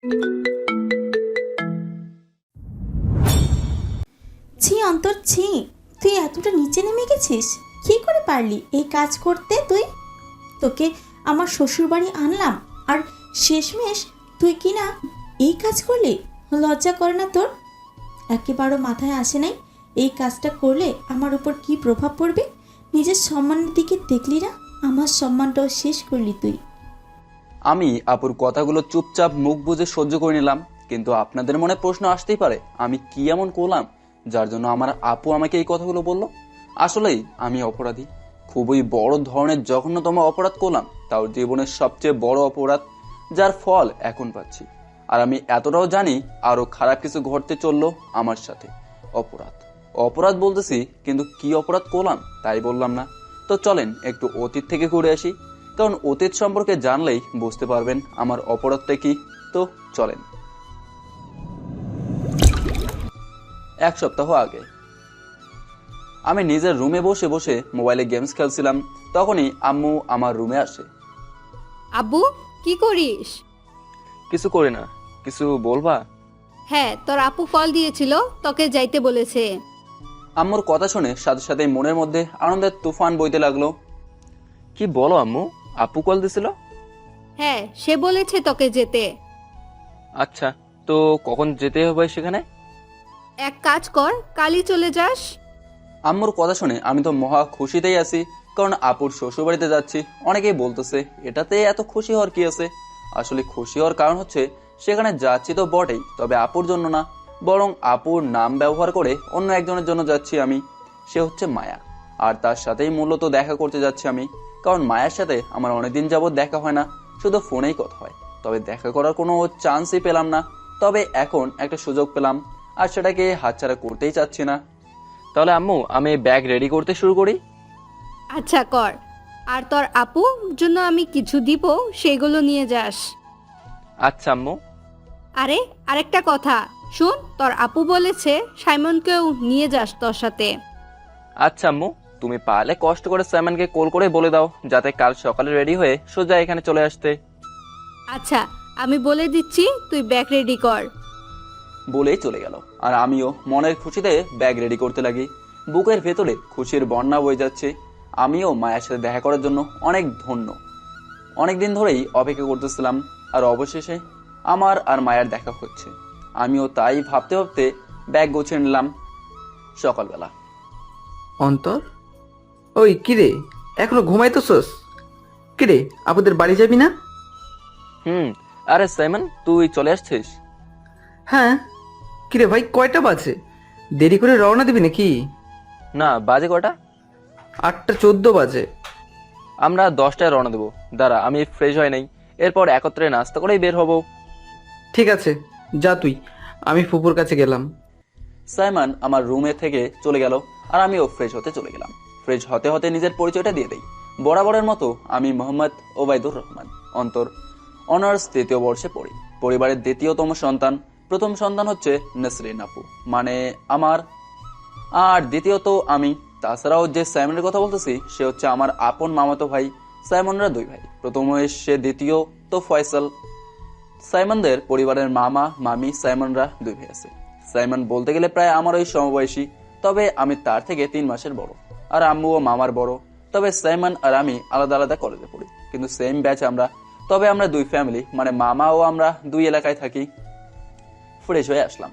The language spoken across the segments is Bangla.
ছি অন্তর, ছি, তুই এতটা নিচে নেমে গেছিস? কি করে পারলি এই কাজ করতে? তোকে আমার শ্বশুর বাড়ি আনলাম, আর শেষমেশ তুই কি না এই কাজ করলি? লজ্জা করে না তোর? একেবারও মাথায় আসে নাই এই কাজটা করলে আমার উপর কি প্রভাব পড়বে? নিজের সম্মানের দিকে দেখলি না? আমার সম্মানটাও শেষ করলি তুই। আমি আপুর কথাগুলো চুপচাপ মুখ বুজে সহ্য করে নিলাম। কিন্তু আপনাদের মনে প্রশ্ন আসতেই পারে, আমি কি এমন করলাম যার জন্য আমার আপু আমাকে এই কথাগুলো বলল? আসলেই আমি অপরাধী, খুবই বড় ধরনের জঘন্যতম অপরাধ করলাম, তাও জীবনের সবচেয়ে বড় অপরাধ, যার ফল এখন পাচ্ছি। আর আমি এতটাও জানি আরো খারাপ কিছু ঘটতে চললো আমার সাথে। অপরাধ অপরাধ বলতেছি, কিন্তু কি অপরাধ করলাম তাই বললাম না। তো চলেন একটু অতীত থেকে ঘুরে আসি, কারণ অতীত সম্পর্কে জানলেই বুঝতে পারবেন আমার অপরাধটা কি। তো চলেন। 1 সপ্তাহ আগে আমি নিজের রুমে বসে বসে মোবাইলে গেমস খেলছিলাম। তখনই আম্মু আমার রুমে আসে। আব্বু, কি করিস? কিছু করি না। কিছু বলবা? হ্যাঁ, তোর আপু কল দিয়েছিল, তোকে যাইতে বলেছে। আম্মুর কথা শুনে সাথে সাথে মনের মধ্যে আনন্দের তুফান বইতে লাগলো। কি বলো আম্মু? আপু কল দিছিল? হ্যাঁ, সে বলেছে তোকে যেতে। আচ্ছা, তো কখন যেতে হবে সেখানে? এক কাজ কর, কালই চলে যাস। আম্মুর কথা শুনে আমি তো মহা খুশিতেই আছি, কারণ আপুর শ্বশুরবাড়িতে যাচ্ছি। অনেকেই বলতেছে এটাতে এত খুশি হওয়ার কি আছে। আসলে খুশি হওয়ার কারণ হচ্ছে সেখানে যাচ্ছি তো বটেই, তবে আপুর জন্য না, বরং আপুর নাম ব্যবহার করে অন্য একজনের জন্য যাচ্ছি আমি। সে হচ্ছে মায়া। আর তার সাথেই মূলত দেখা করতে যাচ্ছি আমি, কারণ মায়ের সাথে আমার অনেকদিন যাবৎ দেখা হয় না, শুধু ফোনেই কথা হয়। তবে দেখা করার কোনো চান্সই পেলাম না। তবে এখন একটা সুযোগ পেলাম, আর সেটাকে হাতছাড়া করতেই চাচ্ছি না। তাহলে আম্মু, আমি ব্যাগ রেডি করতে শুরু করি। আচ্ছা কর, আর তোর আপুর জন্য আমি কিছু দিব, সেগুলো নিয়ে যাস। আচ্ছা আম্মু। আরে, আরেকটা কথা শুন, তোর আপু বলেছে সাইমনকেও নিয়ে যাস তোর সাথে। আচ্ছা আম্মু, তুমি পারলে কষ্ট করে সাইমনকে কল করে বলে দাও যাতে কাল সকালে রেডি হয়ে সোজা এখানে চলে আসতে। আচ্ছা, আমি বলে দিচ্ছি, তুই ব্যাগ রেডি কর। বলেই চলে গেল, আর আমিও মনের খুশিতে ব্যাগ রেডি করতে লাগি। বুকের ভেতরে খুশির বন্যা বয়ে যাচ্ছে। আমিও মায়ের সাথে দেখা করার জন্য অনেক ধন্য। অনেকদিন ধরেই অপেক্ষা করতেছিলাম, আর অবশেষে আমার আর মায়ের দেখা হচ্ছে। আমিও তাই ভাবতে ভাবতে ব্যাগ গুছিয়ে নিলাম। সকালবেলা। অন্তর, ওই কিরে, এখনো ঘুমাইতেছস? কিরে, আপুদের বাড়ি যাবি না? আরে সাইমন, তুই চলে আসছিস? হ্যাঁ। কিরে ভাই, কয়টা বাজে? দেরি করে রওনা দিবি নাকি? না, বাজে কটা? 8:14 বাজে। আমরা 10টায় রওনা দেবো। দাঁড়া, আমি ফ্রেশ হয় নাই, এরপর একত্রে নাস্তা করেই বের হব। ঠিক আছে, যা তুই, আমি ফুপুর কাছে গেলাম। সাইমন আমার রুমে থেকে চলে গেল, আর আমিও ফ্রেশ হতে চলে গেলাম। ফ্রেশ হতে হতে নিজের পরিচয়টা দিয়ে দেই। বরাবরের মতো আমি মোহাম্মদ ওবায়দুর রহমান অন্তর, অনার্স 3য় বর্ষে পড়ি। পরিবারের দ্বিতীয়তম সন্তান। প্রথম সন্তান হচ্ছে নসরিন আপু, মানে আমার, আর দ্বিতীয়ত আমি। তাছাড়াও যে সাইমনের কথা বলতেছি সে হচ্ছে আমার আপন মামাতো ভাই। সাইমনরা 2 ভাই, প্রথম সে, দ্বিতীয় তো ফয়সাল। সাইমনদের পরিবারের মামা মামি সাইমনরা 2 ভাই আছে। সাইমন বলতে গেলে প্রায় আমার ওই সমবয়সী, তবে আমি তার থেকে 3 মাসের বড়। আর আম্মু ও মামার বড়। তবে সাইমন আর আমি আলাদা আলাদা কলেজে পড়ি, কিন্তু সেম ব্যাচ আমরা। তবে আমরা 2 ফ্যামিলি, মানে মামা ও আমরা 2 এলাকায় থাকি। ফ্রেশ হয়ে আসলাম,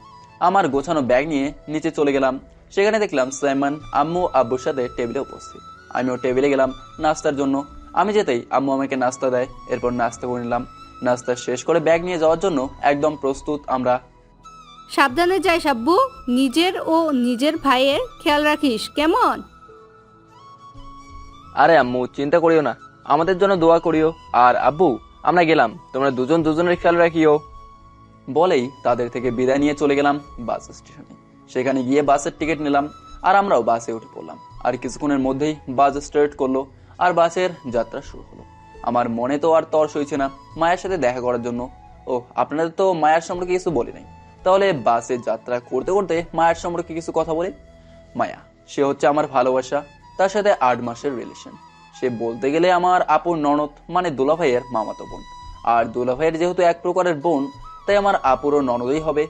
আমার গোছানো ব্যাগ নিয়ে নিচে চলে গেলাম। সেখানে দেখলাম সাইমন আম্মু আব্বুর সাথে টেবিলে উপস্থিত। আমিও টেবিলে গেলাম নাস্তার জন্য। আমি যেতেই আম্মু আমাকে নাস্তা দেয়, এরপর নাস্তা করে নিলাম। নাস্তা শেষ করে ব্যাগ নিয়ে যাওয়ার জন্য একদম প্রস্তুত আমরা। সাবধানে যাইস আব্বু, নিজের ও নিজের ভাইয়ের খেয়াল রাখিস, কেমন? আরে আম্মু, চিন্তা করিও না, আমাদের জন্য দোয়া করিও। আর আব্বু, আমরা গেলাম, তোমরা দুজন দুজনের খেয়াল রাখিও। বলেই তাদের থেকে বিদায় নিয়ে চলে গেলাম বাস স্টেশনে। সেখানে গিয়ে বাসের টিকিট নিলাম, আর আমরাও বাসে উঠে পড়লাম। আর কিছুক্ষণের মধ্যেই বাস স্টার্ট করলো, আর বাসের যাত্রা শুরু হলো। আমার মনে তো আর তর সইছে না মায়ের সাথে দেখা করার জন্য। ও, আপনাদের তো মায়ের সম্পর্কে কিছু বলি নাই, তাহলে বাসে যাত্রা করতে করতে মায়ের সম্পর্কে কিছু কথা বলি। মায়া, সে হচ্ছে আমার ভালোবাসা। তার সাথে 8 মাসের রিলেশন। সে বলতে গেলে আমার আপুর ননদ, মানে দুলাভাইয়ের মামাতো বোন। আর দুলাভাইয়ের যেহেতু এক প্রকারের বোন, তাই আমার আপুরও ননদই হবে।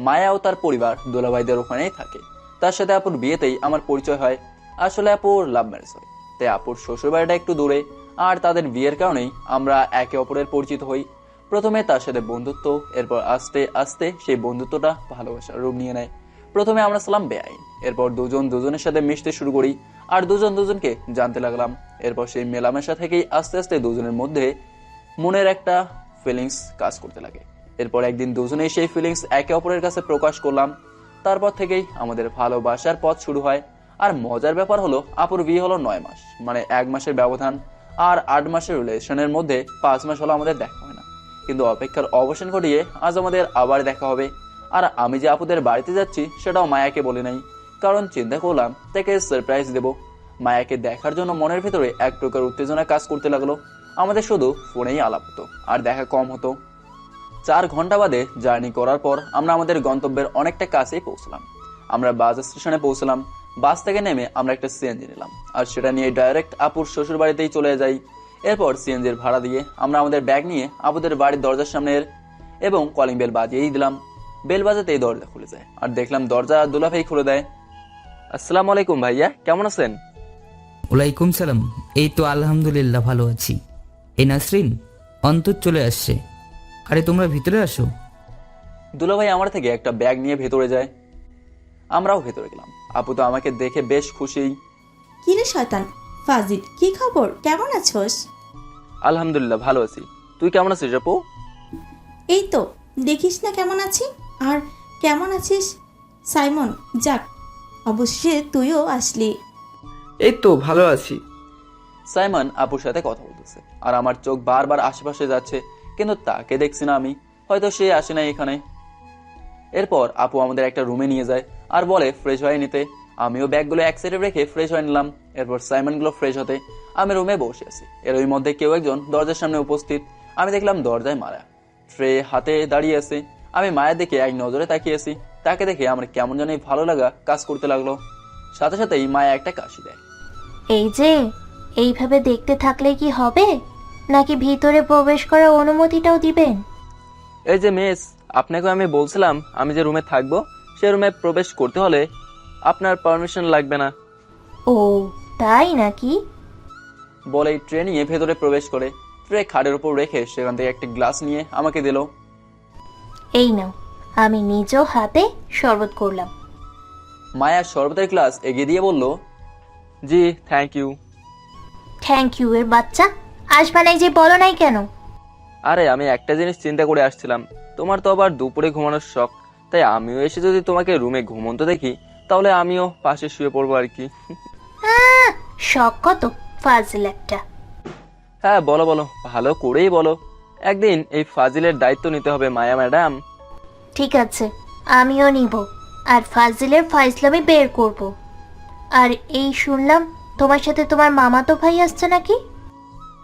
মায়া ও তার পরিবার দুলাভাইদের ওখানেই থাকে। তার সাথে আপুর বিয়েতেই আমার পরিচয় হয়। আসলে আপুর লাভ ম্যারেজ হয়, তাই আপুর শ্বশুর বাড়িটা একটু দূরে, আর তাদের বিয়ের কারণেই আমরা একে অপরের পরিচিত হই। প্রথমে তার সাথে বন্ধুত্ব, এরপর আস্তে আস্তে সেই বন্ধুত্বটা ভালোবাসার রূপ নিয়ে নেয়। প্রথমে আমরা ছিলাম বেআইন, এরপর দুজন দুজনের সাথে মিশতে শুরু করি, আর দুজন দুজনকে জানতে লাগলাম। এরপর সেই মেলামেশা থেকেই আস্তে আস্তে দুজনের মধ্যে মনের একটা ফিলিংস কাজ করতে লাগে। এরপর একদিন দুজনেই সেই ফিলিংস একে অপরের কাছে প্রকাশ করলাম। তারপর থেকেই আমাদের ভালোবাসার পথ শুরু হয়। আর মজার ব্যাপার হলো, আপুর বিয়ে হলো 9 মাস, মানে 1 মাসের ব্যবধান। আর 8 মাসের রিলেশনের মধ্যে 5 মাস হলো আমাদের দেখা হয় না। কিন্তু অপেক্ষার অবসান ঘটিয়ে আজ আমাদের আবার দেখা হবে। আর আমি যে আপুদের বাড়িতে যাচ্ছি সেটাও মায়াকে বলি নাই, কারণ চিন্তা করলাম তাকে সারপ্রাইজ দেব। মায়াকে দেখার জন্য মনের ভেতরে এক প্রকার উত্তেজনা কাজ করতে লাগলো। আমাদের শুধু ফোনেই আলাপ হতো, আর দেখা কম হতো। 4 ঘন্টা বাদে জার্নি করার পর আমরা আমাদের গন্তব্যের অনেকটা কাছেই পৌঁছলাম। আমরা বাস স্টেশনে পৌঁছলাম। বাস থেকে নেমে আমরা একটা সিএনজি নিলাম, আর সেটা নিয়ে ডাইরেক্ট আপুর শ্বশুর বাড়িতেই চলে যাই। এরপর সিএনজির ভাড়া দিয়ে আমরা আমাদের ব্যাগ নিয়ে আপুদের বাড়ির দরজার সামনে এবং কলিং বেল বাজিয়েই দিলাম। বেল বাজাতেই দরজা খুলে যায়, আর দেখলাম দরজা দুলাভাই খুলে দেয়। আসসালামু আলাইকুম ভাইয়া, কেমন আছেন? ওয়ালাইকুম সালাম। এই তো আলহামদুলিল্লাহ ভালো আছি। এই নাসরিন, অন্তর চলে আসছে। আরে তোমরা ভিতরে আসো। দুলাভাই আমার থেকে একটা ব্যাগ নিয়ে ভেতরে যায়। আমরাও ভেতরে গেলাম। আপু তো আমাকে দেখে বেশ খুশি। কিরে শয়তান ফাজিল, কি খবর, কেমন আছোস? আলহামদুলিল্লাহ ভালো আছি। তুই কেমন আছিস আপু? এই তো দেখিস না কেমন আছি। আর কেমন আছিস সাইমন? যাক, অবশ্যই তুইও আসলি। এই তো ভালো আছি। সাইমন আপুর সাথে কথা বলতেছে, আর আমার চোখ বারবার আশেপাশে যাচ্ছে, কিন্তু তাকে দেখছি না আমি। হয়তো সে আসে না এখানে। এরপর আপু আমাদের একটা রুমে নিয়ে যায় আর বলে ফ্রেশ হয়ে নিতে। আমিও ব্যাগগুলো এক সাইডে রেখে ফ্রেশ হয়ে নিলাম। এরপর সাইমনগুলো ফ্রেশ হতে আমি রুমে বসে আছি। এর ওই মধ্যে কেউ একজন দরজার সামনে উপস্থিত। আমি দেখলাম দরজায় মায়া ট্রে হাতে দাঁড়িয়ে আছে। আমি মায়ের দিকে এক নজরে তাকিয়েছি। তাকে দেখে আমার কেমন জানি ভালো লাগা কাজ করতে লাগলো। সাথে সাথেই মায়া একটা কাশি দেয়। এই যে এইভাবে দেখতে থাকলে কি হবে, নাকি ভিতরে প্রবেশ করার অনুমতিটাও দিবেন? এই যে মিস, আপনাকে আমি বলছিলাম আমি যে রুমে থাকবো সে রুমে প্রবেশ করতে হলে আপনার পারমিশন লাগবে না। ও তাই নাকি? বলেই ট্রে নিয়ে ভেতরে প্রবেশ করে ট্রে খাটের উপর রেখে সেখান থেকে একটি গ্লাস নিয়ে আমাকে দিল। এই নাও, আমি নিজ হাতে শরবত করলাম। মায়া শরবতের গ্লাস এগিয়ে দিয়ে বলল, জি থ্যাংক ইউ। থ্যাংক ইউ এর বাচ্চা, আসবা নাই যে বলো নাই কেন? আরে আমি একটা জিনিস চিন্তা করে আসছিলাম, তোমার তো আবার দুপুরে ঘুমানোর শখ, তাই আমিও এসে যদি তোমাকে রুমে ঘুমন্ত দেখি তাহলে আমিও পাশে শুয়ে পড়বো আর কি। শখ কত ফাজিল একটা। হ্যাঁ বলো বলো, ভালো করেই বলো। একদিন এই ফাজিলের দায়িত্ব নিতে হবে মায়া ম্যাডাম। ঠিক আছে, আমিও নিব, আর ফাজিলের ফাইজলামি বের করব। আর এই শুনলাম তোমার সাথে তোমার মামাতো ভাই আসছে নাকি?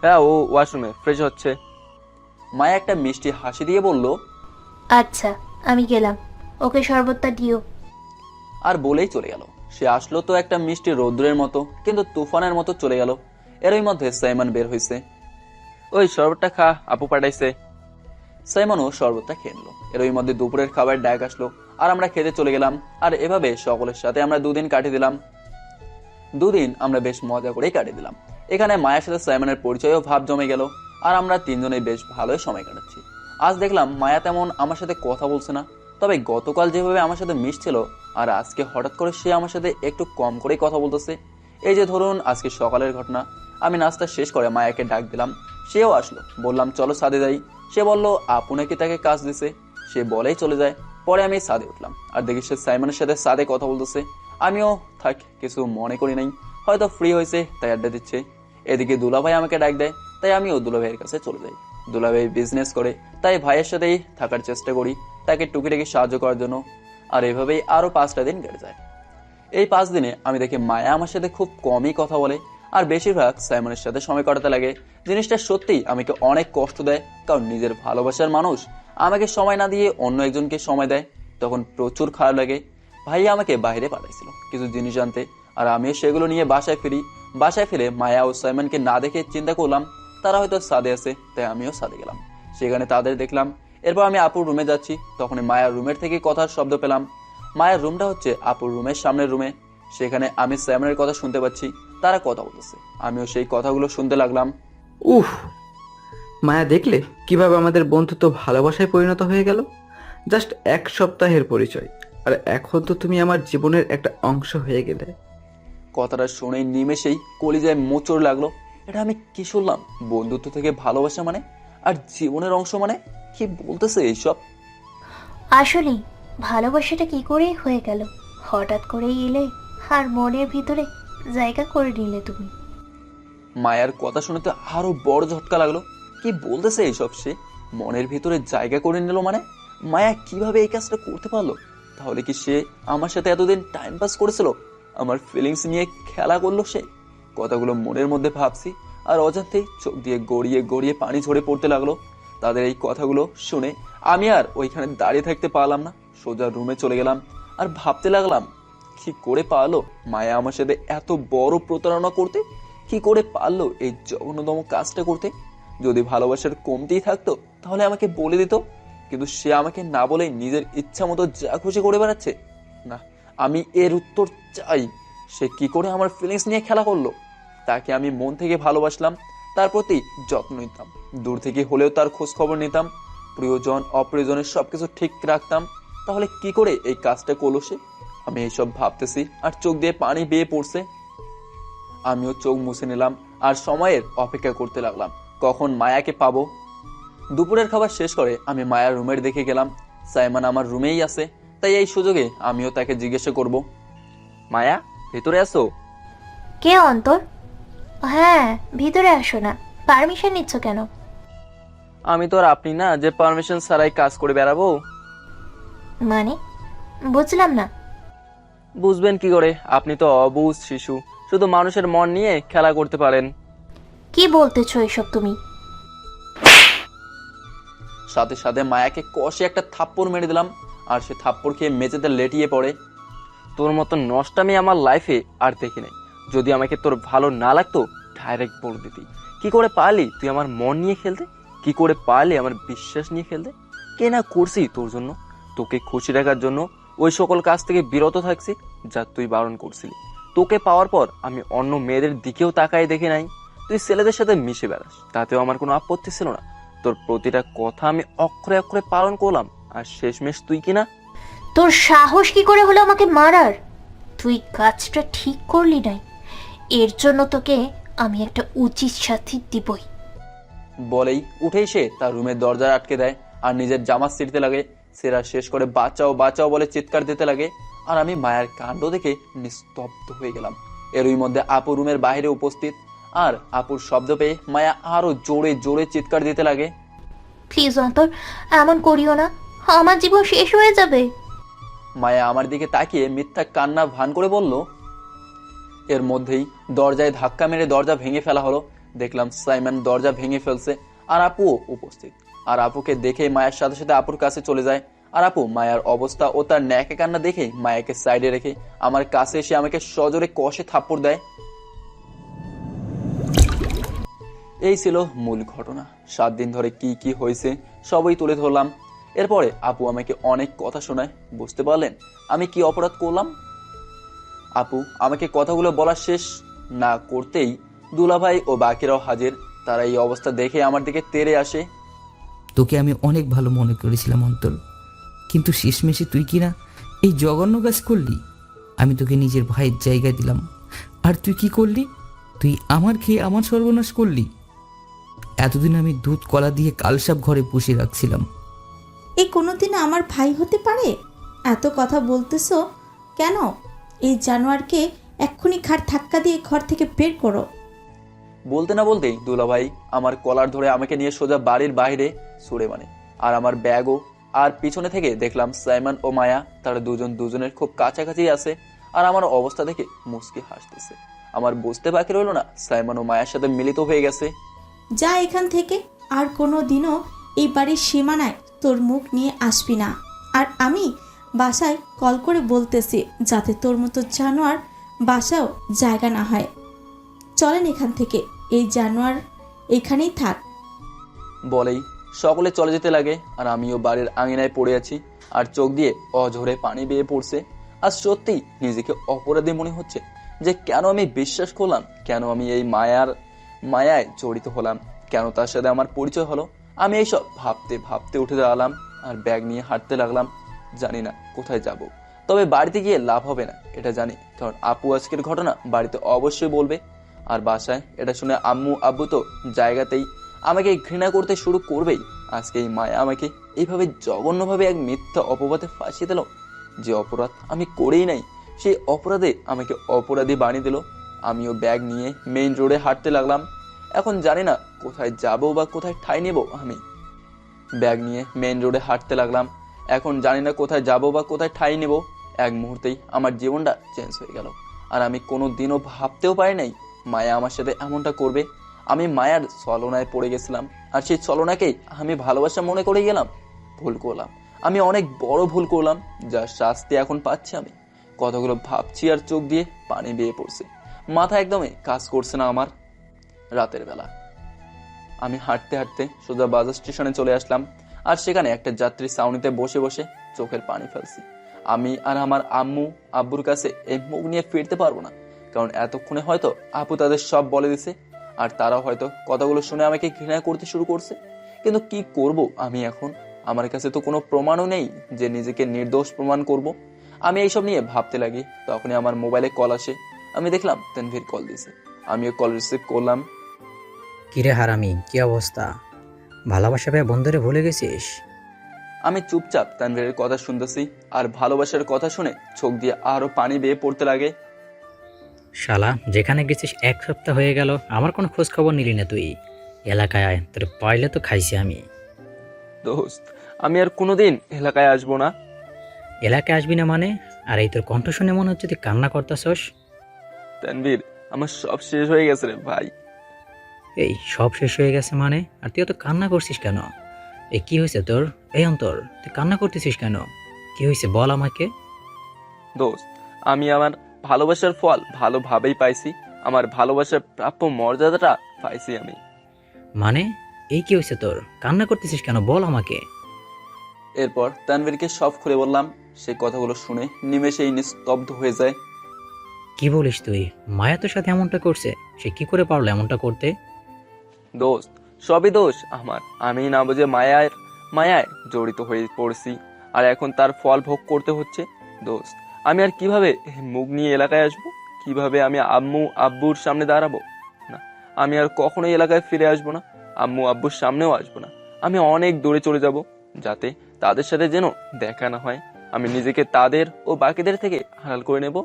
হ্যাঁ, ও ওয়াশরুমে ফ্রেশ হচ্ছে। মায়া একটা মিষ্টি হাসি দিয়ে বলল, আচ্ছা আমি গেলাম, ওকে শরবতটা দিও। আর বলেই চলে গেল। সে আসলো তো একটা মিষ্টি রৌদ্রের মতো, কিন্তু তুফানের মতো চলে গেল। এরই মধ্যে সাইমন বের হয়েছে। ওই শরবতটা খা, আপু পাঠাইছে। সাইমনও শরবতটা খেয়ে নিল। এরই মধ্যে দুপুরের খাবার ডাক আসলো, আর আমরা খেতে চলে গেলাম। আর এভাবে সকলের সাথে আমরা 2 দিন কাটিয়ে দিলাম। 2 দিন আমরা বেশ মজা করেই কাটিয়ে দিলাম। এখানে মায়ের সাথে সাইমনের পরিচয়ও ভাব জমে গেল, আর আমরা 3 জনেই বেশ ভালোই সময় কাটাচ্ছি। আজ দেখলাম মায়া তেমন আমার সাথে কথা বলছে না, তবে গতকাল যেভাবে আমার সাথে মিশছিল, আর আজকে হঠাৎ করে সে আমার সাথে একটু কম করেই কথা বলতেছে। এই যে ধরুন আজকে সকালের ঘটনা, আমি নাস্তা শেষ করে মায়াকে ডাক দিলাম, সেও আসলো। বললাম চলো ছাদে যাই। সে বলল আপু নাকি তাকে কাজ দিছে, সে বলেই চলে যায়। পরে আমি ছাদে উঠলাম, আর দেখি সে সাইমনের সাথে ছাদে কথা বলতেছে। আমিও থাক, কিছু মনে করি নাই, হয়তো ফ্রি হয়েছে তাই আড্ডা দিচ্ছে। এদিকে দুলাভাই আমাকে ডাক দেয়, তাই আমিও দুলাভাইয়ের কাছে চলে যাই। দুলাভাই বিজনেস করে, তাই ভাইয়ের সাথেই থাকার চেষ্টা করি, তাকে টুকিটাকি সাহায্য করার জন্য। আর এভাবেই আরো 5টা দিন কেটে যায়। এই 5 দিনে আমি দেখি মায়া আমার সাথে খুব কমই কথা বলে, আর বেশিরভাগ সাইমনের সাথে সময় কাটাতে লাগে। জিনিসটা সত্যিই আমাকে অনেক কষ্ট দেয়, কারণ নিজের ভালোবাসার মানুষ আমাকে সময় না দিয়ে অন্য একজনকে সময় দেয়, তখন প্রচুর খারাপ লাগে। ভাইয়া আমাকে বাইরে পাঠাইছিল কিছু জিনিস আনতে, আর আমিও সেগুলো নিয়ে বাসায় ফিরি। বাসায় ফিরে মায়া ও সাইমনকে না দেখে চিন্তা করলাম তারা হয়তো ছাদে আছে, তাই আমিও ছাদে গেলাম। সেখানে তাদের দেখলাম এরপর আমি আপুর রুমে যাচ্ছি, তখনই মায়ার রুমের থেকে কথার শব্দ পেলাম। মায়ের রুমটা হচ্ছে আপুর রুমের সামনের রুমে। সেখানে আমি সাইমনের কথা শুনতে পাচ্ছি, তারা কথা বলতেছে। আমিও সেই কথাগুলো শুনতে লাগলাম। উফ, মায়া দেখলে কিভাবে আমাদের বন্ধুত্ব ভালোবাসায় পরিণত হয়ে গেল? জাস্ট 1 সপ্তাহের পরিচয়, আর এখন তো তুমি আমার জীবনের একটা অংশ হয়ে গেলে। কথাটা শুনেই নিমেষেই কলিজায় মোচড় লাগলো। এটা আমি কি শুনলাম? বন্ধুত্ব থেকে ভালোবাসা মানে, আর জীবনের অংশ মানে? কি বলতেছে এইসব? আসলেই ভালোবাসাটা কি করে হয়ে গেল? হঠাৎ করেই এলে আর মনের ভিতরে জায়গা করে নিলে তুমি। মায়ার কথা শুনে তো আরো বড় ঝটকা লাগলো। কি বলতেছে এইসব? সে মনের ভিতরে জায়গা করে নিল মানে? মায়া কিভাবে এই কাজটা করতে পারলো? তাহলে কি সে আমার সাথে এতদিন টাইম পাস করেছিল? আমার ফিলিংস নিয়ে খেলা করলো সে? কথাগুলো মনের মধ্যে ভাবছি, আর অজান্তেই চোখ দিয়ে গড়িয়ে গড়িয়ে পানি ঝরে পড়তে লাগলো। তাদের এই কথাগুলো শুনে আমি আর ওইখানে দাঁড়িয়ে থাকতে পারলাম না, সোজা রুমে চলে গেলাম। আর ভাবতে লাগলাম, কি করে পারলো মায়া আমার সাথে এত বড় প্রতারণা করতে? কি করে পারলো এই জঘন্যতম কাজটা করতে? যদি ভালোবাসার কমতিই থাকতো তাহলে আমাকে বলে দিত, কিন্তু সে আমাকে না বলে নিজের ইচ্ছা মতো যা খুশি করে বেড়াচ্ছে। না, আমি এর উত্তর চাই। সে কি করে আমার ফিলিংস নিয়ে খেলা করলো? তাকে আমি মন থেকে ভালোবাসলাম, তার প্রতি যত্ন নিতাম, দূর থেকে হলেও তার খোঁজ খবর নিতাম, প্রিয়জন অপ্রিয়জনের সবকিছু ঠিক রাখতাম। তাহলে কি করে এই কাজটা করলো সে? আমি এইসব ভাবতেছি আর চোখ দিয়ে পানি বেয়ে পড়ছে। আমিও চোখ মুছে নিলাম আর সময়ের অপেক্ষা করতে লাগলাম কখন মায়াকে পাবো। দুপুরের খাবার শেষ করে আমি মায়ার রুমের দিকে গেলাম। সাইমান আমার রুমেই আছে, তাই এই সুযোগে আমিও তাকে জিজ্ঞাসা করব। মায়া, ভেতরে আসো। কে অন্তর? হ্যাঁ, ভিতরে আসো না। পারমিশন নিচ্ছ কেন? আমি তো আর আপনি না যে পারমিশন ছাড়াই কাজ করে বেড়াবো। মানে বুঝলাম না। বুঝবেন কি করে? আপনি তো অবুঝ শিশু, শুধু মানুষের মন নিয়ে খেলা করতে পারেন। কি বলতেছো এসব তুমি? সাথে সাথে মায়াকে কষে একটা থাপ্পড় মেরে দিলাম, আর সে থাপ্পড় খেয়ে মেঝেতে লেটিয়ে পড়ে। তোর মতো নষ্টামি আমার লাইফে আর দেখি নাই। যদি আমাকে তোর ভালো না লাগতো ডাইরেক্ট বলে দিতি। কি করে পারলি তুই আমার মন নিয়ে খেলতে? কি করে পারলি আমার বিশ্বাস নিয়ে খেলতে? কে না করছি তোর জন্য? তোকে খুশি রাখার জন্য ওই সকল কাজ থেকে বিরত থাকছি যা তুই বারণ করছিলি। তোকে পাওয়ার পর আমি অন্য মেয়েদের দিকেও তাকাই দেখি নাই। তুই ছেলেদের সাথে মিশে বেড়াস, তাতেও আমার কোনো আপত্তি ছিল না। তোর প্রতিটা কথা আমি অক্ষরে অক্ষরে পালন করলাম, আর শেষমেশ তুই কিনা। তোর সাহস কি করে হলো আমাকে মারার? তুই কাজটা ঠিক করলি নাই, এর জন্য তোকে আমি একটা উচিত শাস্তি দিবই। বলেই উঠেই সে তার রুমের দরজা আটকে দেয় আর নিজের জামা ছিঁড়তে লাগে। সেরা শেষ করে বাঁচাও বাঁচাও বলে চিৎকার দিতে লাগে। আর আমি মায়ের কাণ্ড দেখে নিস্তব্ধ হয়ে গেলাম। এরই মধ্যে আপু রুমের বাইরে উপস্থিত, আর আপুর শব্দ পেয়ে মায়া আরো জোরে জোরে চিৎকার দিতে লাগে। প্লিজ অন্তর, এমন করিও না, আমার জীবন শেষ হয়ে যাবে। মায়া আমার দিকে তাকিয়ে মিথ্যা কান্না ভান করে বলল। এর মধ্যেই দরজায় ধাক্কা মেরে দরজা ভেঙে ফেলা হলো। দেখলাম সাইমন দরজা ভেঙে ফেলছে, আর আপুও উপস্থিত। আর আপুকে দেখে মায়ের সাথে সাথে আপুর কাছে চলে যায়। আর আপু মায়ার অবস্থা ও তার ন্যাকে কান্না দেখে মায়াকে সাইডে রেখে আমার কাছে এসে আমাকে সজোরে কষে থাপ্পড় দেয়। এই ছিল মূল ঘটনা। 7 দিন ধরে কি কি হয়েছে সবই তুলে ধরলাম। এরপরে আপু আমাকে অনেক কথা শোনায়। বুঝতে পারলেন আমি কি অপরাধ করলাম? আপু আমাকে কথাগুলো বলা শেষ না করতেই দুলাভাই ও বাকিরাও হাজির। তারা এই অবস্থা দেখে আমার দিকে তেড়ে আসে। তোকে আমি অনেক ভালো মনে করেছিলাম অন্তর, কিন্তু শেষমেশে তুই কিনা এই জঘন্য কাজ করলি। আমি তোকে নিজের ভাইয়ের জায়গায় দিলাম, আর তুই কি করলি? তুই আমার খেয়ে আমার সর্বনাশ করলি। এতদিন আমি দুধ কলা দিয়ে কালসাপ ঘরে পুষে রাখছিলাম। এই কোনোদিন আমার ভাই হতে পারে? এত কথা বলতেছো কেন? এই জানোয়ারকে এক্ষুনি ঘাড় ধাক্কা দিয়ে ঘর থেকে বের করো। বলতে না বলতেই দুলাভাই আমার কলার ধরে আমাকে নিয়ে সোজা বাড়ির বাইরে ছুড়ে মানে। আর আমার ব্যাগও। আর পিছনে থেকে দেখলাম সাইমন ও মায়া, তারা দুজন দুজনের খুব কাছাকাছি আছে। আর আমার অবস্থা দেখে মুচকি হাসতেছে। আমার বুঝতে বাকি রইল না সাইমন ও মায়ের সাথে মিলিত হয়ে গেছে। যা এখান থেকে, আর কোনো দিনও এই বাড়ির সীমানায় তোর মুখ নিয়ে আসবি না। আর আমি বাসায় কল করে বলতেছি যাতে তোর মতো জানোয়ার বাসাও জায়গা না হয়। চলেন এখান থেকে, এই জানোয়ার এখানেই থাক। বলেই সকলে চলে যেতে লাগে আর আমিও বাড়ির আঙিনায় পড়ে আছি আর চোখ দিয়ে অঝরে পানি বেয়ে পড়ছে। আর সত্যি নিজেকে অপরাধী মনে হচ্ছে যে কেন আমি বিশ্বাস করলাম, কেন আমি এই মায়ায় জড়িত হলাম, কেন তার সাথে আমার পরিচয় হলো। আমি এইসব ভাবতে ভাবতে উঠে দাঁড়ালাম আর ব্যাগ নিয়ে হাঁটতে লাগলাম। জানি না কোথায় যাব, তবে বাড়িতে গিয়ে লাভ হবে না এটা জানি, কারণ আপু আজকের ঘটনা বাড়িতে অবশ্যই বলবে। আর বাসায় এটা শুনে আম্মু আব্বু তো জায়গাতেই আমাকে ঘৃণা করতে শুরু করবেই। আজকে এই মায়া আমাকে এইভাবে জঘন্যভাবে এক মিথ্যা অপবাদে ফাঁসিয়ে দিল। যে অপরাধ আমি করেই নাই, সেই অপরাধে আমাকে অপরাধী বানিয়ে দিল। আমিও ব্যাগ নিয়ে মেইন রোডে হাঁটতে লাগলাম। এখন জানি না কোথায় যাব বা কোথায় ঠাঁই নেব। আমি ব্যাগ নিয়ে মেইন রোডে হাঁটতে লাগলাম। এখন জানি না কোথায় যাব বা কোথায় ঠাঁই নেব। এক মুহূর্তেই আমার জীবনটা চেঞ্জ হয়ে গেল। আর আমি কোনো দিনও ভাবতেও পারি নাই মায়া আমার সাথে এমনটা করবে। আমি মায়ার ছলনায় পড়ে গেছিলাম, আর সেই ছলনাকেই আমি ভালোবাসা মনে করে গেলাম। ভুল করলাম, আমি অনেক বড় ভুল করলাম, যার শাস্তি এখন পাচ্ছি আমি। কতগুলো ভাবছি আর চোখ দিয়ে পানি বেয়ে পড়ছে, মাথা একদমই কাজ করছে না আমার। রাতের বেলা আমি হাঁটতে হাঁটতে সোজা বাজার স্টেশনে চলে আসলাম, আর সেখানে একটা যাত্রী ছাউনিতে বসে বসে চোখের পানি ফেলছি। আমি আর আমার আম্মু আব্বুর কাছে এই মুখ নিয়ে ফিরতে পারবো না, কারণ এতক্ষণে হয়তো আপু তাদের সব বলে দিছে, আর তারা হয়তো কথাগুলো শুনে আমাকে ঘৃণা করতে শুরু করছে। কিন্তু কি করব আমি এখন? আমার কাছে তো কোনো প্রমাণও নেই যে নিজেকে নির্দোষ প্রমাণ করব। আমি এইসব নিয়ে ভাবতে লাগি, তখনই আমার মোবাইলে কল আসে। আমি দেখলাম তানভীর কল দিয়েছে। আমিও কল রিসিভ করলাম। কিরে হারামি, কি অবস্থা? ভালোবাসা পেয়ে বন্ধুরে ভুলে গেছিস? আমি চুপচাপ তানভীরের কথা শুনতেছি, আর ভালোবাসার কথা শুনে চোখ দিয়ে আরো পানি বেয়ে পড়তে লাগে। শালা, যেখানে গেছিস 1 সপ্তাহ হয়ে গেল, আমার কোনো খোঁজ খবর নিলি না তুই। এলাকায় আয়, তোর পাইলে তো খাইছি আমি। দোস্ত, আমি আর কোনোদিন এলাকায় আসবো না। এলাকায় আসবি না মানে? আর এই তোর কণ্ঠ শুনে মনে হচ্ছে তুই কান্না করতেছস। তানভীর, আমার সব শেষ হয়ে গেছে রে ভাই। এই সব শেষ হয়ে গেছে মানে? আর তুই এত কান্না করছিস কেন? এই কি হয়েছে তোর? এই অন্তর, তুই কান্না করতেছিস কেন? কি হয়েছে বল আমাকে। দোস্ত, আমি আমার ভালোবাসার ফল ভালোভাবেই পাইছি। আমার ভালোবাসার প্রাপ্য মর্যাদাটা পাইছি আমি। মানে এই কি হয়েছে তোর? কান্না করতেছিস কেন বল আমাকে। এরপর তানভীরকে সব খুলে বললাম। সেই কথাগুলো শুনে নিমেষেই নিস্তব্ধ হয়ে যায়। কি বলিস তুই? মায়া তোর সাথে এমনটা করছে? সে কি করে পারলো এমনটা করতে? দোস্ত, সবই দোষ আমার। আমি না বুঝে মায়ায় জড়িত হয়ে পড়ছি, আর এখন তার ফল ভোগ করতে হচ্ছে। দোস্ত, আমি আর কিভাবে মুখ নিয়ে এলাকায় আসবো? কিভাবে আমি আম্মু আব্বুর সামনে দাঁড়াবো? না, আমি আর কখনোই এলাকায় ফিরে আসবো না। আম্মু আব্বুর সামনেও আসবো না। আমি অনেক দূরে চলে যাব, যাতে তাদের সাথে যেন দেখা না হয়। আমি নিজেকে তাদের ও বাকিদের থেকে আড়াল করে নেব।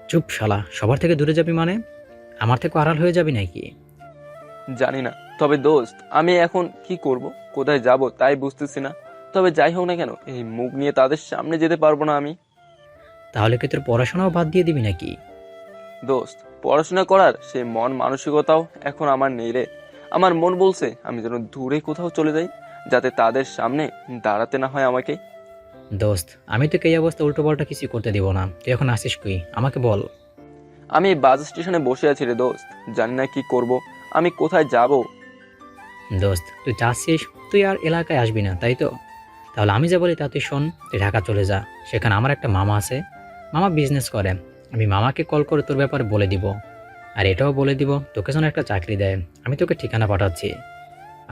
চুপ শালা, সবার থেকে দূরে যাবি মানে? আমার থেকে আড়াল হয়ে যাবি নাকি? জানি না, তবে দোস্ত আমি এখন কি করব, কোথায় যাব তাই বুঝতেছি না। তবে যাই হোক না কেন, এই মুখ নিয়ে তাদের সামনে যেতে পারবো না আমি। তাহলে কি তোর পড়াশোনাও বাদ দিয়ে দিবি নাকি? দোস্ত, পড়াশোনা করার সেই মন মানসিকতাও এখন আমার নেই রে। আমার মন বলছে আমি যেন দূরে কোথাও চলে যাই, যাতে তাদের সামনে দাঁড়াতে না হয় আমাকে। দোস্ত, আমি তোকে এই অবস্থা উল্টো পাল্টা কিছু করতে দিব না। তুই এখন আসিস কই আমাকে বল। আমি বাস স্টেশনে বসে আছি রে দোস্ত, জানি না কি করব, আমি কোথায় যাব। দোস্ত, তুই চাচ্ছিস তুই আর এলাকায় আসবি না, তাই তো? তাহলে আমি যা বলি তা তুই শোন। তুই ঢাকা চলে যা, সেখানে আমার একটা মামা আছে। মামা বিজনেস করে। আমি মামাকে কল করে তোর ব্যাপারে বলে দিব, আর এটাও বলে দিব তোকে যেন একটা চাকরি দেয়। আমি তোকে ঠিকানা পাঠাচ্ছি।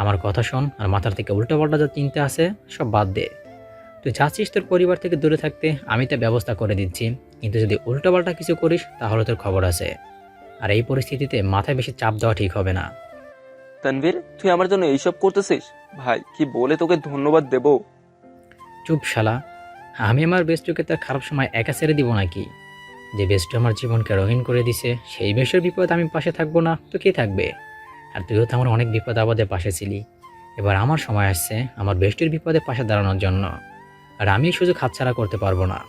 আমার কথা শোন, আর মাথার থেকে উল্টো পাল্টা যা চিন্তা আছে সব বাদ দে। তুই চাচ্ছিস তোর পরিবার থেকে দূরে থাকতে, আমি তো ব্যবস্থা করে দিচ্ছি। কিন্তু যদি উল্টো পাল্টা কিছু করিস তাহলে তোর খবর আছে। আর এই পরিস্থিতিতে মাথায় বেশি চাপ দেওয়া ঠিক হবে না। তানভীর, তুই আমার জন্য এইসব করতেছিস? ভাই, কি বলে তোকে ধন্যবাদ দেব? চুপ শালা, আমি আমার বেস্টুকে তার খারাপ সময় একা ছেড়ে দিব নাকি? যে বেস্টু আমার জীবনকে রঙিন করে দিছে, সেই বেস্টের বিপদ আমি পাশে থাকবো না তো কে থাকবে? আর তুইও তো আমার অনেক বিপদ আপদে পাশে ছিলি। এবার আমার সময় আসছে আমার বেস্টের বিপদে পাশে দাঁড়ানোর জন্য, আর আমি এই সুযোগ হাতছাড়া করতে পারবো না।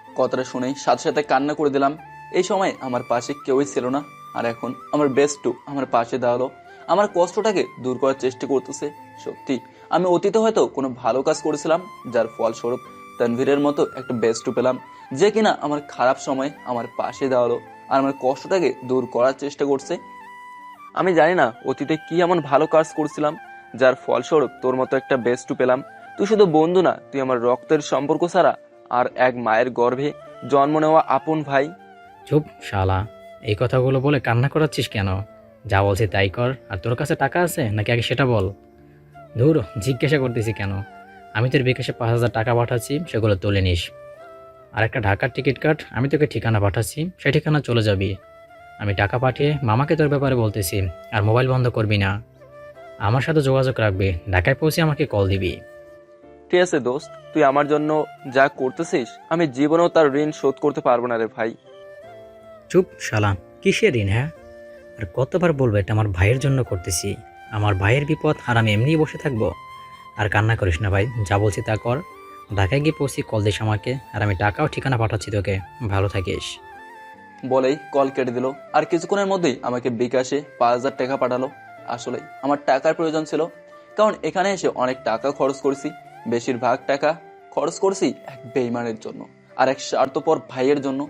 কথাটা শুনেই সাথে সাথে কান্না করে দিলাম। এই সময় আমার পাশে কেউই ছিল না, আর এখন আমার বেস্টু আমার পাশে দাঁড়ালো, আমার কষ্টটাকে দূর করার চেষ্টা করতেছে। সত্যি আমি অতীতে হয়তো কোনো ভালো কাজ করেছিলাম, যার ফলস্বরূপ তানভীরের মতো একটা বেস্টু পেলাম, যে কিনা আমার খারাপ সময় আমার পাশে দাঁড়ালো আর আমার কষ্টটাকে দূর করার চেষ্টা করছে। আমি জানি না অতীতে কি এমন ভালো কাজ করছিলাম যার ফলস্বরূপ তোর মতো একটা বেস্টু পেলাম। তুই শুধু বন্ধু না, তুই আমার রক্তের সম্পর্ক ছাড়া আর এক মায়ের গর্ভে জন্ম নেওয়া আপন ভাই। চুপ শালা, এই কথাগুলো বলে কান্না করাচ্ছিস কেন? যা বলছি তাই কর। আর তোর কাছে টাকা আছে নাকি আগে সেটা বল। ধুর, জিজ্ঞাসা করতেছি কেন? আমি তোর বিকাশে 5,000 টাকা পাঠাচ্ছি, সেগুলো তুলে নিস। আর একটা ঢাকার টিকিট কাট, আমি তোকে ঠিকানা পাঠাচ্ছি, সেই ঠিকানা চলে যাবি। আমি টাকা পাঠিয়ে মামাকে তোর ব্যাপারে বলতেছি। আর মোবাইল বন্ধ করবি না, আমার সাথে যোগাযোগ রাখবি। ঢাকায় পৌঁছে আমাকে কল দিবি। ঠিক আছে দোস্ত, তুই আমার জন্য যা করতেছিস আমি জীবনেও তার ঋণ শোধ করতে পারবো না রে ভাই। চুপ শালা, কিসের ঋণ? হ্যাঁ, আর কতবার বলবো এটা আমার ভাইয়ের জন্য করতেছি। আমার ভাইয়ের বিপদ আর আমি এমনিই বসে থাকবো? আর কান্না করিস না ভাই, যা বলছি তা কর। ঢাকায় গিয়ে পৌঁছি কল দিস আমাকে, আর আমি টাকাও ঠিকানা পাঠাচ্ছি তোকে। ভালো থাকিস। বলেই কল কেটে দিল। আর কিছুক্ষণের মধ্যেই আমাকে বিকাশে 5,000 টাকা পাঠালো। আসলে আমার টাকার প্রয়োজন ছিল, কারণ এখানে এসে অনেক টাকা খরচ করছি। বেশিরভাগ টাকা খরচ করছি এক বেইমানের জন্য, আর এক স্বার্থপর ভাইয়ের জন্য,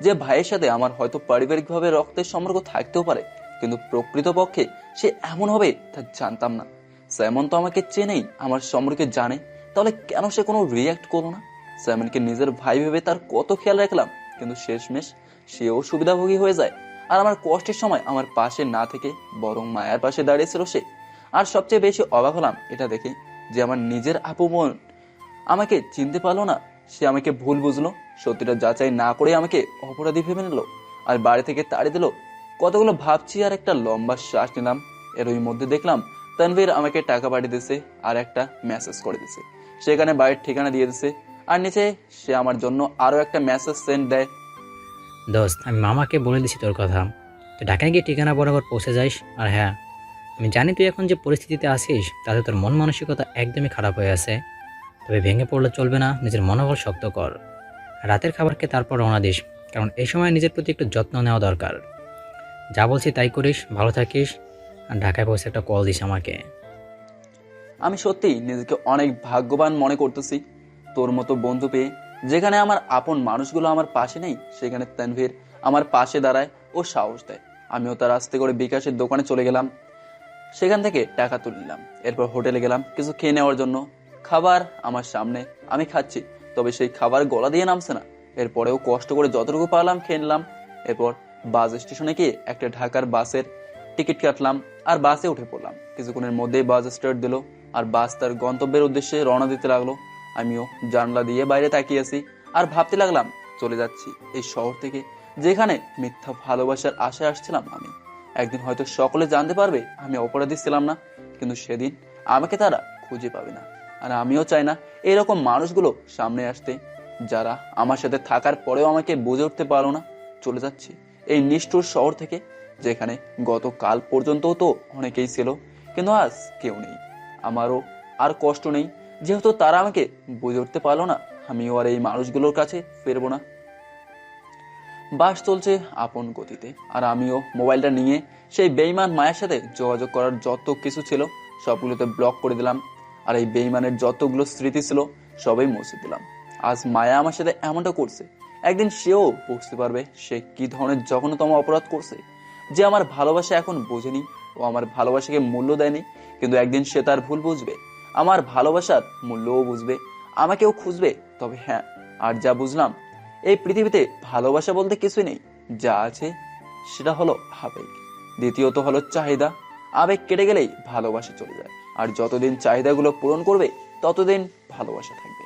যে ভাইয়ের সাথে আমার হয়তো পারিবারিকভাবে রক্তের সম্পর্ক থাকতেও পারে, কিন্তু প্রকৃতপক্ষে সে এমন হবে তা জানতাম না। স্যামন তো আমাকে চেনেই, আমার সম্পর্কে জানে, তাহলে কেন সে কোনো রিয়াক্ট করলো না? স্যামনকে নিজের ভাই ভেবে তার কত খেয়াল রাখলাম, কিন্তু শেষমেশ সেও সুবিধাভোগী হয়ে যায়। আর আমার কষ্টের সময় আমার পাশে না থেকে বরং মায়ার পাশে দাঁড়িয়েছিল সে। আর সবচেয়ে বেশি অবাক হলাম এটা দেখে যে আমার নিজের আপু বোন আমাকে চিনতে পারলো না। সে আমাকে ভুল বুঝলো, সত্যিটা যাচাই না করে আমাকে অপরাধী ভেবে নিল আর বাড়ি থেকে তাড়িয়ে দিল। কতগুলো ভাবছি আর একটা লম্বা শ্বাস নিলাম। এর ওই মধ্যে দেখলাম তানভীর আমাকে টাকা পাঠিয়ে দিছে আর একটা মেসেজ করে দিছে। সেখানে বাড়ির ঠিকানা দিয়ে দিছে, আর নিচে সে আমার জন্য আরো একটা মেসেজ সেন্ড দেয়। দোস্ত, আমি মামাকে বলে দিছি তোর কথা। তুই ঢাকায় গিয়ে ঠিকানা বরাবর পৌঁছে যাইস। আর হ্যাঁ, আমি জানি তুই এখন যে পরিস্থিতিতে আছিস তাতে তোর মন মানসিকতা একদমই খারাপ হয়ে আছে। তবে ভেঙে পড়লে চলবে না, নিজের মনোবল শক্ত কর। রাতের খাবারকে তারপর রওনা দিস, কারণ এই সময় নিজের প্রতি একটু যত্ন নেওয়া দরকার। যা বলছি তাই করিস, ভালো থাকিস। আর ঢাকায় পৌঁছে একটা কল দিস আমাকে। আমি সত্যি নিজেকে অনেক ভাগ্যবান মনে করতেছি তোর মতো বন্ধু পেয়ে। যেখানে আমার আপন মানুষগুলো আমার পাশে নেই, সেখানে তানভীর আমার পাশে দাঁড়ায় ও সাহস দেয়। আমিও তার আস্তে করে বিকাশের দোকানে চলে গেলাম, সেখান থেকে টাকা তুলে নিলাম। এরপর হোটেলে গেলাম কিছু খেয়ে নেওয়ার জন্য। খাবার আমার সামনে, আমি খাচ্ছি, তবে সেই খাবার গলা দিয়ে নামছে না। এরপরেও কষ্ট করে যতটুকু পারলাম খেয়ে নিলাম। এরপর বাস স্টেশনে গিয়ে একটা ঢাকার বাসের টিকিট কাটলাম আর বাসে উঠে পড়লাম। কিছুক্ষণের মধ্যেই বাস স্টার্ট দিল আর বাস তার গন্তব্যের উদ্দেশ্যে রওনা দিতে লাগলো। আমিও জানলা দিয়ে বাইরে তাকিয়ে আছি আর ভাবতে লাগলাম চলে যাচ্ছি এই শহর থেকে, যেখানে মিথ্যা ভালোবাসার আশায় আসছিলাম আমি। একদিন হয়তো সকলে জানতে পারবে আমি অপরাধী ছিলাম না, কিন্তু সেদিন আমাকে তারা খুঁজে পাবে না। আর আমিও চাই না এরকম মানুষগুলো সামনে আসতে, যারা আমার সাথে থাকার পরেও আমাকে বুঝে উঠতে পারলো না। চলে যাচ্ছি এই নিষ্ঠুর শহর থেকে, যেখানে গতকাল পর্যন্তও তো অনেকেই ছিল, কিন্তু আজ কেউ নেই। আমারও আর কষ্ট নেই, যেহেতু তারা আমাকে বুঝে উঠতে পারলো না। আমিও আর এই মানুষগুলোর কাছে ফিরবো না। বাস চলছে আপন গতিতে, আর আমিও মোবাইলটা নিয়ে সেই বেইমান মায়ের সাথে যোগাযোগ করার যত কিছু ছিল সবগুলোতে ব্লক করে দিলাম। আর এই বেইমানের যতগুলো স্মৃতি ছিল সবই মুছে দিলাম। আজ মায়া আমার সাথে এমনটা করছে, একদিন সেও বুঝতে পারবে সে কি ধরনের জঘন্যতম অপরাধ করছে। যে আমার ভালোবাসা এখন বোঝেনি, ও আমার ভালোবাসাকে মূল্য দেয়নি, কিন্তু একদিন সে তার ভুল বুঝবে, আমার ভালোবাসার মূল্যও বুঝবে, আমাকেও খুঁজবে। তবে হ্যাঁ, আর যা বুঝলাম এই পৃথিবীতে ভালোবাসা বলতে কিছুই নেই, যা আছে সেটা হলো আবেগ। দ্বিতীয়ত হলো চাহিদা। আবেগ কেটে গেলেই ভালোবাসা চলে যায়, আর যতদিন চাহিদাগুলো পূরণ করবে ততদিন ভালোবাসা থাকবে।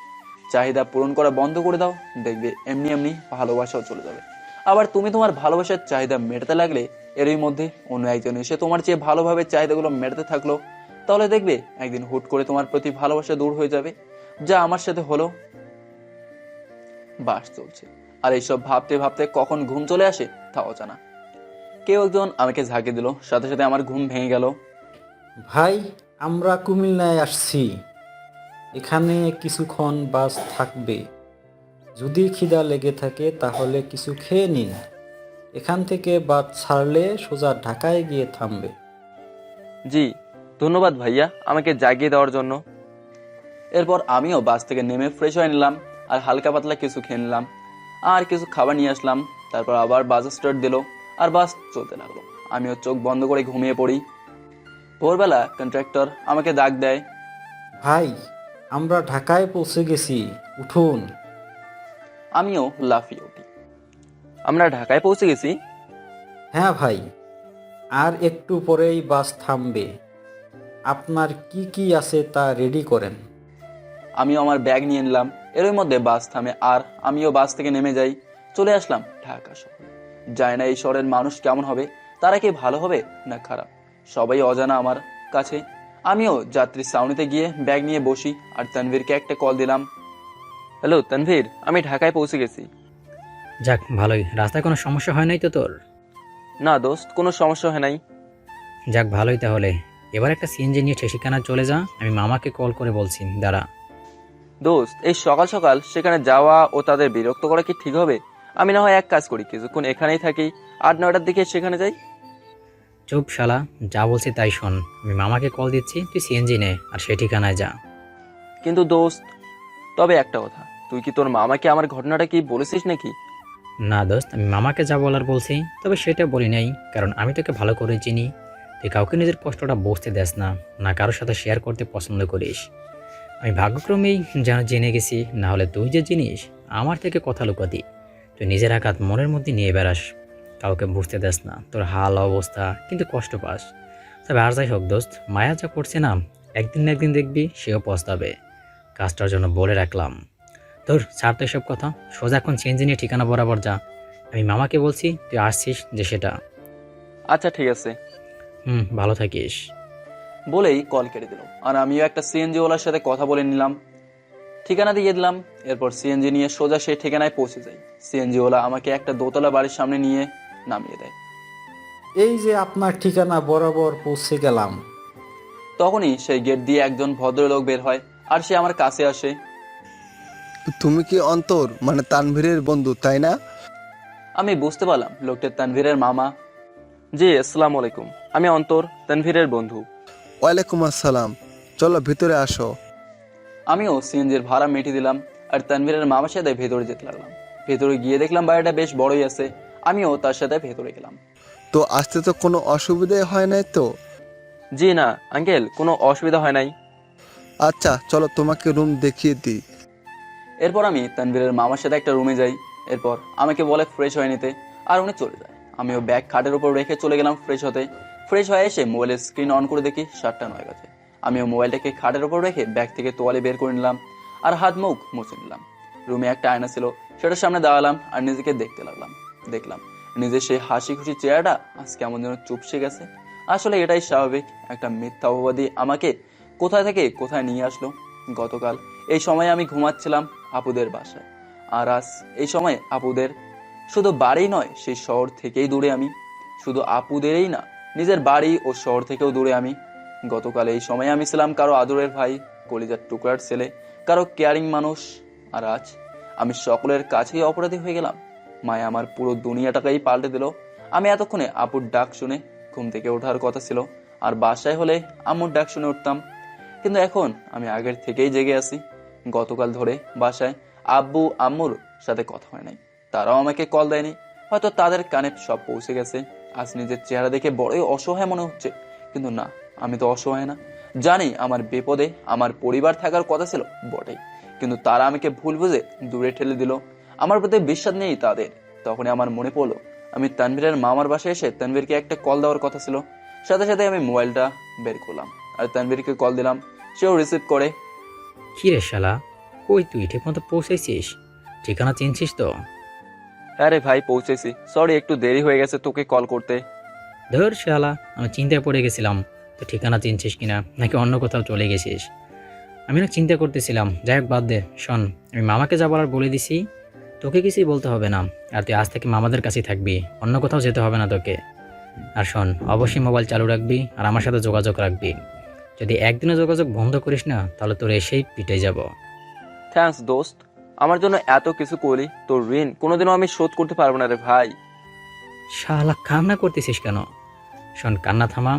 চাহিদা পূরণ করা বন্ধ করে দাও, দেখবে এমনি এমনি ভালোবাসাও চলে যাবে। আবার তুমি তোমার ভালোবাসার চাহিদা মেটাতে লাগলে এরই মধ্যে অন্য একজন এসে তোমার চেয়ে ভালোভাবে চাহিদাগুলো মেটাতে থাকলো, তাহলে দেখবে একদিন হুট করে তোমার প্রতি ভালোবাসা দূর হয়ে যাবে, যা আমার সাথে হলো। বাস চলছে, আর এইসব ভাবতে ভাবতে কখন ঘুম চলে আসে তা অজানা। কেউ একজন আমাকে ঝাঁকি দিল, সাথে সাথে আমার ঘুম ভেঙে গেল। ভাই, আমরা কুমিল্লায় আসছি। এখানে কিছুক্ষণ বাস থাকবে। যদি খিদা লেগে থাকে তাহলে কিছু খেয়ে নিন। এখান থেকে বাস ছাড়লে সোজা ঢাকায় গিয়ে থামবে। জি ধন্যবাদ ভাইয়া আমাকে জাগিয়ে দেওয়ার জন্য। এরপর আমিও বাস থেকে নেমে ফ্রেশ হয়ে নিলাম আর হালকা পাতলা কিছু খেয়ে নিলাম আর কিছু খাবার নিয়ে আসলাম। তারপর আবার বাস স্টার্ট দিল আর বাস চলতে লাগলো। আমিও চোখ বন্ধ করে ঘুমিয়ে পড়ি। ভোরবেলা কন্ট্রাক্টর আমাকে ডাক দেয়। ভাই, আমরা ঢাকায় পৌঁছে গেছি, উঠুন। আমিও লাফিয়ে উঠি। আমরা ঢাকায় পৌঁছে গেছি? হ্যাঁ ভাই, আর একটু পরেই বাস থামবে। আপনার কি কি আছে তা রেডি করেন। আমিও আমার ব্যাগ নিয়ে নিলাম। এরই মধ্যে বাস থামে আর আমিও বাস থেকে নেমে যাই। চলে আসলাম ঢাকা শহরে। জানি না এই শহরের মানুষ কেমন হবে, তারা কি ভালো হবে না খারাপ, সবাই অজানা আমার কাছে। আমিও যাত্রী ছাউনিতে গিয়ে ব্যাগ নিয়ে বসি আর তানভীরকে একটা কল দিলাম। হ্যালো তানভীর, আমি ঢাকায় পৌঁছে গেছি। যাক ভালোই, রাস্তায় কোনো সমস্যা হয় নাই তো তোর? না দোস্ত, কোনো সমস্যা হয় নাই। যাক ভালোই তাহলে। এবার একটা সিএনজি নিয়ে ঠিকানা চলে যা, আমি মামাকে কল করে বলছি, দাঁড়া। দোস্ত, এই সকাল সকাল সেখানে যাওয়া ও তাদের বিরক্ত করা কি ঠিক হবে? আমি না হয় এক কাজ করি, কিছুক্ষণ এখানেই থাকি, 8-9টার দিকে সেখানে যাই। চুপ শালা, যা বলছি তাই শোন। আমি মামাকে কল দিচ্ছি, তুই সিএনজি নে আর সে ঠিকানায় যা। কিন্তু দোস্ত, তবে একটা কথা, তুই কি তোর মামাকে আমার ঘটনাটা কি বলেছিস নাকি? না দোস্ত, আমি মামাকে যা বলার বলছি, তবে সেটা বলি নাই, কারণ আমি তোকে ভালো করে চিনি। তুই কাউকে নিজের কষ্টটা বুঝতে দেস না, না কারোর সাথে শেয়ার করতে পছন্দ করিস। আমি ভাগ্যক্রমেই যেন জেনে গেছি, না হলে তুই যে জিনিস আমার থেকে কথা লুকাতি, তুই নিজের আঘাত মনের মধ্যে নিয়ে বেড়াস, কাউকে বুঝতে দেস না তোর হাল অবস্থা, কিন্তু কষ্ট পাস। তবে আর যাই হোক দোস্ত, মায়া যা করছে না, একদিন না একদিন দেখবি সেও পস্তাবে। কাজটার জন্য বলে রাখলাম। তোর ছাড় তো এসব কথা, সোজা এখন চেঞ্জ নিয়ে ঠিকানা বরাবর যা। আমি মামাকে বলছি, তুই আসছিস যে সেটা। আচ্ছা ঠিক আছে। ভালো থাকিস। বলেই কল কেটে দিল আর আমিও একটা সিএনজি ওয়ালার সাথে কথা বলে নিলাম, ঠিকানা দিয়ে দিলাম। এরপর সিএনজি নিয়ে সোজা সেই ঠিকানায় পৌঁছে যাই। সিএনজি ওয়ালা আমাকে একটা দোতলা বাড়ির সামনে নিয়ে নামিয়ে দেয়। এই যে আপনার ঠিকানা বরাবর পৌঁছে গেলাম। তখনই সেই গেট দিয়ে একজন ভদ্রলোক বের হয় আর সে আমার কাছে আসে। তুমি কি অন্তর, মানে তানভীরের বন্ধু, তাই না? আমি বুঝতে পারলাম লোকটা তানভীরের মামা। জি আসসালামু আলাইকুম, আমি অন্তর, তানভীরের বন্ধু। ওয়ালাইকুম আসসালাম, চলো ভিতরে আসো। আমিও সিএনজির ভাড়া মিটিয়ে দিলাম আর তানভীরের মামার সাথে ভেতরে যেতে লাগলাম। ভেতরে গিয়ে দেখলাম বাড়িটা বেশ বড়ই আছে। আমিও তার সাথে ভেতরে গেলাম। তো আসতে তো কোনো অসুবিধা হয় নাই তো? জি না আঙ্কেল, কোনো অসুবিধা হয় নাই। আচ্ছা চলো তোমাকে রুম দেখিয়ে দিই। এরপর আমি তানভীরের মামার সাথে একটা রুমে যাই। এরপর আমাকে বলে ফ্রেশ হয়ে নিতে আর উনি চলে যায়। আমিও ব্যাগ খাটের উপর রেখে চলে গেলাম ফ্রেশ হতে। ফ্রেশ হয়ে এসে মোবাইলের স্ক্রিন অন করে দেখি 7:09 বাজে। আমিও মোবাইলটাকে খাটের উপর রেখে ব্যাগ থেকে তোয়ালে বের করে নিলাম আর হাত মুখ মুছে নিলাম। রুমে একটা আয়না ছিল, সেটার সামনে দাঁড়ালাম আর নিজেকে দেখতে লাগলাম। দেখলাম নিজের সেই হাসি খুশি চেহারাটা আজ কেমন যেন চুপসে গেছে। আসলে এটাই স্বাভাবিক, একটা মিথ্যা অপবাদী আমাকে কোথায় থেকে কোথায় নিয়ে আসলো। গতকাল এই সময় আমি ঘুমাচ্ছিলাম আপুদের বাসায়, আর আজ এই সময় আপুদের শুধু বাড়ি নয়, সেই শহর থেকেই দূরে আমি। শুধু আপুদেরই না, নিজের বাড়ি ও শহর থেকেও দূরে আমি। গতকাল এই সময় আমি ছিলাম কারো আদরের ভাই, কলিজার টুকরার ছেলে, কারো কেয়ারিং মানুষ। আর আজ আমি সকলের কাছেই অপরাধী হয়ে গেলাম। মায়া আমার পুরো দুনিয়াটাকেই পাল্টে দিল। আমি এতক্ষণে আপুর ডাক শুনে ঘুম থেকে ওঠার কথা ছিল, আর বাসায় হলে আম্মুর ডাক শুনে উঠতাম। কিন্তু এখন আমি আগের থেকেই জেগে আছি। গতকাল ধরে বাসায় আব্বু আম্মুর সাথে কথা হয় নাই, তারাও আমাকে কল দেয়নি। হয়তো তাদের কানে সব পৌঁছে গেছে। আজ নিজের চেহারা দেখে বড়ই অসহায় মনে হচ্ছে, কিন্তু না, আমি তো অসহায় না। জানি আমার বিপদে আমার পরিবার থাকার কথা ছিল বটেই, কিন্তু তারা আমাকে ভুল বুঝে দূরে ঠেলে দিল। আমার প্রতি বিশ্বাস নেই তাদের। তখনই আমার মনে পড়লো আমি তানভীরের মামার বাসায় এসে তানভীরকে একটা কল দেওয়ার কথা ছিল। সাথে সাথে আমি মোবাইলটা বের করলাম আর তানভীরকে কল দিলাম। সেও রিসিভ করে। কি রে শালা, কই তুই ঠিক মতো পৌঁছেছিস? ঠিকানা চিনছিস তো? হ্যাঁ রে ভাই, পৌঁছেছি। সরি একটু দেরি হয়ে গেছে তোকে কল করতে। ধর শালা, আমি চিন্তায় পড়ে গেছিলাম তো ঠিকানা চিনছিস কিনা, নাকি অন্য কোথাও চলে গেছিস। আমি না চিন্তা করতেছিলাম। যাই হোক বাদ দে। শোন, আমি মামাকে যা বলার বলে দিছি, তোকে কিছুই বলতে হবে না। আর তুই আজ থেকে মামাদের কাছেই থাকবি, অন্য কোথাও যেতে হবে না তোকে। আর শোন, অবশ্যই মোবাইল চালু রাখবি আর আমার সাথে যোগাযোগ রাখবি। যদি একদিনও যোগাযোগ বন্ধ করিস না, তাহলে তোর এসেই পিটে যাব। থ্যাঙ্কস দোস্ত, আমার জন্য এত কিছু করলি, তোর ঋণ কোনোদিনও আমি শোধ করতে পারবো না রে ভাই। শালা কান্না করতেছিস কেন? শোন, কান্না থামা।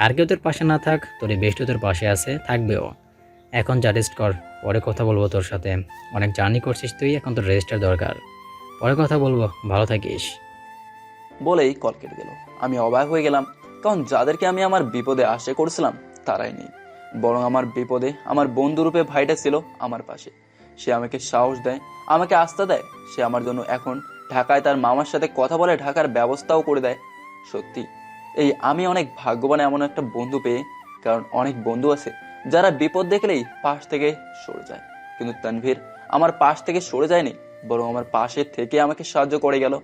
আর কেউ তোর পাশে না থাক, তোর এই বেস্টও তোর পাশে আছে, থাকবেও। এখন যা রেস্ট কর, পরে কথা বলবো তোর সাথে। অনেক জার্নি করছিস তুই, এখন তোর রেস্টের দরকার। পরে কথা বলবো, ভালো থাকিস। বলেই কল কেটে দিল। আমি অবাক হয়ে গেলাম। কারণ যাদেরকে আমি আমার বিপদে আশা করছিলাম তারাই নেই, বরং আমার বিপদে আমার বন্ধুরূপে ভাইটা ছিল আমার পাশে। সে আমাকে সাহস দেয়, আমাকে আস্থা দেয়। সে আমার জন্য এখন ঢাকায় তার মামার সাথে কথা বলে ঢাকার ব্যবস্থাও করে দেয়। সত্যি আমি অনেক ভাগ্যবান এমন একটা বন্ধু পেয়ে, কারণ অনেক বন্ধু আছে যারা বিপদ দেখলেই পাশ থেকে সরে যায়, কিন্তু তানভীর আমার পাশ থেকে সরে যায়নি, বরং আমার পাশে থেকে আমাকে সাহায্য করে গেল।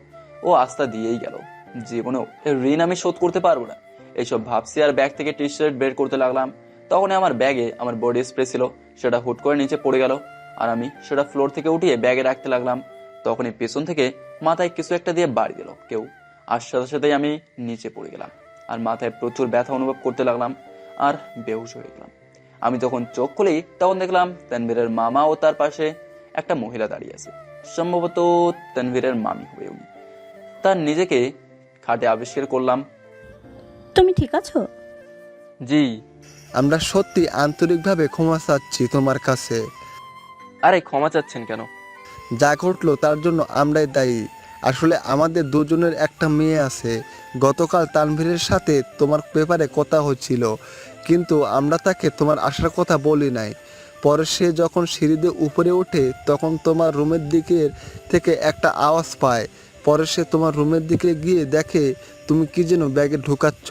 ও আস্থা দিয়েই গেল। জীবনেও এর ঋণ আমি শোধ করতে পারবো না, এইসব ভাবছি আর ব্যাগ থেকে টি শার্ট বের করতে লাগলাম। তখনই আমার ব্যাগে আমার বডি স্প্রে ছিল, সেটা হুট করে নিচে পড়ে গেল আর আমি সেটা ফ্লোর থেকে উঠিয়ে ব্যাগে রাখতে লাগলাম। তখনই পেছন থেকে মাথায় কিছু একটা দিয়ে বাড়ি দিল কেউ, আর সাথে সাথেই আমি নিচে পড়ে গেলাম আর মাথায় প্রচুর ব্যথা অনুভব করতে লাগলাম আর বেহুশ হয়ে গেলাম। আমি যখন চোখ খুলি তখন দেখলাম তানভীরের মামা ও তার পাশে একটা মহিলা দাঁড়িয়ে আছে, সম্ভবত তানভীরের মামি হয়ে উনি। তার নিজেকে খাটে আবিষ্কার করলাম। তুমি ঠিক আছো? জি। আমরা সত্যি আন্তরিকভাবে ক্ষমা চাচ্ছি তোমার কাছে। আরে ক্ষমা চাচ্ছেন কেন? যা ঘটলো তার জন্য আমরাই দায়ী। আসলে আমাদের দুজনের একটা মেয়ে আছে। গতকাল তানভীরের সাথে তোমার ব্যাপারে কথা হচ্ছিল, কিন্তু আমরা তাকে তোমার আসার কথা বলি নাই। পরে সে যখন সিঁড়ি দিয়ে উপরে ওঠে তখন তোমার রুমের দিকে থেকে একটা আওয়াজ পায়। পরে সে তোমার রুমের দিকে গিয়ে দেখে তুমি কি যেন ব্যাগে ঢুকাচ্ছ।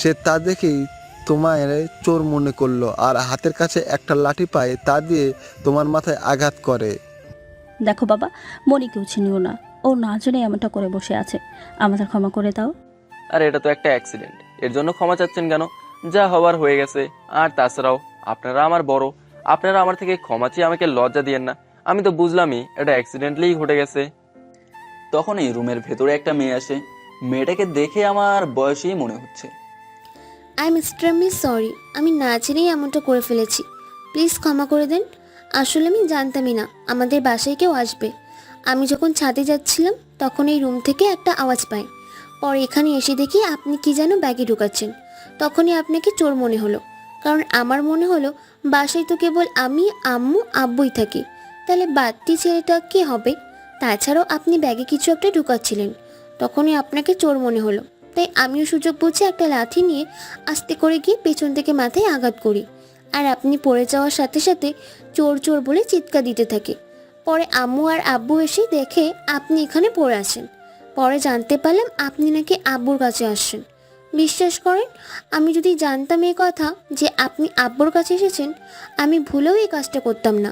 সে তা দেখেই তোমার চোর মনে করলো আর হাতের কাছে একটা লাঠি পায়, তা দিয়ে তোমার মাথায় আঘাত করে। দেখো বাবা, মনিকেও চিনিও না, ও না জেনে এমনটা করে বসে আছে, আমাদের ক্ষমা করে দাও। আরে এটা তো একটা অ্যাক্সিডেন্ট, এর জন্য ক্ষমা চাচ্ছেন কেন? যা হবার হয়ে গেছে। আর তাছাড়াও আপনারা আমার বড়, আপনারা আমার থেকে ক্ষমা চেয়ে আমাকে লজ্জা দিয়েন না। আমি তো বুঝলামই এটা অ্যাক্সিডেন্টলি ঘটে গেছে। তখনই রুমের ভেতরে একটা মেয়ে আসে। মেয়েটাকে দেখে আমার বয়সই মনে হচ্ছে। আই এম এক্সট্রিমলি সরি, আমি না জেনেই এমনটা করে ফেলেছি, প্লিজ ক্ষমা করে দেন। আসলে আমি জানতামই না আমাদের বাসায় কেউ আসবে। আমি যখন ছাদে যাচ্ছিলাম তখন এই রুম থেকে একটা আওয়াজ পাই। পরে এখানে এসে দেখি আপনি কি যেন ব্যাগে ঢুকাচ্ছেন। তখনই আপনাকে চোর মনে হলো, কারণ আমার মনে হলো বাসায় তো কেবল আমি, আম্মু, আব্বুই থাকি, তাহলে বাড়তি ছেলেটা কে হবে? তাছাড়াও আপনি ব্যাগে কিছু একটা ঢুকাচ্ছিলেন, তখনই আপনাকে চোর মনে হলো। তাই আমিও সুযোগ বুঝে একটা লাঠি নিয়ে আস্তে করে গিয়ে পেছন থেকে মাথায় আঘাত করি, আর আপনি পড়ে যাওয়ার সাথে সাথে চোর চোর বলে চিৎকার দিতে থাকে। পরে আম্মু আর আব্বু এসে দেখে আপনি এখানে পড়ে আছেন। পরে জানতে পারলাম আপনি নাকি আব্বুর কাছে আসছেন। বিশ্বাস করেন, আমি যদি জানতাম এই কথা যে আপনি আব্বুর কাছে এসেছেন, আমি ভুলেও এই কাজটা করতাম না।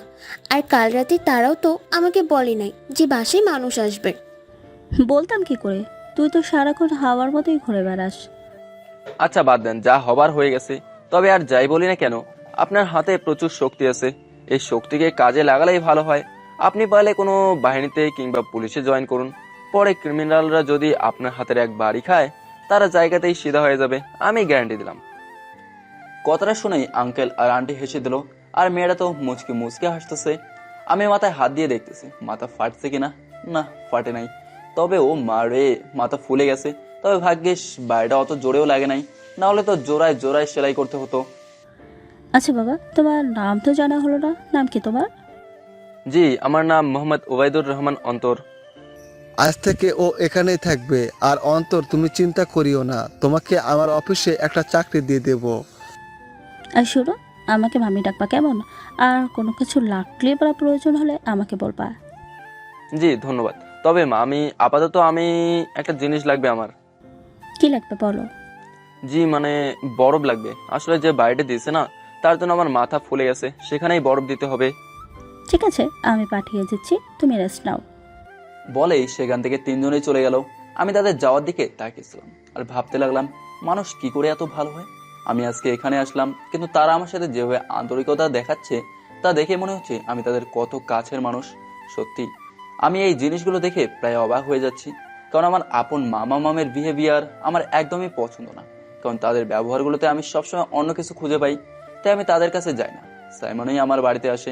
আর কাল রাতে তারাও তো আমাকে বলে নাই যে বাসায় মানুষ আসবে। বলতাম কি করে, তুই তো সারাক্ষণ হাওয়ার মতোই ঘুরে বেড়াস। আচ্ছা বাদ দেন, যা হবার হয়ে গেছে। তবে আর যাই বলি না কেন, আপনার হাতে প্রচুর শক্তি আছে, এই শক্তিকে কাজে লাগালেই ভালো হয়। আপনি পারলে কোনো বাহিনীতে কিংবা পুলিশে জয়েন করুন। পরে ক্রিমিনালরা যদি আপনার হাতের এক বাড়ি খায়, তারা জায়গাতেই সিধা হয়ে যাবে, আমি গ্যারান্টি দিলাম। কথাটা শুনেই আঙ্কেল আর আন্টি হেসে দিল, আর মেয়েরা তো মুচকি মুচকে হাসতেছে। আমি মাথায় হাত দিয়ে দেখতেছি মাথা ফাটছে কিনা। না, ফাটে নাই। তবে ও মারে, মাথা ফুলে গেছে। তবে ভাগ্যিস বাড়িটা অত জোরেও লাগে নাই, না হলে তো জোড়ায় জোড়ায় সেলাই করতে হতো। আচ্ছা বাবা, তোমার নাম তো জানা হলো না, নাম কি তোমার? জি, আমার নাম মোহাম্মদ ওবায়দুর রহমান অন্তর। আজ থেকে ও এখানেই থাকবে। আর অন্তর, তুমি চিন্তা করিও না, তোমাকে আমার অফিসে একটা চাকরি দিয়ে দেব। আর শুনো, আমাকে মামি ডাকবা কেমন? আর কোনো কিছু লাগলে বা প্রয়োজন হলে আমাকে বলবা। জি ধন্যবাদ। তবে মা, আপাতত আমি একটা জিনিস লাগবে আমার। কি লাগবে বলো? জি মানে বরফ লাগবে। আসলে যে বাড়িটা দিয়েছে না, তার জন্য আমার মাথা ফুলে গেছে, সেখানেই বরফ দিতে হবে। ঠিক আছে, আমি পাঠিয়ে দিচ্ছি, তুমি রেস্ট নাও। বলেই সেখান থেকে তিনজনেই চলে গেল। আমি তাদের যাওয়ার দিকে তাকিয়েছিলাম আর ভাবতে লাগলাম, মানুষ কি করে এত ভালো হয়। আমি আজকে এখানে আসলাম, কিন্তু তারা আমার সাথে যেভাবে আন্তরিকতা দেখাচ্ছে তা দেখে মনে হচ্ছে আমি তাদের কত কাছের মানুষ। সত্যি আমি এই জিনিসগুলো দেখে প্রায় অবাক হয়ে যাচ্ছি, কারণ আমার আপন মামা মামের বিহেভিয়ার আমার একদমই পছন্দ না, কারণ তাদের ব্যবহারগুলোতে আমি সবসময় অন্য কিছু খুঁজে পাই। তাই আমি তাদের কাছে যাই না, সাইমনই আমার বাড়িতে আসে।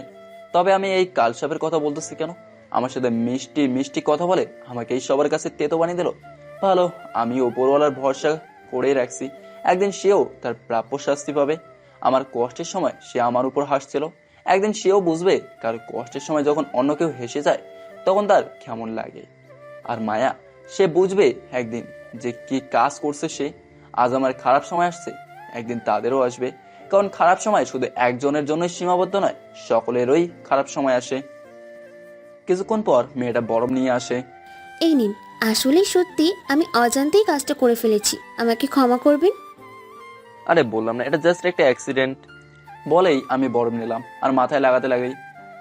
তবে আমি এই কালসাপের কথা বলতেছি কেন? আমার সাথে মিষ্টি মিষ্টি কথা বলে আমাকে এই সবার কাছে তেতো বানিয়ে দিল। ভালো, আমি ওপরওয়ালার ভরসা করেই রাখছি, একদিন সেও তার প্রাপ্য শাস্তি পাবে। আমার কষ্টের সময় সে আমার উপর হাসছিল, একদিন সেও বুঝবে কার কষ্টের সময় যখন অন্য কেউ হেসে যায় তখন তার কেমন লাগে। আর মায়া, সে বুঝবে একদিন যে কি কাজ করছে সে। আজ আমার খারাপ সময় আসছে, একদিন তাদেরও আসবে। কারণ খারাপ সময় শুধু একজনের জন্যই সীমাবদ্ধ নয়, সকলেরই খারাপ সময় আসে। কিছুক্ষণ পর মেয়েটা বরফ নিয়ে আসে। এই নিন, আসলেই সত্যি আমি অজান্তেই কাজটা করে ফেলেছি, আমাকে ক্ষমা করবেন। আরে বললাম না, এটা জাস্ট একটা অ্যাক্সিডেন্ট। বলেই আমি বরফ নিলাম আর মাথায় লাগাতে লাগি।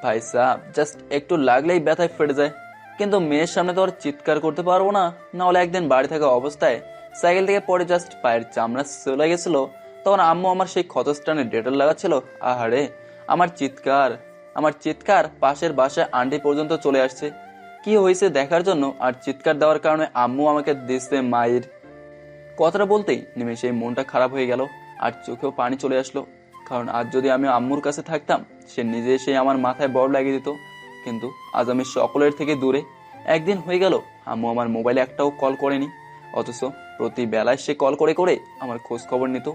ভাই সাহ, জাস্ট একটু লাগলেই ব্যথায় ফেটে যায়। কিন্তু মেয়ের সামনে তো আর চিৎকার করতে পারবো না, না হলে একদিন বাড়ি থাকা অবস্থায় সাইকেল থেকে পড়ে জাস্ট পায়ের চামড়া চলে গেছিল। তখন আম্মু আমার সেই ক্ষতস্থানে ডেটল লাগাচ্ছিল। আহারে, আমার চিৎকার পাশের বাসায় আন্টি পর্যন্ত চলে আসছে কি হয়েছে দেখার জন্য। আর চিৎকার দেওয়ার কারণে আম্মু আমাকে দিচ্ছে মায়ের। কথাটা বলতেই নিমেষেই মনটা খারাপ হয়ে গেল আর চোখেও পানি চলে আসলো। কারণ আজ যদি আমি আম্মুর কাছে থাকতাম, সে নিজে এসে আমার মাথায় বরফ লাগিয়ে দিত। কিন্তু আজ আমি সকলের থেকে দূরে। একদিন হয়ে গেল আম্মু আমার মোবাইলে একটাও কল করেনি, অথচ প্রতি বেলায় সে কল করে করে আমার খোঁজ খবর নিত।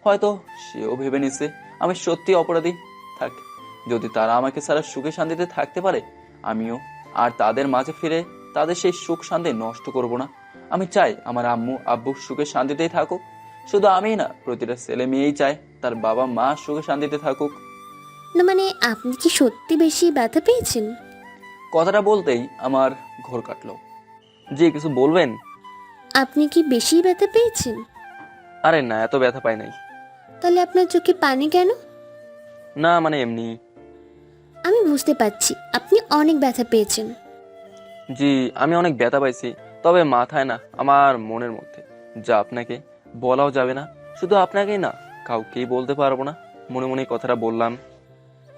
হয়তো সেও ভেবে নিছে আমি সত্যি অপরাধী। থাক, যদি তারা আমাকে ছাড়া সুখে শান্তিতে থাকতে পারে, আমিও আর তাদের মাঝে ফিরে তাদের সেই সুখ শান্তি নষ্ট করব না। আমি চাই আমার আম্মু আব্বু সুখে শান্তিতেই থাকুক। শুধু আমিই না, প্রতিটা ছেলে মেয়েই চায় তার বাবা মা সুখে শান্তিতে থাকুক। না মানে, আপনি কি সত্যি বেশি ব্যথা পেয়েছেন? কথাটা বলতেই আমার ঘোর কাটলো। জি, কিছু বলবেন? আপনি কি বেশি ব্যথা পেয়েছেন? আরে না, এত ব্যথা পাই নাই। তাহলে আপনার চোখে পানি কেন? না মানে এমনি। আমি বুঝতে পারছি আপনি অনেক ব্যথা পেয়েছেন। জি, আমি অনেক ব্যথা পাইছি, তবে মাথায় না, আমার মনের মধ্যে, যা আপনাকে বলাও যাবে না। শুধু আপনাকেই না, কাউকেই বলতে পারবো না। মনে মনে কথাটা বললাম।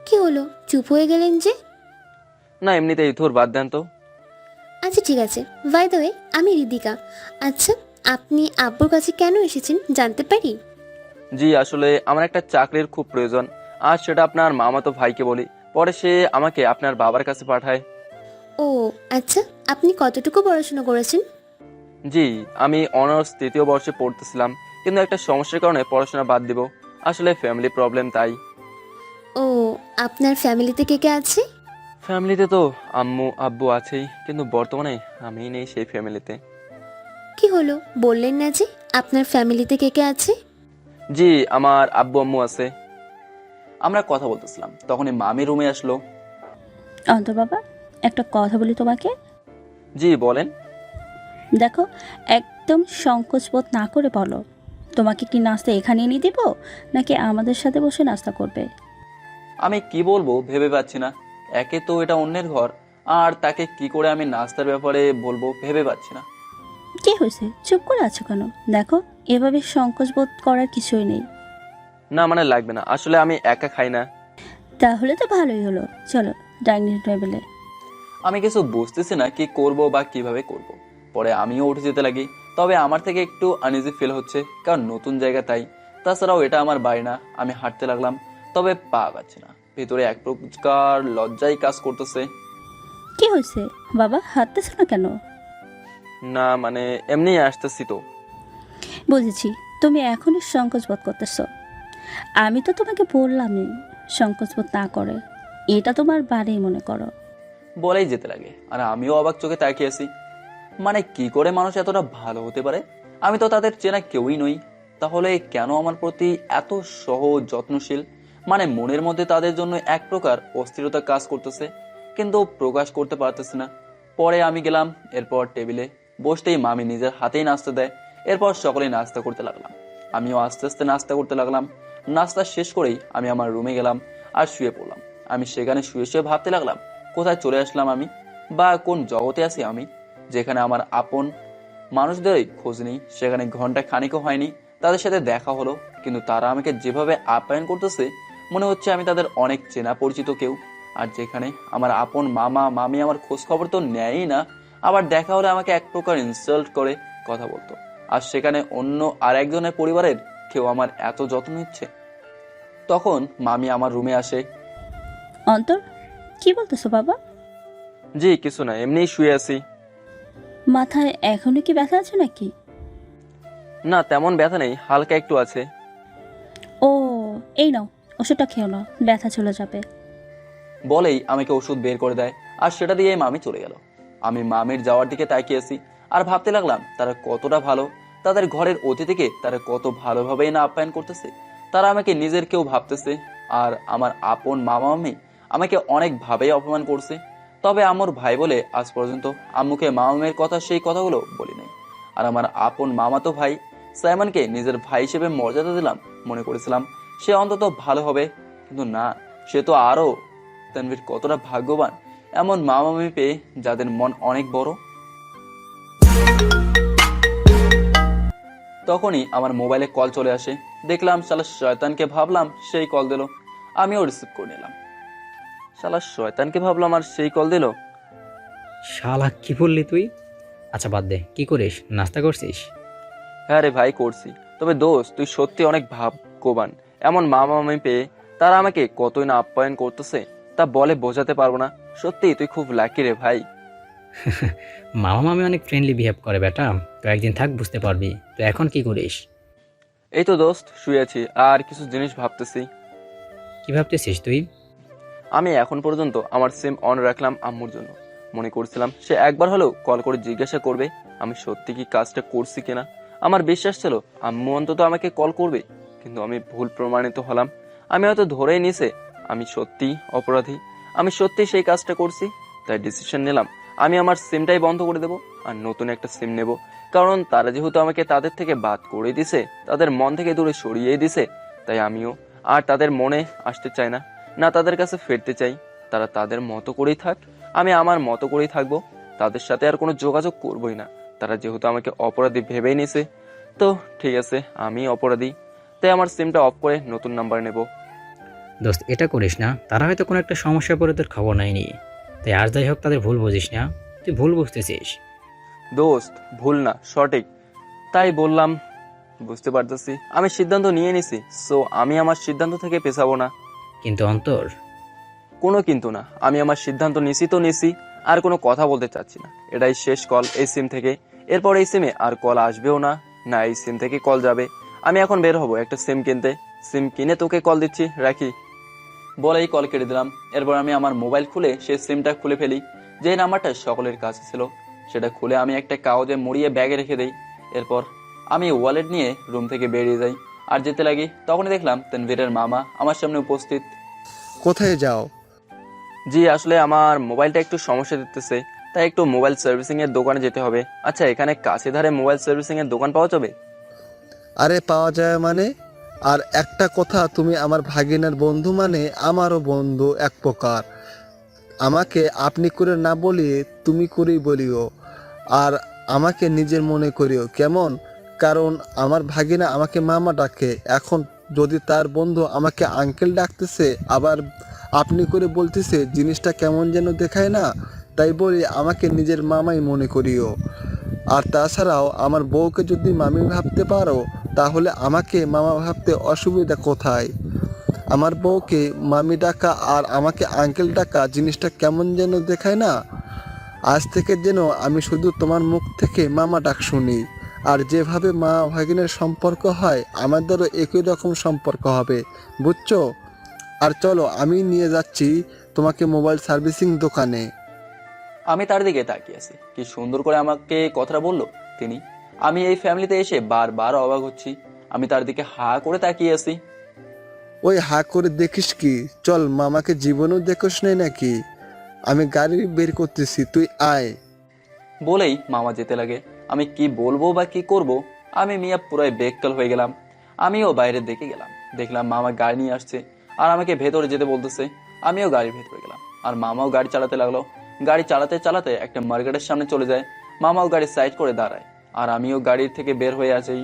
কি হলো, চুপ হয়ে গেলেন যে? না এমনিতেই, ধর বাদ দেন তো। আচ্ছা ঠিক আছে। বাই দ্য ওয়ে, আমি রিদিকা। আচ্ছা, আপনি আব্বুর কাছে কেন এসেছেন জানতে পারি? জি, আসলে আমার একটা চাকরির খুব প্রয়োজন, আর সেটা আপনার মামাতো ভাইকে বলি, পরে সে আমাকে আপনার বাবার কাছে পাঠায়। ও আচ্ছা, আপনি কতটুকু পড়াশোনা করেছেন? জি, আমি অনার্স 3য় বর্ষে পড়তেছিলাম, কিন্তু একটা সমস্যার কারণে পড়াশোনা বাদ দিব। আসলে ফ্যামিলি প্রবলেম, তাই। ও, আপনার ফ্যামিলিতে কে কে আছে? ফ্যামিলিতে তো আম্মু আব্বু আছেই, কিন্তু বর্তমানে আমি নেই সেই ফ্যামিলিতে। কি হলো, বললেন না যে আপনার ফ্যামিলিতে কে কে আছে? জি, আমার আব্বু আম্মু আছে। আমরা কথা বলতেছিলাম, তখনই মামি রুমে আসলো। অন্তর বাবা, একটা কথা বলি তোমাকে। জি বলেন। দেখো, একদম সংকোচ বোধ না করে বলো, তোমাকে কি নাস্তা এখানে এনে দিব, নাকি আমাদের সাথে বসে নাস্তা করবে? আমি কি বলবো ভেবে পাচ্ছি না। একে তো এটা অন্যের ঘর, আর তাকে কি করে আমি নাস্তার ব্যাপারে বলবো ভেবে পাচ্ছি না। কি হয়েছে, চুপ করে আছো কেন? দেখো, এভাবে সংকোচ বোধ করার কিছুই নেই। না মানে লাগবে না, আসলে আমি একা খাই না। তাহলে তো ভালোই হলো, চলো ডাইনিং টেবিলে। আমি কিছু বুঝতেছি না কি করব বা কিভাবে করব। পরে আমিও উঠে যেতে লাগি, তবে আমার থেকে একটু আনইজি ফিল হচ্ছে, কারণ নতুন জায়গা তাই। তাছাড়াও এটা আমার বাড়ি না। আমি হাঁটতে লাগলাম, তবে পা পাচ্ছি না। ভেতরে এক প্রকার লজ্জাই কাজ করতেছে। কি হয়েছে বাবা, হাঁটতেছো না কেন? না মানে এমনি আসতেছি তো। বুঝেছি, তুমি এখনই সংকোচ বোধ করতেছো। আমি তো তোমাকে বললামই সংকোচ বোধ না করে, এটা তোমার বাড়ি মনে করো। বলেই যেতে লাগে, আর আমিও অবাক চোখে তাকিয়ে আছি। মানে কি করে মানুষ এতটা ভালো হতে পারে? আমি তো তাদের চেনা কেউই নই। তাহলে কেন আমার প্রতি এত সহজ যত্নশীল? মানে মনের মধ্যে তাদের জন্য এক প্রকার অস্থিরতা কাজ করতেছে, কিন্তু প্রকাশ করতে পারতেছে না। পরে আমি গেলাম, এরপর টেবিলে বসতেই মামি নিজের হাতেই নাস্তা দেয়। এরপর সকলেই নাস্তা করতে লাগলাম। আমিও আস্তে আস্তে নাস্তা করতে লাগলাম। নাস্তা শেষ করেই আমি আমার রুমে গেলাম আর শুয়ে পড়লাম। আমি সেখানে শুয়ে শুয়ে ভাবতে লাগলাম, কোথায় চলে আসলাম আমি, বা কোন জগতে আছি আমি, যেখানে আমার আপন মানুষদেরই খোঁজ নেই। সেখানে ঘন্টা খানিকও হয়নি তাদের সাথে দেখা হলো, কিন্তু তারা আমাকে যেভাবে আপ্যায়ন করতেছে, মনে হচ্ছে আমি তাদের অনেক চেনা পরিচিত কেউ। আর যেখানে আমার আপন মামা মামি আমার খোঁজ খবর তো নেয়ই না, আবার দেখা হলে আমাকে এক প্রকার ইনসাল্ট করে কথা বলতো। আর সেখানে অন্য আর একজনের পরিবারের কেউ আমার এত যত্ন নিচ্ছে। তখন মামি আমার রুমে আসে। অন্তর, কি বলতেছো বাবা? জি কিছু না, এমনি শুয়ে আছি। মাথায় এখনো কি ব্যথা আছে নাকি? না তেমন ব্যথা নেই, হালকা একটু আছে। ও, এই নাও, ওষুধটা খেও না, ব্যথা চলে যাবে। বলেই আমাকে ওষুধ বের করে দেয়, আর সেটা দিয়ে মামি চলে গেল। আমি মামির যাওয়ার দিকে তাকিয়ে আছি আর ভাবতে লাগলাম তারা কতটা ভালো, তাদের ঘরের অতিথিকে তারা কত ভালোভাবেই না আপ্যায়ন করতেছে। তারা আমাকে নিজের কেউ ভাবতেছে, আর আমার আপন মামা মামি আমাকে অনেকভাবেই অপমান করছে। তবে আমার ভাই বলে আজ পর্যন্ত আম্মুকে মামা মামির কথা সেই কথাগুলো বলি নাই। আর আমার আপন মামাতো ভাই সাইমনকে নিজের ভাই হিসেবে মর্যাদা দিলাম, মনে করেছিলাম সে অন্তত ভালো হবে, কিন্তু না, সে তো আরো। তানভীর কতটা ভাগ্যবান এমন মামা মামি পেয়ে, যাদের মন অনেক বড়। তখনই আমার মোবাইলে কল চলে আসে। দেখলাম শালা শয়তানকে, ভাবলাম সেই কল দিল, আমিও রিসিভ করে নিলাম। শালা শয়তানকে ভাবলাম আর সেই কল দিল। শালা কি বললি তুই? আচ্ছা বাদ দে, কি করিস? নাস্তা করছিস? হ্যাঁ রে ভাই, করছি। তবে দোস্ত, তুই সত্যি অনেক ভাগ্যবান। এমন মামা মামি পেয়ে তারা আমাকে কতই না আপ্যায়ন করতেছে, তা বলে বোঝাতে পারবো না। সত্যি তুই খুব লাকি রে ভাই। মামা মামি অনেক ফ্রেন্ডলি বিহেভ করে বেটা, তো একদিন থাক বুঝতে পারবি। তো এখন কি করিস? এই তো দোস্ত শুয়ে আছি, আর কিছু জিনিস ভাবতেছি। কি ভাবতেছিস তুই? আমি এখন পর্যন্ত আমার সিম অন রাখলাম আম্মুর জন্য। মনে করছিলাম সে একবার হলেও কল করে জিজ্ঞাসা করবে আমি সত্যি কি কাজটা করছি কিনা। আমার বিশ্বাস ছিল আম্মু অন্তত আমাকে কল করবে, কিন্তু আমি ভুল প্রমাণিত হলাম। আমি হয়তো ধরেই নিছে আমি সত্যি অপরাধী, আমি সত্যি সেই কাজটা করছি। তাই ডিসিশন নিলাম আমি আমার সিমটাই বন্ধ করে দেব, আর নতুন একটা সিম নেব। কারণ তারা যেহেতু আমাকে তাদের থেকে বাদ করে দিছে, তাদের মন থেকে দূরে সরিয়ে দিছে, তাই আমিও আর তাদের মনে আসতে চাই না, না তাদের কাছে ফিরতে চাই। তারা তাদের মতো করেই থাক, আমি আমার মতো করেই থাকবো। তাদের সাথে আর কোনো যোগাযোগ করবোই না। তারা যেহেতু আমাকে অপরাধী ভেবেই নিছে, তো ঠিক আছে, আমি অপরাধী। তাই আমার সিমটা অফ করে নতুন নাম্বার নেব। দোস্ত এটা করিস না, তারা হয়তো কোনো একটা সমস্যা পড়ে তোর খবর নেয়নি। তাই আর যাই হোক, তাদের ভুল বুঝিস না, তুই ভুল বুঝতেছিস। দোস্ত ভুল না, সঠিক। তাই বললাম, বুঝতে পারতেছি, আমি সিদ্ধান্ত নিয়ে নিছি। সো আমি আমার সিদ্ধান্ত থেকে পেছাবো না। কিন্তু অন্তর, কোনো কিন্তু না, আমি আমার সিদ্ধান্ত নিছি তো নিছি, আর কোনো কথা বলতে চাচ্ছি না। এটাই শেষ কল এই সিম থেকে। এরপর এই সিমে আর কল আসবেও না, না এই সিম থেকে কল যাবে। আমি এখন বের হবো একটা সিম কিনতে। সিম কিনে তোকে কল দিচ্ছি, রাখি। বলেই কল কেটে দিলাম। এরপর আমি আমার মোবাইল খুলে সেই সিমটা খুলে ফেলি, যে নাম্বারটা সকলের কাছে ছিল। সেটা খুলে আমি একটা কাগজে মুড়িয়ে ব্যাগে রেখে দেই। এরপর আমি ওয়ালেট নিয়ে রুম থেকে বেরিয়ে যাই আর যেতে লাগি। তখনই দেখলাম তানভীরের মামা আমার সামনে উপস্থিত। কোথায় যাও? জি আসলে আমার মোবাইলটা একটু সমস্যা দিতেছে, তাই একটু মোবাইল সার্ভিসিং এর দোকানে যেতে হবে। আচ্ছা, এখানে কাছে ধারে মোবাইল সার্ভিসিং এর দোকান পাওয়া যাবে? আরে পাওয়া যায় মানে? আর একটা কথা, তুমি আমার ভাগিনার বন্ধু মানে আমারও বন্ধু এক প্রকার। আমাকে আপনি করে না বলিয়ে তুমি করেই বলিও, আর আমাকে নিজের মনে করিও, কেমন? কারণ আমার ভাগিনা আমাকে মামা ডাকে, এখন যদি তার বন্ধু আমাকে আঙ্কেল ডাকতেছে, আবার আপনি করে বলতেছে, জিনিসটা কেমন যেন দেখায় না? তাই বলি আমাকে নিজের মামাই মনে করিও। আর তাছাড়াও আমার বউকে যদি মামি ভাবতে পারো, তাহলে আমাকে মামা ভাবতে অসুবিধা কোথায়? আমার বউকে মামি ডাকা আর আমাকে আঙ্কেল ডাকা জিনিসটা কেমন যেন দেখায় না? আজ থেকে যেন আমি শুধু তোমার মুখ থেকে মামা ডাক শুনি, আর যেভাবে মা ভাগিনের সম্পর্ক হয় আমাদেরও একই রকম সম্পর্ক হবে, বুঝছো? আর চলো, আমি নিয়ে যাচ্ছি তোমাকে মোবাইল সার্ভিসিং দোকানে। আমি তার দিকে তাকিয়ে আছি, কি সুন্দর করে আমাকে কথাটা বললো তিনি। আমি এই ফ্যামিলিতে এসে বারবার অবাক হচ্ছি। আমি তার দিকে হা করে তাকিয়ে আছি। ওই হা করে দেখিস কি? চল, মামাকে জীবনেও দেখোস নাই নাকি? আমি গাড়ি বের করতেছি, তুই আয়। বলেই মামা যেতে লাগে। আমি কি বলবো বা কি করব, আমি মিয়া পুরাই বেককাল হয়ে গেলাম। আমিও বাইরের দিকে গেলাম, দেখলাম মামা গাড়ি নিয়ে আসছে আর আমাকে ভেতরে যেতে বলতেছে। আমিও গাড়ির ভেতরে গেলাম আর মামাও গাড়ি চালাতে লাগলো। গাড়ি চালাতে চালাতে একটা মার্কেটের সামনে চলে যায়। মামাও গাড়ি সাইড করে দাঁড়ায় আর আমিও গাড়ির থেকে বের হয়ে আসি।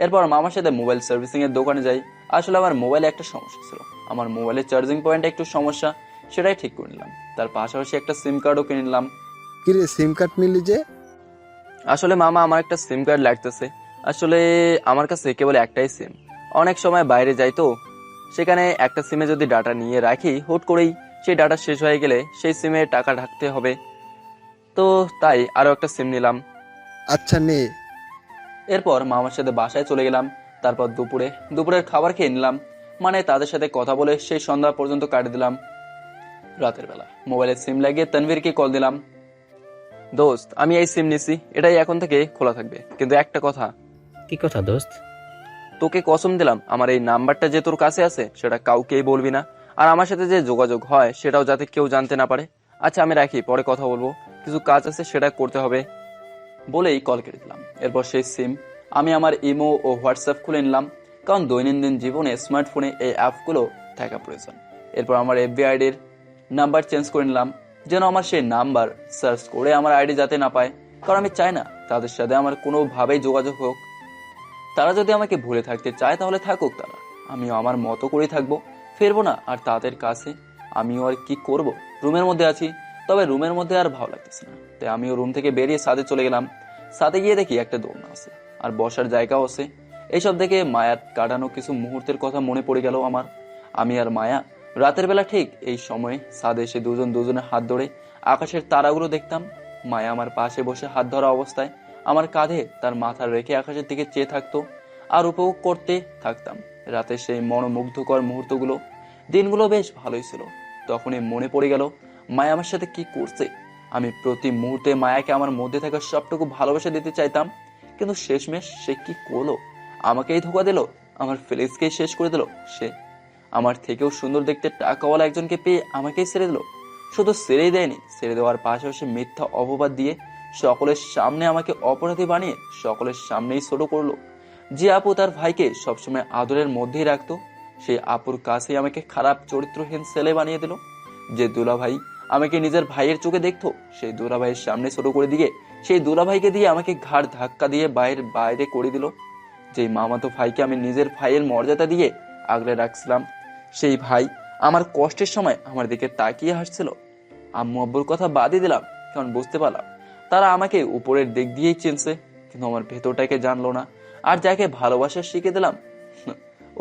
এরপর মামার সাথে মোবাইল সার্ভিসিং এর দোকানে যাই। আসলে আমার মোবাইলে একটা সমস্যা ছিল, আমার মোবাইলের চার্জিং পয়েন্টে একটু সমস্যা, সেটাই ঠিক করে নিলাম। তার পাশাপাশি একটা সিম কার্ডও কিনে নিলাম। কিরে, সিম কার্ড নিলি যে? আসলে মামা আমার একটা সিম কার্ড লাগতেছে। আসলে আমার কাছে কেবল একটাই সিম, অনেক সময় বাইরে যাই তো, সেখানে একটা সিমে যদি ডাটা নিয়ে রাখি, হুট করেই সেই ডাটা শেষ হয়ে গেলে সেই সিমে টাকা ঢাকতে হবে, তো তাই আরো একটা সিম নিলাম। আচ্ছা নে। এরপর মামার সাথে বাসায় চলে গেলাম। তারপর দুপুরের খাবার খেয়ে নিলাম, মানে তাদের সাথে কথা বলে সেই সন্ধ্যা পর্যন্ত কাটিয়ে দিলাম। রাতের বেলা মোবাইলে সিম লাগিয়ে তানভীরকে কল দিলাম। দোস্ত, আমি এই সিম নিছি, এটাই এখন থেকে খোলা থাকবে, কিন্তু একটা কথা। কি কথা দোস্ত? তোকে কসম দিলাম আমার এই নাম্বারটা যে তোর কাছে আছে সেটা কাউকেই বলবি না, আর আমার সাথে যে যোগাযোগ হয় সেটাও যাতে কেউ জানতে না পারে। আচ্ছা আমি রাখি, পরে কথা বলবো, কিছু কাজ আছে সেটা করতে হবে। বলেই কল কেটে দিলাম। এরপর সেই সিম আমি আমার ইমো ও হোয়াটসঅ্যাপ খুলে নিলাম, কারণ দৈনন্দিন জীবনে স্মার্টফোনে এই অ্যাপগুলো থাকা প্রয়োজন। এরপর আমার এফবি আইডির নাম্বার চেঞ্জ করে নিলাম, যেন আমার সেই নাম্বার সার্চ করে আমার আইডি যাতে না পায়, কারণ আমি চাই না তাদের সাথে আমার কোনোভাবেই যোগাযোগ হোক। তারা যদি আমাকে ভুলে থাকতে চায় তাহলে থাকুক তারা, আমিও আমার মতো করেই থাকবো, ফিরবো না আর তাদের কাছে। আমিও আর কি করব, রুমের মধ্যে আছি, তবে রুমের মধ্যে আর ভালো লাগতেছে না, তাই আমিও রুম থেকে বেরিয়ে ছাদে চলে গেলাম। ছাদে গিয়ে দেখি একটা দোলনা আছে আর বসার জায়গাও আছে। এইসব দেখে মায়ার কাটানো কিছু মুহূর্তের কথা মনে পড়ে গেল আমার। আমি আর মায়া রাতের বেলা ঠিক এই সময়ে ছাদে এসে দুজন দুজনের হাত ধরে আকাশের তারাগুলো দেখতাম। মায়া আমার পাশে বসে হাত ধরা অবস্থায় আমার কাঁধে তার মাথা রেখে আকাশের দিকে চেয়ে থাকতো আর উপভোগ করতে থাকতাম রাতের সেই মনোমুগ্ধকর মুহূর্তগুলো। দিনগুলো বেশ ভালোই ছিল। তখনই মনে পড়ে গেল মায়া আমার সাথে কি করছে। আমি প্রতি মুহূর্তে মায়াকে আমার মধ্যে থাকা সবটুকু ভালোবাসা দিতে চাইতাম, কিন্তু শেষমেশ সে কি করলো, আমাকেই ধোকা দিল, আমার ফিলিংসকেই শেষ করে দিল। সে আমার থেকেও সুন্দর দেখতে টাকাওয়ালা একজনকে পেয়ে আমাকেই ছেড়ে দিল। শুধু ছেড়েই দেয়নি, ছেড়ে দেওয়ার পাশাপাশি মিথ্যা অপবাদ দিয়ে সকলের সামনে আমাকে অপরাধী বানিয়ে সকলের সামনেই ছোট করলো। যে আপু তার ভাইকে সবসময় আদরের মধ্যেই রাখতো, সেই আপুর কাছেই আমাকে খারাপ চরিত্রহীন ছেলে বানিয়ে দিল। যে দুলাভাই আমাকে নিজের ভাইয়ের চোখে দেখতো, সেই দুলাভাইয়ের সামনে ছোট করে দিয়ে সেই দুলাভাইকে দিয়ে আমাকে ঘাড় ধাক্কা দিয়ে বাইরে করে দিল। যে মামাতো ভাইকে আমি নিজের ভাইয়ের মর্যাদা দিয়ে আগলে রাখছিলাম, সেই ভাই আমার কষ্টের সময় আমার দিকে তাকিয়ে হাসছিল। আম্মু আব্বুর কথা বাদই দিলাম, কারণ বুঝতে পারলাম তারা আমাকে উপরের দিক দিয়েই চিনছে, কিন্তু আমার ভেতরটাকে জানলো না। আর যাকে ভালোবাসা শিখে দিলাম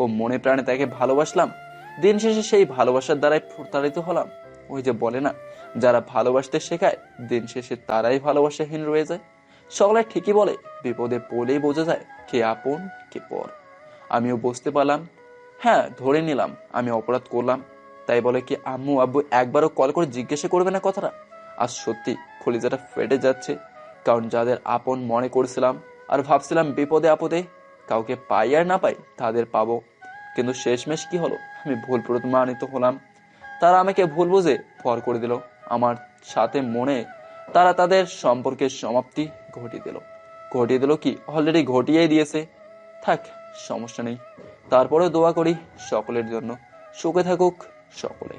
ও মনে প্রাণে তাকে ভালোবাসলাম, দিন শেষে সেই ভালোবাসার দ্বারাই প্রতারিত হলাম। ওই যে বলে না, যারা ভালোবাসতে শেখায় দিন শেষে তারাই ভালোবাসাহীন রয়ে যায়। সকলে ঠিকই বলে, বিপদে পড়লেই বোঝা যায় কে আপন কে পর। আমিও বুঝতে পারলাম, হ্যাঁ ধরে নিলাম আমি অপরাধ করলাম। তাই বলে কি আম্মু আব্বু একবারও কল করে জিজ্ঞাসা করবে না কথাটা? আজ সত্যি কলিজাটা ফেটে যাচ্ছে, কারণ যাদের আপন মনে করেছিলাম আর ভাবছিলাম বিপদে আপদে কাউকে পাই আর না পাই তাদের পাবো, কিন্তু শেষমেশ কি হলো, আমি ভুল প্রমাণিত হলাম। তারা আমাকে ভুল বুঝে পর করে দিল আমার সাথে। মনে তারা তাদের সম্পর্কের সমাপ্তি ঘটিয়ে দিল কি অলরেডি ঘটিয়েই দিয়েছে। থাক, সমস্যা নেই, তারপরেও দোয়া করি সকলের জন্য, সুখে থাকুক সকলে।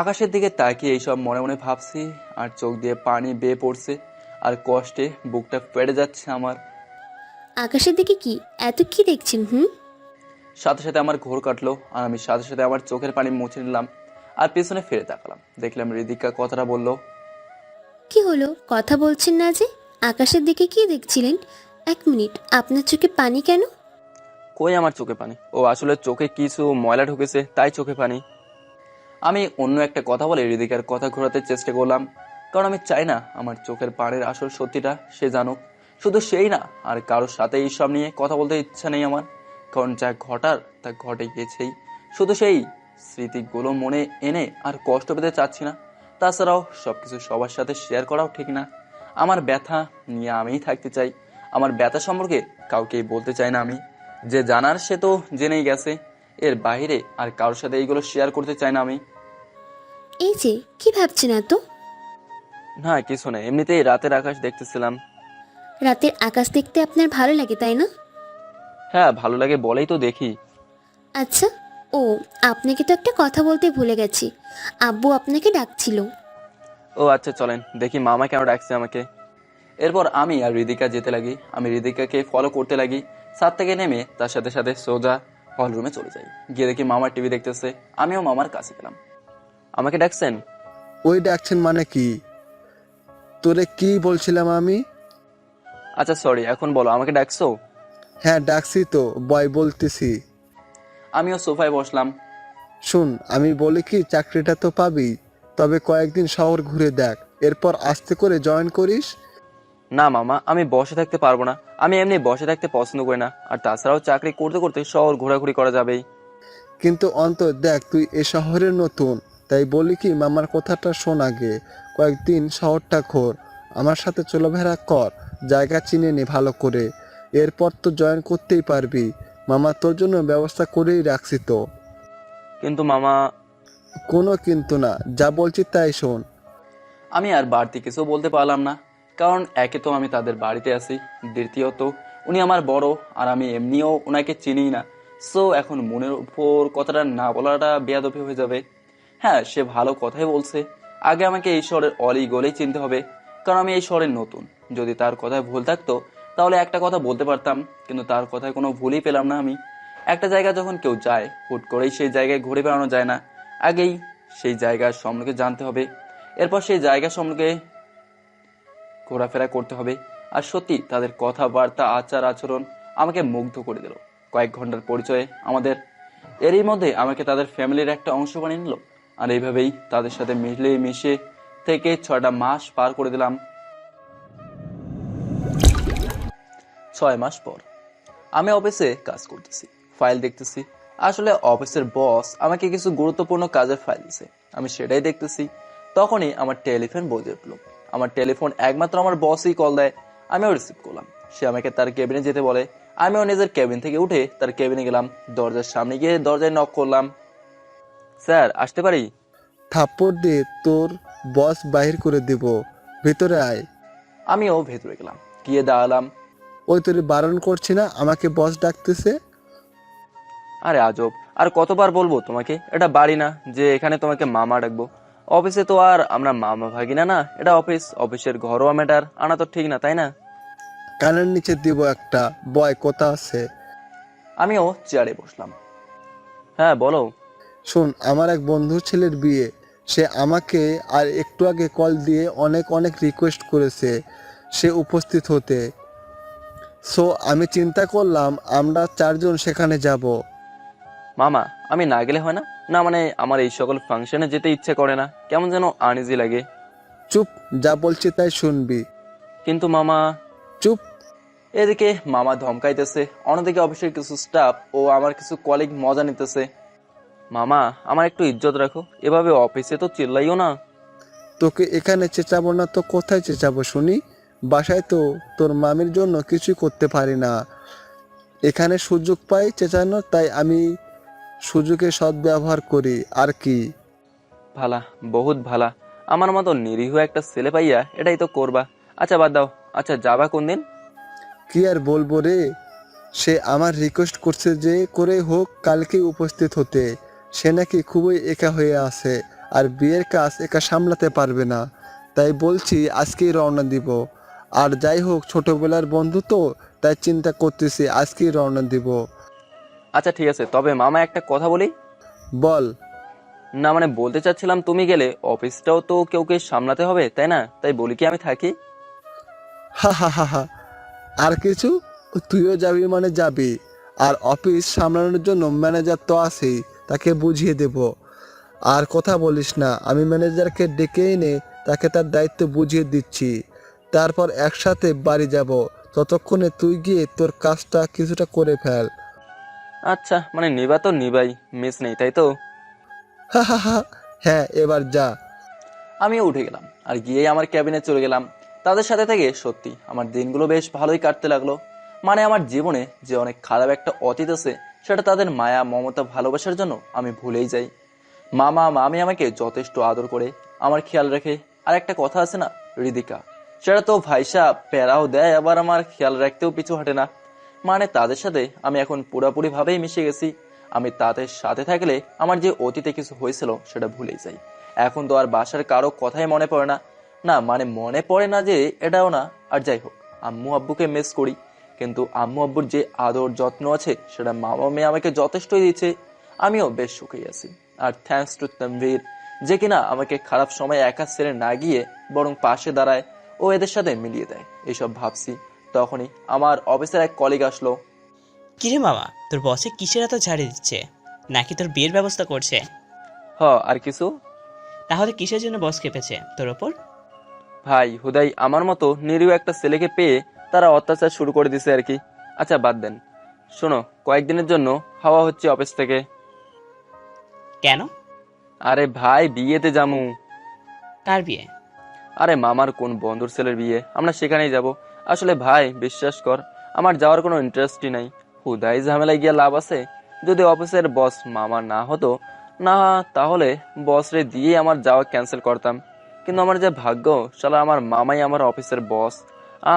আকাশের দিকে তাকিয়ে এইসব মনে মনে ভাবছি, আর চোখ দিয়ে পানি বেয়ে পড়ছে, আর কষ্টে বুকটা ফেটে যাচ্ছে আমার। আকাশের দিকে কি এত কি দেখছেন? সাথে সাথে আমার ঘোর কাটলো, আর আমি সাথে সাথে আমার চোখের পানি মুছে নিলাম আর পেছনে ফিরে তাকালাম। দেখলাম হৃদিকা কথাটা বললো। কি হলো, কথা বলছেন না যে? আকাশের দিকে কি দেখছিলেন? 1 মিনিট, আপনার চোখে পানি কেন? কই আমার চোখে পানি? ও আসলে চোখে কিছু ময়লা ঢুকেছে, তাই চোখে পানি। আমি অন্য একটা কথা বলে হৃদিকার কথা ঘোরাতে চেষ্টা করলাম, কারণ আমি চাই না আমার চোখের পানির আসল সত্যিটা সে জানুক। শুধু সেই না, আর কারোর সাথে এইসব নিয়ে কথা বলতে ইচ্ছা নেই আমার, কারণ যা ঘটার তা ঘটে গিয়েছেই। শুধু সেই স্মৃতিগুলো মনে এনে আর কষ্ট পেতে চাচ্ছি না। তাছাড়াও সবকিছু সবার সাথে শেয়ার করাও ঠিক না। আমার ব্যথা নিয়ে আমিই থাকতে চাই, আমার ব্যথা সম্পর্কে কাউকেই বলতে চাই না আমি। যে জানার সে তো জেনেই গেছে, এর বাইরে আর কারোর সাথে এইগুলো শেয়ার করতে চাই না আমি। এই যে কি ভাবছেন এত? না কিছু না, এমনিতেই রাতের আকাশ দেখতেছিলাম। রাতের আকাশ দেখতে আপনার ভালো লাগে তাই না? হ্যাঁ ভালো লাগে বলেই তো দেখি। আচ্ছা, ও আপনাকে তো একটা কথা বলতে ভুলে গেছি। আব্বু আপনাকে ডাকছিল। ও আচ্ছা চলেন দেখি মামা কেন ডাকছে আমাকে। এরপর আমি আর হৃদিকা যেতে লাগি। আমি হৃদিকাকে ফলো করতে লাগি। ছাদ থেকে নেমে তার সাথে সাথে সোজা হল রুমে চলে যাই। গিয়ে দেখি মামার টিভি দেখতেছে, আমিও মামার কাছে গেলাম। আমাকে ডাকছেন? ওই ডাকছেন মানে কি? তোরে কি বলছিলাম আমি? আচ্ছা সরি, এখন বলো আমাকে ডাকছো? হ্যাঁ ডাকছি তো, বয় বলতেছি। আমিও সোফায় বসলাম। শুন, আমি বলি কি, চাকরিটা তো পাবি, তবে কয়েকদিন শহর ঘুরে দেখ, এরপর আস্তে করে জয়েন করিস। না মামা, আমি বসে থাকতে পারবো না। আমি এমনি বসে থাকতে পছন্দ করি না, আর তাছাড়াও চাকরি করতে করতে শহর ঘোরাঘুরি করা যাবেই। কিন্তু অন্তর দেখ, তুই এ শহরের নতুন, তাই বলি কি মামার কথাটা শোন আগে। কয়েকদিন শহরটা ঘোর, আমার সাথে চলাফেরা কর, জায়গা চিনে নে ভালো করে। এরপর তো জয়েন করতেই পারবি। মামা তোর জন্য ব্যবস্থা করেই রাখছি তো। কিন্তু মামা, কোনো কিন্তু না, যা বলছি তাই শোন। আমি আর বাড়তি কিছু বলতে পারলাম না, কারণ একে তো আমি তাদের বাড়িতে আছি, দ্বিতীয়ত উনি আমার বড়, আর আমি এমনিও ওনাকে চিনি না। সো এখন মনের উপর কথাটা না বলাটা বেয়াদবি হয়ে যাবে। হ্যাঁ, সে ভালো কথাই বলছে। আগে আমাকে এই শহরের অলি গলেই চিনতে হবে, কারণ আমি এই শহরের নতুন। যদি তার কথায় ভুল থাকতো তাহলে একটা কথা বলতে পারতাম, কিন্তু তার কথায় কোনো ভুলই পেলাম না আমি। একটা জায়গা যখন কেউ যায়, হুট করেই সেই জায়গায় ঘুরে বেড়ানো যায় না। আগেই সেই জায়গার সম্পর্কে জানতে হবে, এরপর সেই জায়গা সম্পর্কে ঘোরাফেরা করতে হবে। আর সত্যি তাদের কথাবার্তা, আচার আচরণ আমাকে মুগ্ধ করে দিল। কয়েক ঘন্টার পরিচয়ে আমাদের, এরই মধ্যে আমাকে তাদের ফ্যামিলির একটা অংশ বানিয়ে নিল। আর এইভাবেই তাদের সাথে মিলে মিশে থেকে 6টা মাস পার করে দিলাম। 6 মাস পর আমি অফিসে কাজ করতেছি, ফাইল দেখতেছি। আসলে অফিসের বস আমাকে কিছু গুরুত্বপূর্ণ কাজের ফাইল দিছে, আমি সেটাই দেখতেছি। তখনই আমার টেলিফোন বেজে উঠলো। আমার টেলিফোন একমাত্র আমার বসই কল দেয়। আমিও রিসিভ করলাম। সে আমাকে তার কেবিনে যেতে বলে। আমিও নিজের কেবিন থেকে উঠে তার কেবিনে গেলাম। দরজার সামনে গিয়ে দরজায় নক করলাম। স্যার আসতে পারি? থাপ্পড় দিয়ে তোর বস বাহির করে দিব, ভেতরে আয়। আমিও ভেতরে গেলাম, গিয়ে দাঁড়ালাম। ওই তোর বারণ করছি না, আমাকে বস ডাকতেছে। আরে আজব, আর কতবার বলবো তোমাকে, এটা বাড়ি না যে এখানে তোমাকে মামা ডাকবো। অফিসে তো আর আমরা মামা ভাগিনা না, এটা অফিস। অফিসের ঘরোয়া ম্যাটার আনা তো ঠিক না, তাই না? কানের নিচে দিব একটা, বয় কথা আছে। আমিও চেয়ারে বসলাম। হ্যাঁ বলো। শোন, আমার এক বন্ধুর ছেলের বিয়ে। সে আমাকে আর একটু আগে কল দিয়ে অনেক অনেক রিকোয়েস্ট করেছে সে উপস্থিত হতে। সো আমি চিন্তা করলাম আমরা 4 জন সেখানে যাব। মামা, আমি না গেলে হয় না? না মানে আমার এই সকল ফাংশনে যেতে ইচ্ছে করে না, কেমন যেন আনইজি লাগে। চুপ, যা বলছি তাই শুনবি। কিন্তু মামা। চুপ। এদিকে মামা ধমকাইতেছে, অন্যদিকে অফিসের কিছু স্টাফ ও আমার কিছু কলিগ মজা নিতেছে। মামা, আমার একটু ইজ্জত রাখো, এভাবে অফিসে তো চিল্লাইও না। তোকে এখানে চেঁচাবো না তো কোথায় চেঁচাবো শুনি? বাসায় তো তোর মামির জন্য কিছুই করতে পারি না, এখানে সুযোগ পাই চেঁচানোর, তাই আমি সুযোগের সদ্ব্যবহার করি আর কি। ভালা, বহুত ভালা। আমার মতো নিরীহ একটা ছেলে পাইয়া এটাই তো করবা। আচ্ছা বাদ দাও। আচ্ছা যাবা কোন দিন? কি আর বলবো রে, সে আমার রিকোয়েস্ট করছে যে করে হোক কালকেই উপস্থিত হতে। সে নাকি খুবই একা হয়ে আছে আর বিয়ের কাজ একা সামলাতে পারবে না, তাই বলছি আজকেই রওনা দিব। আর যাই হোক, ছোটবেলার বন্ধু তো, তাই চিন্তা করতেছি আজকেই রওনা দিব। আচ্ছা ঠিক আছে, তবে মামা একটা কথা বলি। বল। না মানে বলতে চাচ্ছিলাম, তুমি গেলে অফিসটাও তো কেউকে সামলাতে হবে, তাই না? তাই বলি কি আমি থাকি? হা হা হা হা। আর কিছু? তুইও যাবি মানে যাবি, আর অফিস সামলানোর জন্য ম্যানেজার তো আছেই, তাকে বুঝিয়ে দেব। আর কথা বলিস না, আমি ম্যানেজারকে ডেকে এনে তাকে তার দায়িত্ব বুঝিয়ে দিচ্ছি। তারপর একসাথে বাড়ি যাব। ততক্ষণে তুই গিয়ে তোর কাজটা কিছুটা করে ফেল। আচ্ছা মানে নিবা তো নিবাই, মিস নেই, তাই তো? হা হা হা। হ্যাঁ, এবার যা। আমিও উঠে গেলাম আর গিয়ে আমার ক্যাবিনে চলে গেলাম। তাদের সাথে থেকে সত্যি আমার দিনগুলো বেশ ভালোই কাটতে লাগলো। মানে আমার জীবনে যে অনেক খারাপ একটা অতীত আছে, সেটা তাদের মায়া, মমতা, ভালোবাসার জন্য আমি ভুলেই যাই। মামা মামি আমাকে যথেষ্ট আদর করে, আমার খেয়াল রাখে। আর একটা কথা আছে না, হৃদিকা, সেটা তো ভাইসা প্যারাও দেয়, আবার আমার খেয়াল রাখতেও পিছু হাঁটে না। মানে তাদের সাথে আমি এখন পুরোপুরি ভাবেই মিশে গেছি। আমি তাদের সাথে থাকলে আমার যে অতীতে কিছু হয়েছিল সেটা ভুলেই যাই। এখন তো আর বাসার কারো কথাই মনে পড়ে না। না মানে মনে পড়ে না যে এটাও না। আর যাই হোক, আম্মু আব্বুকে মিস করি, কিন্তু আম্মু আব্বুর যে আদর যত্ন আছে সেটা মামা মেয়ে আমাকে যথেষ্টই দিচ্ছে। আমিও বেশ সুখেই আছি। আর থ্যাঙ্কস টু তানভীর, যে কিনা আমাকে খারাপ সময় একা ছেড়ে না গিয়ে বরং পাশে দাঁড়ায় ও এদের সাথে মিলিয়ে দেয়। এইসব ভাবছি, তখনই আমার অফিসের এক কলিগ আসলো। কিরে মামা, তোর বসে কিসের এত ঝাড়ি দিচ্ছে? নাকি তোর বিয়ের ব্যবস্থা করছে? আর কিছু? তাহলে কিসের জন্য বস খেপেছে তোর ওপর? ভাই হুদাই আমার মতো নিরীহ একটা ছেলেকে পেয়ে তারা অত্যাচার শুরু করে দিছে আর কি। আচ্ছা বাদ দেন, শোনো, কয়েকদিনের জন্য হাওয়া হচ্ছে অফিস থেকে। কেন? আরে ভাই, বিয়েতে যামু। কার বিয়ে? আরে মামার কোন বন্ধুর ছেলের বিয়ে, আমরা সেখানেই যাব। আসলে ভাই বিশ্বাস কর, আমার যাওয়ার কোনো ইন্টারেস্টই নাই। হুদাই ঝামেলায় গিয়ে লাভ আছে? যদি অফিসের বস মামা না হতো, না তাহলে বসরে দিয়ে আমার যাওয়া ক্যান্সেল করতাম। কিন্তু আমার যে ভাগ্য, শালা আমার মামাই আমার অফিসের বস,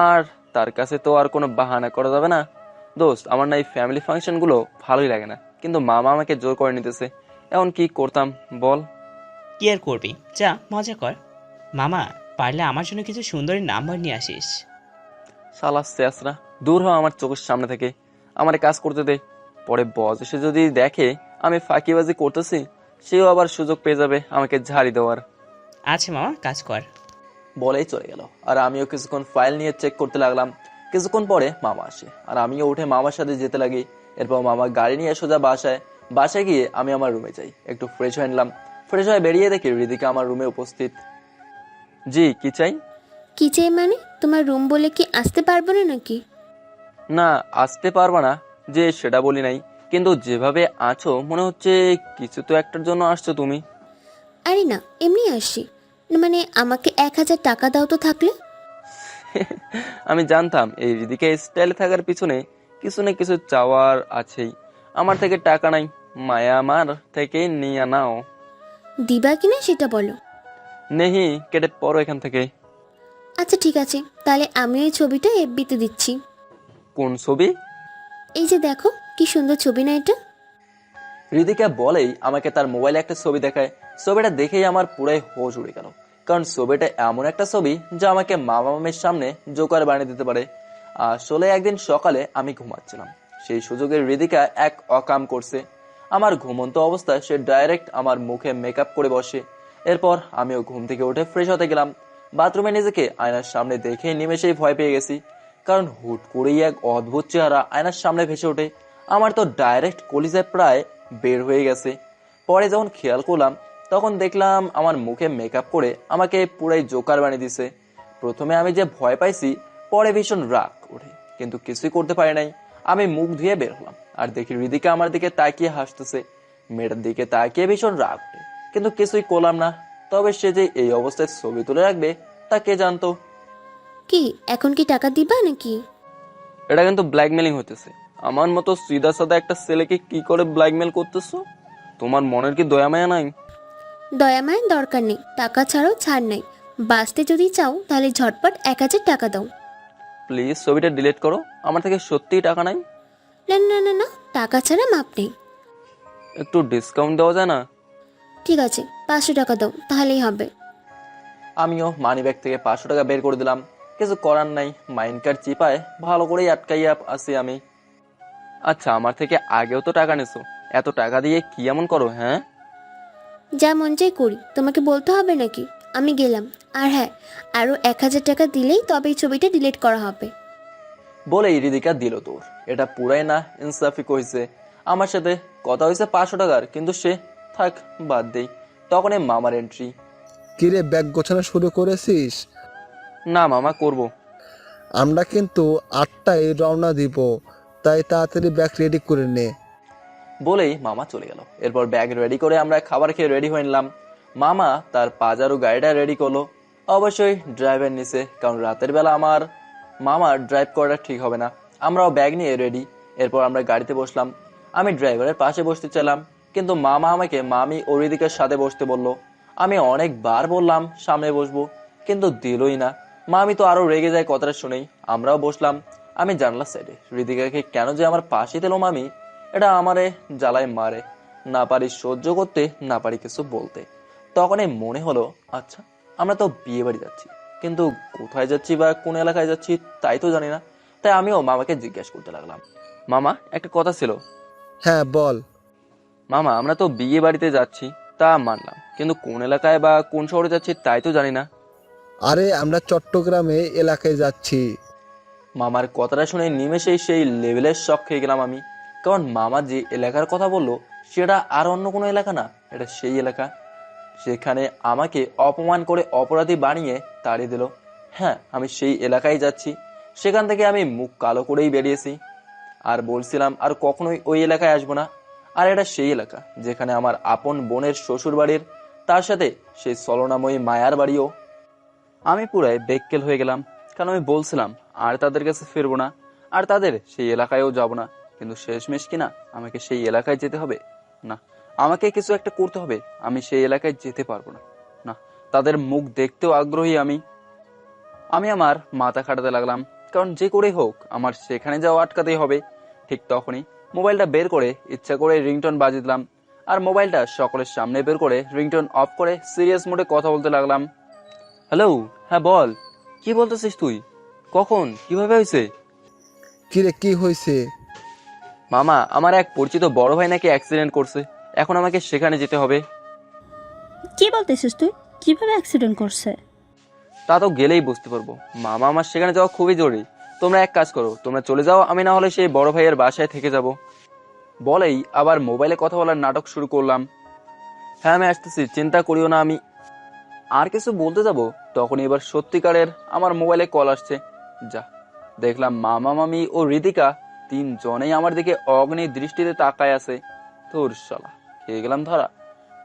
আর তার কাছে তো আর কোনো বাহানা করা যাবে না। দোস্ত, আমার না এই ফ্যামিলি ফাংশনগুলো ভালোই লাগে না, কিন্তু মামা আমাকে জোর করে নিতেছে। এখন কি করতাম বল? কি আর করবি, যা মজা কর। মামা, পারলে আমার জন্য কিছু সুন্দরী নাম্বার নিয়ে আসিস। শালা শেষরা, দূর হ আমার চোখের সামনে থেকে, আমার কাজ করতে দে। পরে বস এসে যদি দেখে আমি ফাঁকিবাজি করতেছি, সেও আবার সুযোগ পেয়ে যাবে আমাকে ঝাড়ি দেওয়ার। আচ্ছা মামা, কাজ কর। বলেই চলে গেল, আর আমিও কিছুক্ষণ ফাইল নিয়ে চেক করতে লাগলাম। কিছুক্ষণ পরে মামা আসে, আর আমিও উঠে মামার সাথে যেতে লাগি। এরপর মামা গাড়ি নিয়ে সোজা বাসায় গিয়ে আমি আমার রুমে যাই, একটু ফ্রেশ হয়ে নিলাম। ফ্রেশ হয়ে বেরিয়ে দেখি হৃদিকা আমার রুমে উপস্থিত। জি, কি চাই? কি চাই মানে? তোমার রুম বলে কি আসতে পারবো না নাকি? না, আসতে পারবা না যে সেটা বলি নাই, কিন্তু যেভাবে আছো মনে হচ্ছে কিছু তো একটার জন্য আসছো তুমি। আরে না, এমনি আসি। মানে আমাকে 1000 টাকা দাও তো থাকলে। আমি জানতাম এই হৃদিকা স্টাইলে থাকার পিছনে কিছু না কিছু চাওয়ার আছেই। আমার থেকে টাকা নাই, মায়া আমার থেকে নিয়ে নাও। দিবা কিনা সেটা বলো। নেহি, কেটে পড়ো এখান থেকে। আচ্ছা ঠিক আছে, তাহলে আমি ওই ছবিটা এফবিতে দিচ্ছি। কোন ছবি? এই যে দেখো, কি সুন্দর ছবি না এটা? হৃদিকা বলেই আমাকে তার মোবাইলে একটা ছবি দেখায়। ছবিটা দেখেই আমার পুরাই হোশ উড়ে গেল, কারণ ছবিটা এমন একটা ছবি যা আমাকে মামা মামির সামনে জোকার বানিয়ে দিতে পারে। আসলে একদিন সকালে আমি ঘুমাচ্ছিলাম, সেই সুযোগে হৃদিকা এক অকাম করছে। আমার ঘুমন্ত অবস্থায় সে ডাইরেক্ট আমার মুখে মেকআপ করে বসে। এরপর আমিও ঘুম থেকে উঠে ফ্রেশ হতে গেলাম। বাথরুমে নিজেকে আয়নার সামনে দেখে নিমেষেই ভয় পেয়ে গেছি, কারণ হুট করেই এক অদ্ভুত চেহারা আয়নার সামনে ভেসে ওঠে। আমার তো ডাইরেক্ট কলিজায় প্রায় বের হয়ে গেছে। পরে যখন খেয়াল করলাম, তখন দেখলাম আমার মুখে মেকআপ করে আমাকে পুরাই জোকার বানিয়ে দিছে। প্রথমে আমি যে ভয় পাইছি, পরে ভীষণ রাগ ওঠে, কিন্তু কিছুই করতে পারি নাই। আমি মুখ ধুয়ে বের হলাম, আর দেখি হৃদিকা আমার দিকে তাকিয়ে হাসতেছে। মেয়েটার দিকে তাকিয়ে ভীষণ রাগ ওঠে, কিন্তু কিছুই করলাম না। তবে সে যে এই অবস্থায় ছবি তুলে রাখবে তা কে জানতো। কি এখন কি টাকা দিবা নাকি? এটা কিন্তু ব্ল্যাকমেলিং হতেছে। আমার মতো সিধা সাদা একটা ছেলেকে কি করে ব্ল্যাকমেল করতেছো? তোমার মনের কি দয়া মায়া নাই? দয়া মায়ের দরকার নেই, টাকা ছাড়াও ছাড় নাই। বাঁচতে যদি চাও তাহলে ঝটপট 1000 টাকা দাও। প্লিজ ছবিটা ডিলিট করো, আমার থেকে সত্যিই টাকা নাই। না না না না, টাকা ছাড়া মাপ নেই। একটু ডিসকাউন্ট দেওয়া যায় না? ঠিক আছে, 500 টাকা দাও, তাহলেই হবে। আমিও মানি ব্যাগ থেকে 500 টাকা বের করে দিলাম। কিছু করার নাই, মাইন্ড কার্ড চিপায় ভালো করেই আটকাইয়া আছি আমি। আচ্ছা, আমার থেকে আগেও তো টাকা নিছো, এত টাকা দিয়ে কি এমন করো? হ্যাঁ, যা মন চাই করি, তোমাকে বলতে হবে নাকি? আমি গেলাম। আর হ্যাঁ, আরও 1000 টাকা দিলেই তবে এই ছবিটা ডিলিট করা হবে। বলেই হৃদিকা দিল তোর। এটা পুরাই না ইনসাফি কইছে। আমার সাথে কথা হয়েছে 500 টাকার, কিন্তু সে থাক বাদ দেই। তখন এই মামার এন্ট্রি। কিরে, ব্যাগ গোছানো শুরু করেছিস? না মামা, করব। আমরা কিন্তু 8টায় রওনা দিব, তাই তাড়াতাড়ি ব্যাগ রেডি করে নে। বলেই মামা চলে গেল। এরপর ব্যাগ রেডি করে আমরা খাবার খেয়ে রেডি হয়ে নিলাম। মামা তার পাজারু গাড়িটা রেডি করলো, অবশ্যই ড্রাইভার নিছে, কারণ রাতের বেলা আমার মামা ড্রাইভ করাটা ঠিক হবে না। আমরাও ব্যাগ নিয়ে রেডি। এরপর আমরা গাড়িতে বসলাম। আমি ড্রাইভারের পাশে বসতে চাইলাম, কিন্তু মামা আমাকে মামি ও হৃদিকার সাথে বসতে বলল। আমি অনেকবার বললাম সামনে বসবো, কিন্তু দিলই না। মামি তো আরো রেগে যায় কথাটা শুনেই। আমরাও বসলাম আমি জানলার সাইডে। হৃদিকাকে কেন যে আমার পাশে দিল মামি, এটা আমারে জ্বালায় মারে। না পারি সহ্য করতে, না পারি কিছু বলতে। তখনই মনে হলো, আচ্ছা আমরা তো বিয়ে বাড়ি যাচ্ছি, কিন্তু কোথায় যাচ্ছি বা কোন এলাকায় যাচ্ছি তাই তো জানি না। তাই আমিও মামাকে জিজ্ঞেস করতে লাগলাম। মামা, একটা কথা ছিল। হ্যাঁ বল। মামা, আমরা তো বিয়ে বাড়িতে যাচ্ছি তা মানলাম, কিন্তু কোন এলাকায় বা কোন শহরে যাচ্ছি তাই তো জানি না। আরে আমরা চট্টগ্রামে এলাকায় যাচ্ছি। মামার কথাটা শুনে নিমেষেই সেই লেভেলের শক খেয়ে গেলাম আমি, কারণ মামা যে এলাকার কথা বললো সেটা আর অন্য কোনো এলাকা না, এটা সেই এলাকা সেখানে আমাকে অপমান করে অপরাধী বানিয়ে তাড়িয়ে দিল। হ্যাঁ, আমি সেই এলাকায় যাচ্ছি। সেখান থেকে আমি মুখ কালো করেই বেরিয়েছি, আর বলছিলাম আর কখনোই ওই এলাকায় আসবো না। আর এটা সেই এলাকা যেখানে আমার আপন বোনের শ্বশুর বাড়ির, তার সাথে সেই ছলনাময়ী মায়ার বাড়িও। আমি পুরাই বেক্কেল হয়ে গেলাম, কারণ আমি বলছিলাম আর তাদের কাছে ফিরবো না। আর তাদের সেই এলাকায়ও যাব না। কিন্তু শেষমেশ কিনা আমাকে সেই এলাকায় যেতে হবে। না, আমাকে কিছু একটা করতে হবে। আমি সেই এলাকায় যেতে পারবো না। না, তাদের মুখ দেখতেও আগ্রহী আমি। আমার মাথা খাটাতে লাগলাম, কারণ যে করেই হোক আমার সেখানে যাওয়া আটকাতেই হবে। ঠিক তখনই মোবাইলটা বের করে ইচ্ছা করে রিংটোন বাজিয়ে দিলাম, আর মোবাইলটা সকলের সামনে বের করে রিংটোন অফ করে সিরিয়াস মোডে কথা বলতে লাগলাম। হ্যালো, হ্যাঁ বল, কি বলতেছিস তুই? কখন, কিভাবে হয়েছে? কিরে, কি হয়েছে? মামা, আমার এক পরিচিত বড় ভাই নাকি অ্যাক্সিডেন্ট করছে, এখন আমাকে সেখানে যেতে হবে। কি বলতেছিস তুই? কিভাবে অ্যাক্সিডেন্ট করছে? তা তো গেলেই বুঝতে পারবো। মামা, আমার সেখানে যাওয়া খুবই জরুরি। তোমরা এক কাজ করো, তোমরা চলে যাও, আমি না হলে সেই বড় ভাইয়ের বাসায় থেকে যাব। বলেই আবার মোবাইলে কথা বলার নাটক শুরু করলাম। হ্যাঁ, আমি আসতেছি, চিন্তা করিও না। আমি আর কিছু বলতে যাব, তখন এবার সত্যিকারের আমার মোবাইলে কল আসছে। যা দেখলাম, মামা, মামি ও রিদিকা তিনজনেই আমার দিকে অগ্নি দৃষ্টিতে তাকায় আছে। তোর শালা, খেয়ে গেলাম ধরা।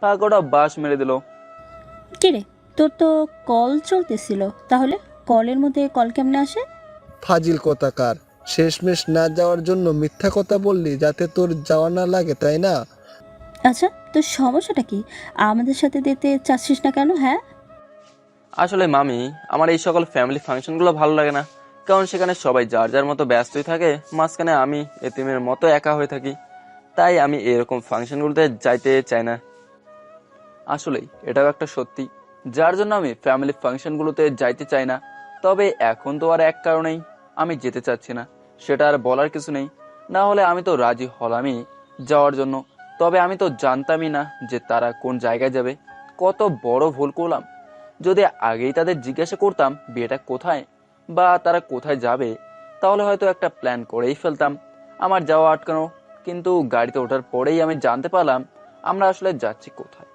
পাগোটা বাস মেরে দিল। কিরে, তোর তো কল চলতেছিল, তাহলে কলের মধ্যে কল কেমনে আসে? ফাজিল কথাকার, শেষমেশ না যাওয়ার জন্য মিথ্যা কথা বললি যাতে তোর যাওয়া না লাগে, তাই না? আচ্ছা, তোর সমস্যাটা কি? আমাদের সাথে যেতে চাচ্ছিস না কেন? হ্যাঁ, আসলে মামি, আমার এই সকল ফ্যামিলি ফাংশনগুলো ভালো লাগে না, কারণ সেখানে সবাই যার যার মতো ব্যস্তই থাকে, মাঝখানে আমি এতিমের মতো একা হয়ে থাকি। তাই আমি এরকম ফাংশনগুলোতে যাইতে চাই না। আসলেই এটাও একটা সত্যি, যার জন্য আমি ফ্যামিলি ফাংশনগুলোতে যাইতে চাই না। তবে এখন তো আর এক কারণেই আমি যেতে চাচ্ছি না, সেটা আর বলার কিছু নেই। না হলে আমি তো রাজি হলামই যাওয়ার জন্য। তবে আমি তো জানতামই না যে তারা কোন জায়গায় যাবে। কত বড় ভুল করলাম। যদি আগেই তাদের জিজ্ঞাসা করতাম বিয়েটা কোথায় বা তারা কোথায় যাবে, তাহলে হয়তো একটা প্ল্যান করেই ফেলতাম আমার যাওয়া আটকানো। কিন্তু গাড়িতে ওঠার পরেই আমি জানতে পারলাম আমরা আসলে যাচ্ছি কোথায়।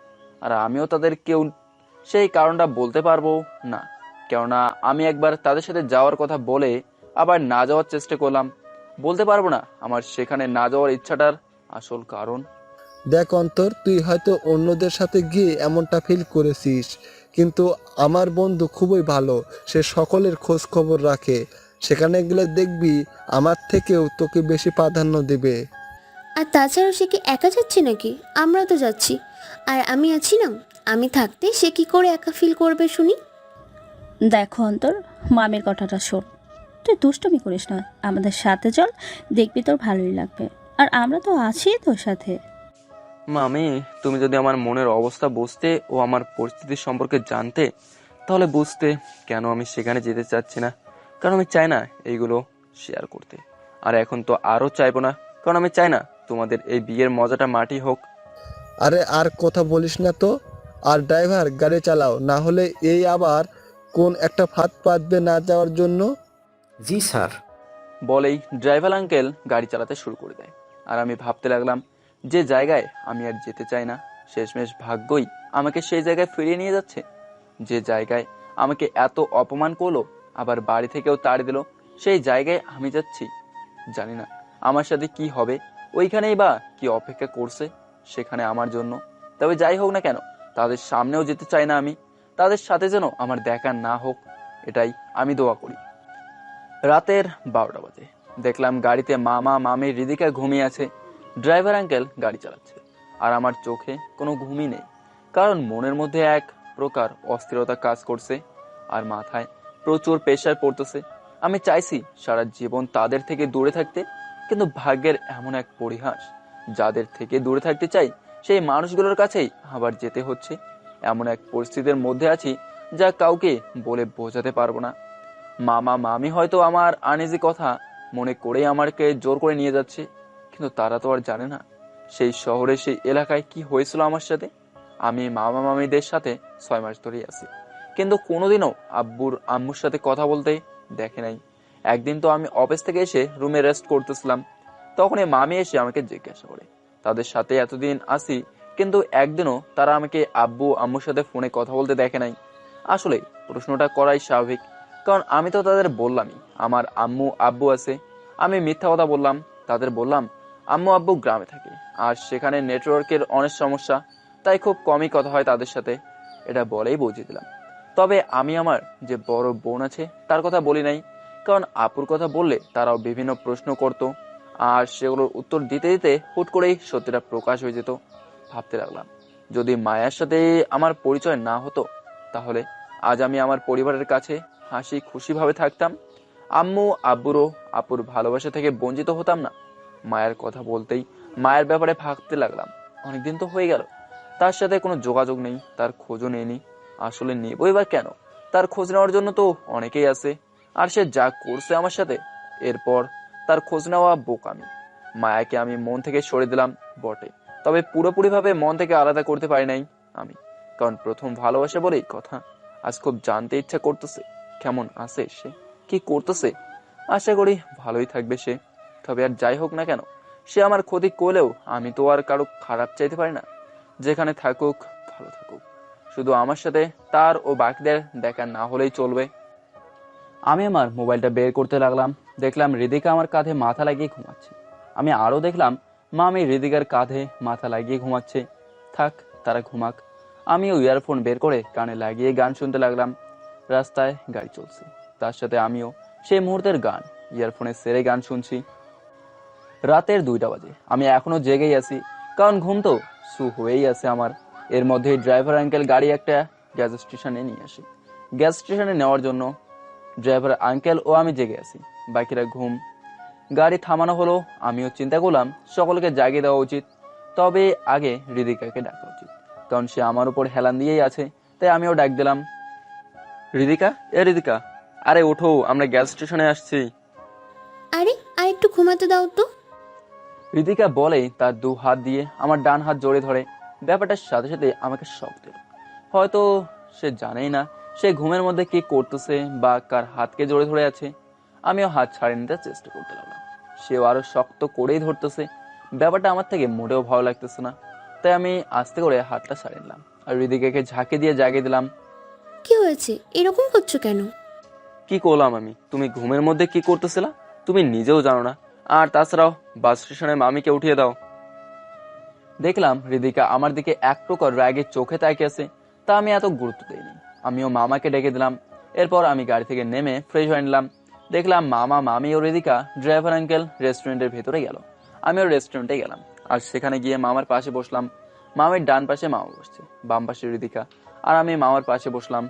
আর আমিও তাদের কেউ সেই কারণটা বলতে পারবো না, কেননা আমি একবার তাদের সাথে যাওয়ার কথা বলে আবার না যাওয়ার চেষ্টা করলাম। বলতে পারবো না আমার সেখানে না যাওয়ার ইচ্ছাটার আসল কারণ। দেখ অন্তর, তুই হয়তো অন্যদের সাথে গিয়ে এমনটা ফিল করেছিস, কিন্তু আমার বন্ধু খুবই ভালো। সে সকলের খোঁজ খবর রাখে। সেখানে গেলে দেখবি আমার থেকেও তোকে বেশি প্রাধান্য দেবে। আর তাছাড়া সে কি একা যাচ্ছে নাকি? আমরা তো যাচ্ছি, আর আমি আছি না। আমি থাকতে সে কি করে একা ফিল করবে শুনি? দেখো অন্তর, মামির কথাটা শোন। তুই দুষ্টুমি করিস না, আমাদের সাথে চল, দেখবি তোর ভালোই লাগবে। আর আমরা তো আছি তোর সাথে। মামি, তুমি যদি আমার মনের অবস্থা বুঝতে ও আমার পরিস্থিতি সম্পর্কে জানতে, তাহলে বুঝতে কেন আমি সেখানে যেতে চাচ্ছি না। কারণ আমি চাই না এইগুলো শেয়ার করতে। আর এখন তো আরো চাইবো না, কারণ আমি চাই না তোমাদের এই বিয়ের মজাটা মাটি হোক। আরে আর কথা বলিস না তো। আর ড্রাইভার, গাড়ি চালাও, না হলে এই আবার কোন একটা ফাঁদ পাতবে না যাওয়ার জন্য। জি স্যার। বলেই ড্রাইভার আঙ্কেল গাড়ি চালাতে শুরু করে দেয়। আর আমি ভাবতে লাগলাম, যে জায়গায় আমি আর যেতে চাই না, শেষমেশ ভাগ্যই আমাকে সেই জায়গায় ফিরিয়ে নিয়ে যাচ্ছে। যে জায়গায় আমাকে এত অপমান করলো, আবার বাড়ি থেকেও তাড়ি দিল, সেই জায়গায় আমি যাচ্ছি। জানি না আমার সাথে কি হবে, ওইখানেই বা কি অপেক্ষা করছে সেখানে আমার জন্য। তবে যাই হোক না কেন, তাদের সামনেও যেতে চাই না আমি। তাদের সাথে যেন আমার দেখা না হোক, এটাই আমি দোয়া করি। রাতের 12টা বাজে। দেখলাম গাড়িতে মামা, মামি, রিদিকা ঘুমিয়ে আছে। ড্রাইভার আঙ্কেল গাড়ি চালাচ্ছে, আর আমার চোখে কোনো ঘুমই নেই, কারণ মনের মধ্যে এক প্রকার অস্থিরতা কাজ করছে আর মাথায় প্রচুর প্রেশার পড়তেছে। আমি চাইছি সারা জীবন তাদের থেকে দূরে থাকতে, কিন্তু ভাগ্যের এমন এক পরিহাস, যাদের থেকে দূরে থাকতে চাই সেই মানুষগুলোর কাছেই আবার যেতে হচ্ছে। এমন এক পরিস্থিতির মধ্যে আছি যা কাউকে বলে বোঝাতে পারবো না। মামা, মামি হয়তো আমার আনইজি কথা মনে করেই আমাকে জোর করে নিয়ে যাচ্ছে, কিন্তু তারা তো আর জানে না সেই শহরে, সেই এলাকায় কি হয়েছিল আমার সাথে। আমি মামা মামিদের সাথে 6 মাস ধরেই আছি, কিন্তু কোনোদিনও আব্বুর আম্মুর সাথে কথা বলতে দেখে নাই। একদিন তো আমি অফিস থেকে এসে রুমে রেস্ট করতেছিলাম, তখন এই মামি এসে আমাকে জিজ্ঞাসা করে তাদের সাথে এতদিন আসি, কিন্তু একদিনও তারা আমাকে আব্বু আম্মুর সাথে ফোনে কথা বলতে দেখে নাই। আসলে প্রশ্নটা করাই স্বাভাবিক, কারণ আমি তো তাদের বললামই আমার আম্মু আব্বু আছে। আমি মিথ্যা কথা বললাম, তাদের বললাম আম্মু আব্বু গ্রামে থাকে, আর সেখানে নেটওয়ার্কের অনেক সমস্যা, তাই খুব কমই কথা হয় তাদের সাথে। এটা বলেই বুঝিয়ে দিলাম। তবে আমি আমার যে বড় বোন আছে তার কথা বলি নাই, কারণ আপুর কথা বললে তারাও বিভিন্ন প্রশ্ন করত, আর সেগুলোর উত্তর দিতে দিতে হুট করেই সত্যিটা প্রকাশ হয়ে যেত। ভাবতে লাগলাম, যদি মায়ের সাথে আমার পরিচয় না হতো তাহলে আজ আমি আমার পরিবারের কাছে হাসি খুশিভাবে থাকতাম। আম্মু আব্বুরও আপুর ভালোবাসা থেকে বঞ্চিত হতাম না। মায়ের কথা বলতেই মায়ের ব্যাপারে ভাবতে লাগলাম, অনেকদিন তো হয়ে গেল তার সাথে কোনো যোগাযোগ নেই, তার খোঁজও নেইনি। আসলে নেবই বা কেন? তার খোঁজ নেওয়ার জন্য তো অনেকেই আছে, আর সে যা করছে আমার সাথে, এরপর তার খোঁজ নেওয়া বোকামি। মায়াকে আমি মন থেকে সরে দিলাম বটে, তবে পুরোপুরিভাবে মন থেকে আলাদা করতে পারি নাই আমি, কারণ প্রথম ভালোবাসা বলেই কথা। আজ খুব জানতে ইচ্ছা করতেছে কেমন আছে সে, কি করতেছে। আশা করি ভালোই থাকবে সে। তবে আর যাই হোক না কেন, সে আমার ক্ষতি করলেও আমি তো আর কারো খারাপ চাইতে পারি না। যেখানে থাকুক ভালো থাকুক, শুধু আমার সাথে তার ও বাকিদের দেখা না হলেই চলবে। আমি আমার মোবাইলটা বের করতে লাগলাম, দেখলাম হৃদিকা আমার কাঁধে মাথা লাগিয়ে ঘুমাচ্ছে। আমি আরও দেখলাম মামি হৃদিকার কাঁধে মাথা লাগিয়ে ঘুমাচ্ছে। থাক, তারা ঘুমাক। আমিও ইয়ারফোন বের করে কানে লাগিয়ে গান শুনতে লাগলাম। রাস্তায় গাড়ি চলছে, তার সাথে আমিও সেই মুহূর্তের গান ইয়ারফোনে সেরে গান শুনছি। রাতের 2টা বাজে, আমি এখনো জেগেই আছি, কারণ ঘুম তো সু হয়েই আছে আমার। এর মধ্যেই ড্রাইভার আঙ্কেল গাড়ি একটা গ্যাস স্টেশনে নিয়ে আসে। গ্যাস স্টেশনে নেওয়ার জন্য ড্রাইভার আঙ্কেল ও আমি জেগে আছি, বাকিরা ঘুম। গাড়ি থামানো হলো। আমিও চিন্তা করলাম সকলকে জাগিয়ে দেওয়া উচিত, তবে আগে হৃদিকাকে ডাকা উচিত, কারণ সে আমার উপর হেলান দিয়েই আছে। তাই আমিও ডাক দিলাম, হৃদিকা, এ হৃদিকা, আরে ওঠো, আমরা গ্যাস স্টেশনে আসছি। আরে আর একটু ঘুমাতে দাও তো। হৃদিকা বলেই তার 2 হাত দিয়ে আমার ডান হাত জড়ে ধরে। ব্যাপারটার সাথে সাথে আমাকে শক দিল। হয়তো সে জানেই না সে ঘুমের মধ্যে কি করতেছে বা কার হাতকে জড়ে ধরে আছে। আমিও হাত ছাড়িয়ে নিতে চেষ্টা করতে লাগলাম, সেও আরো শক্ত করেই ধরতেছে। ব্যাপারটা আমার থেকে মোটেও ভালো লাগতেছে না, তাই আমি আস্তে করে হাতটা ছাড়িয়ে নিলাম আর হৃদিকাকে ঝাঁকে দিয়ে জাগিয়ে দিলাম। কি হয়েছে, এরকম করছো কেন? কি করলাম আমি? তুমি ঘুমের মধ্যে কি করতেছিলা তুমি নিজেও জানো না, আর তাছাড়াও বাস স্টেশনে মামিকে উঠিয়ে দাও। দেখলাম হৃদিকা আমার দিকে এক প্রকার রাগের চোখে তাকিয়ে আছে, তা আমি এত গুরুত্ব দিইনি। আমিও মামাকে ডেকে দিলাম। এরপর আমি গাড়ি থেকে নেমে ফ্রেশ হয়ে নিলাম। দেখলাম মামা, মামি ও হৃদিকা ড্রাইভার আঙ্কেল রেস্টুরেন্টের ভেতরে গেল। আমিও রেস্টুরেন্টে গেলাম, আর সেখানে গিয়ে মামার পাশে বসলাম। মামির ডান পাশে মামা বসছে, বাম পাশে হৃদিকা, আর আমি মামার পাশে বসলাম।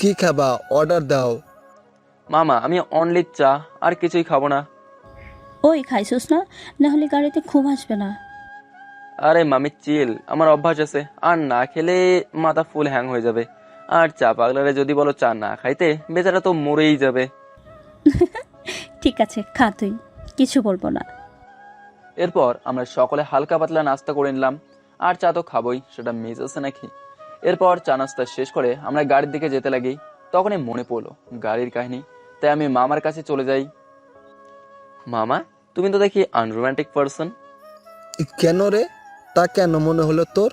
কি খাবা, অর্ডার দাও। মামা, আমি অনলি চা, আর কিছুই খাবো না। ওই খাইছোস না, নাহলে গাড়িতে ঘুম আসবে না। আরে মামি চিল, আমার অভ্যাস আছে, আর না খেলে মাথা ফুল হ্যাং হয়ে যাবে। আর চা পাগলারে যদি বলো চা না খাইতে, বেচারা তো মরেই যাবে। ঠিক আছে, খা, তুই কিছু বলবো না। এরপর আমরা সকলে হালকা পাতলা নাস্তা করে নিলাম, আর চা তো খাবোই, সেটা মেজ আছে নাকি। এরপর চা নাস্তা শেষ করে আমরা গাড়ির দিকে যেতে লাগি। তখনই মনে পড়লো গাড়ির কাহিনী, তাই আমি মামার কাছে চলে যাই। মামা, তুমি তো দেখি আনরোম্যান্টিক পারসন। কেন রে, তা কেন মনে হলো তোর?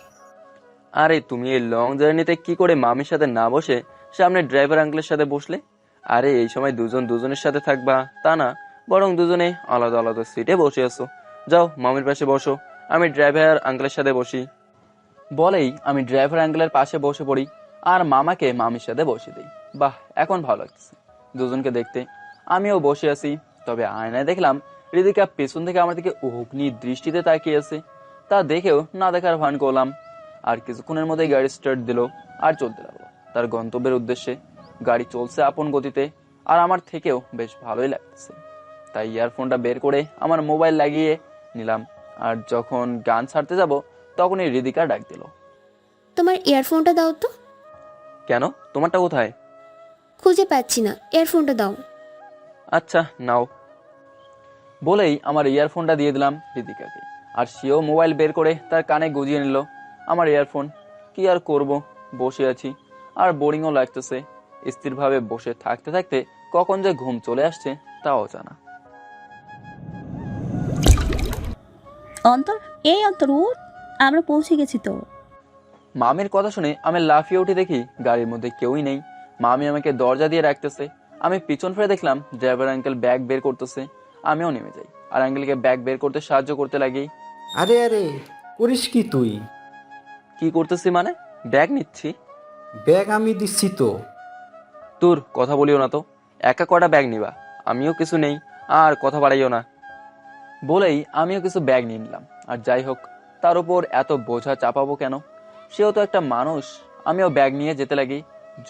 আরে তুমি এই লং জার্নিতে কি করে মামির সাথে না বসে সামনে ড্রাইভার আঙ্কেলের সাথে বসলে? আরে এই সময় দুজন দুজনের সাথে থাকবা তা না, বরং দুজনে আলাদা আলাদা সিটে বসে আছো। যাও মামির পাশে বসো, আমি ড্রাইভার আঙ্কেলের সাথে বসি। বলেই আমি ড্রাইভার আঙ্কেলের পাশে বসে পড়ি, আর মামাকে মামির সাথে বসে দিই। বাহ, এখন ভালো লাগতেছে দুজনকে দেখতে। আমিও বসে আছি, তবে আয়নায় দেখলাম হৃদিকা পেছন থেকে আমার দিকে অগ্নি দৃষ্টিতে তাকিয়ে আছে। তা দেখেও না দেখার ভান করলাম। আর কিছুক্ষণের মধ্যেই গাড়ি স্টার্ট দিল আর চলতে লাগলো তার গন্তব্যের উদ্দেশ্যে। গাড়ি চলছে আপন গতিতে, আর আমার থেকেও বেশ ভালোই লাগতেছে। তাই ইয়ারফোনটা বের করে আমার মোবাইল লাগিয়ে নিলাম, আর যখন গান ছাড়তে যাব তখনই হৃদিকা ডাক দিল। তোমার ইয়ারফোনটা দাও তো। কেন, তোমারটা কোথায়? খুঁজে পাচ্ছি না, ইয়ারফোনটা দাও। আচ্ছা নাও। বলেই আমার ইয়ারফোনটা দিয়ে দিলাম হৃদিকাকে, আর সেও মোবাইল বের করে তার কানে গুজিয়ে নিল আমার ইয়ারফোন। কি আর করব, বসে আছি আর বোরিংও লাগতেছে। স্থিরভাবে বসে থাকতে থাকতে কখন যে ঘুম চলে আসছে তাও জানা। অন্তর, এই অন্তর উঠ, আমরা পৌঁছে গেছি তো। মামির কথা শুনে আমি লাফিয়ে উঠে দেখি গাড়ির মধ্যে কেউই নেই। মামি আমাকে দরজা দিয়ে রাখতেছে। আমি পিছন ফিরে দেখলাম ড্রাইভার আঙ্কেল ব্যাগ বের করতেছে। আমিও নেমে যাই আর আঙ্কেলকে ব্যাগ বের করতে সাহায্য করতে লাগি। আরে আরে, করিস কি তুই? কি করতেছি মানে? ব্যাগ নিচ্ছি। ব্যাগ আমি দিচ্ছি তো। তোর কথা বলিও না তো, একা কটা ব্যাগ নিবা? আমিও কিছু নেই, আর কথা বাড়াইও না। বলেই আমিও কিছু ব্যাগ নিয়ে নিলাম। আর যাই হোক, তার উপর এত বোঝা চাপাবো কেন? সেও তো একটা মানুষ। আমিও ব্যাগ নিয়ে যেতে লাগি।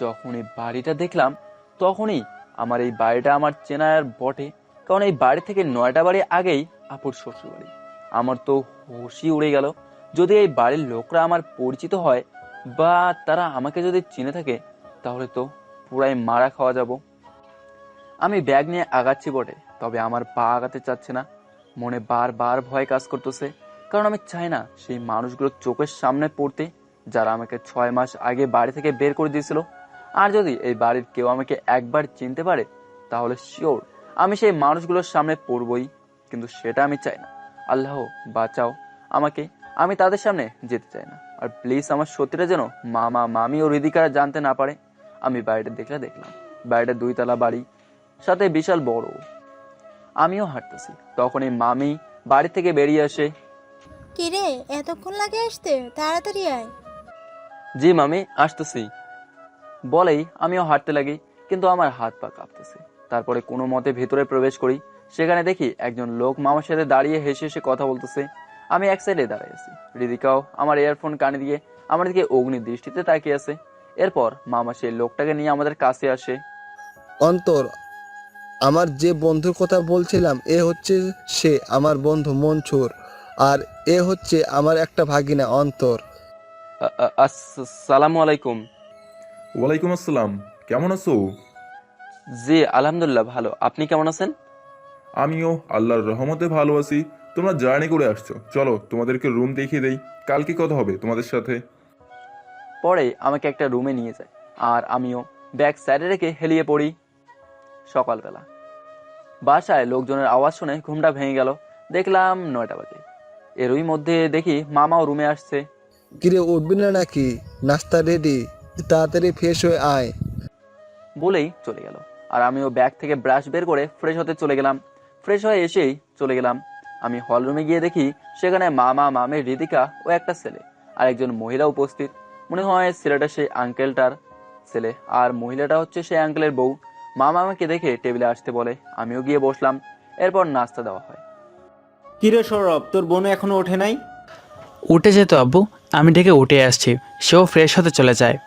যখনই বাড়িটা দেখলাম তখনই আমার এই বাড়িটা আমার চেনার বটে, কারণ এই বাড়ি থেকে 9টা বাড়ি আগেই আপুর শ্বশুর বাড়ি। আমার তো হুঁশই উড়ে গেল। যদি এই বাড়ির লোকরা আমার পরিচিত হয় বা তারা আমাকে যদি চিনে থাকে, তাহলে তো পুরাই মারা খাওয়া যাব। আমি ব্যাগ নিয়ে আগাচ্ছি বটে, তবে আমার পা আগাতে চাচ্ছে না। মনে বারবার ভয় কাজ করতেছে, কারণ আমি চাই না সেই মানুষগুলো চোখের সামনে পড়তে, যারা আমাকে 6 মাস আগে বাড়ি থেকে বের করে দিয়েছিল। আর যদি এই বাড়ির কেউ আমাকে একবার চিনতে পারে, তাহলে শিওর আমি সেই মানুষগুলোর সামনে পড়বই। কিন্তু সেটা আমি চাই না। আল্লাহ বাঁচাও আমাকে, আমি তাদের সামনে যেতে চাই না। আর প্লিজ আমার সত্যিটা যেন মামা, মামি ও হৃদিকারা জানতে না পারে। আমি বাড়িটা দেখলাম বাড়িটা 2 তলা বাড়ি, সাথে বিশাল বড়। আমিও হাঁটতেছি, তখন এই মামি বাড়ি থেকে বেরিয়ে আসে। কিরে, এতক্ষণ লাগে আসতে? তাড়াতাড়ি আয়। জি মামি, আসতেছি বলেই আমিও হাঁটতে লাগি, কিন্তু আমার হাত পা কাঁপতেছে। তারপরে কোনো মতে ভেতরে প্রবেশ করি। সেখানে দেখি একজন লোক মামার সাথে দাঁড়িয়ে হেসে হেসে কথা বলতেছে। আমি এক সাইডে দাঁড়িয়ে আছি। হৃদিকাও আমার ইয়ারফোন কানে দিয়ে আমার দিকে অগ্নি দৃষ্টিতে তাকিয়ে আছে। এরপর মামা সেই লোকটাকে নিয়ে আমাদের কাছে আসে। অন্তর, আমার যে বন্ধুর কথা বলছিলাম, এ হচ্ছে সে আমার বন্ধু মনসুর, আর এ হচ্ছে আমার একটা ভাগিনা অন্তর। আসসালামু আলাইকুম। ওয়ালাইকুম আসসালাম, কেমন আছো? জি আলহামদুলিল্লাহ ভালো, আপনি কেমন আছেন? আমিও আল্লাহর রহমতে ভালো আছি। তোমরা জার্নি করে আসছো, চলো তোমাদেরকে রুম দেখিয়ে দেই, কালকে কথা হবে তোমাদের সাথে। পরে আমাকে একটা রুমে নিয়ে যায়, আর আমিও ব্যাগ সাইডে রেখে হেলিয়ে পড়ি। সকালবেলা বাসায় লোকজনের আওয়াজ শুনে ঘুমটা ভেঙে গেল। দেখলাম 9টা বাজে। এরই মধ্যে দেখি মামাও রুমে আসছে। কিরে, উঠবি না নাকি? নাস্তা রেডি, তাড়াতাড়ি ফ্রেশ হয়ে আয়। বলেই চলে গেল। আর আমিও ব্যাগ থেকে ব্রাশ বের করে ফ্রেশ হতে চলে গেলাম। ফ্রেশ হয়ে এসেই চলে গেলাম আমি হল রুমে গিয়ে দেখি সেখানে মামা, মামি, হৃদিকা ও একটা ছেলে আর একজন মহিলা উপস্থিত। মনে হয় ছেলেটা সেই আঙ্কেলটার ছেলে, আর মহিলাটা হচ্ছে সেই আঙ্কেলের বউ। মামা আমাকে দেখে টেবিলে আসতে বলে, আমিও গিয়ে বসলাম। এরপর নাস্তা দেওয়া হয়। কিরে সৌরভ, তোর বোন এখনো ওঠে নাই? উঠেছে তো আব্বু, আমি ডেকে উঠে আসছি, সেও ফ্রেশ হতে চলে যায়।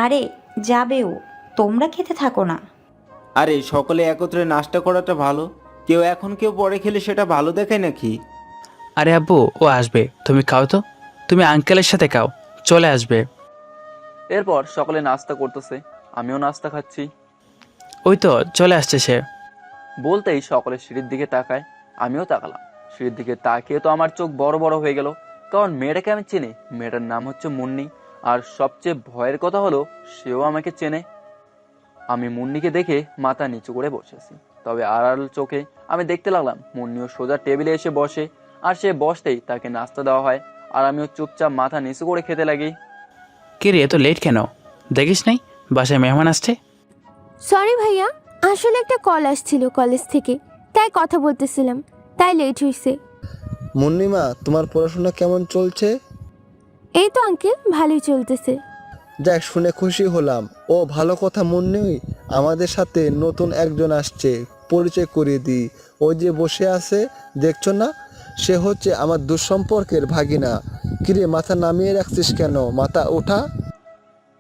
আরে যাবেও, তোমরা খেতে থাকো না। আরে সকলে একত্রে নাস্তা করাটা ভালো, কেউ এখন কেউ পরে খেলে সেটা ভালো দেখায় নাকি? আরে আব্বু, ও আসবে, তুমি খাও তো, তুমি আঙ্কেলের সাথে খাও, চলে আসবে। এরপর সকলে নাস্তা করতেছে, আমিও নাস্তা খাচ্ছি। ওই তো চলে আসছে সে। বলতেই সকলে সিঁড়ির দিকে তাকায়, আমিও তাকালাম। সিঁড়ির দিকে তাকিয়ে তো আমার চোখ বড় বড় হয়ে গেল, কারণ মেয়েটাকে আমি চিনি। মেয়েটার নাম হচ্ছে মুন্নি, আর সবচেয়ে ভয়ের কথা হলো সেও আমাকে চেনে। আমি মুন্নিকে দেখে মাথা নিচু করে বসেছি, তবে আড়াল চোখে আমি দেখতে লাগলাম মুন্নিও সোজা টেবিলে এসে বসে, আর সে বসতেই তাকে নাস্তা দেওয়া হয়, আর আমিও চুপচাপ মাথা নিচু করে খেতে লাগি। কে রে, এত লেট কেন? দেখিস নাই বাসায় মেহমান আসছে? সরি ভাইয়া, আসলে একটা কল আসছিল কলেজ থেকে, তাই কথা বলতেছিলাম, তাই লেট হয়েছে। মুন্নিমা, তোমার পড়াশোনা কেমন চলছে? এই তো আঙ্কেল, ভালোই চলতেছে। যাক, শুনে খুশি হলাম। ও ভালো কথা মুন্নি, আমাদের সাথে নতুন একজন আসছে, পরিচয় করিয়ে দিই। ও যে বসে আছে দেখছো না, সে হচ্ছে আমার দুঃসম্পর্কের ভাগিনা। কিরে, মাথা নামিয়ে রাখছিস কেন? মাথা ওঠা।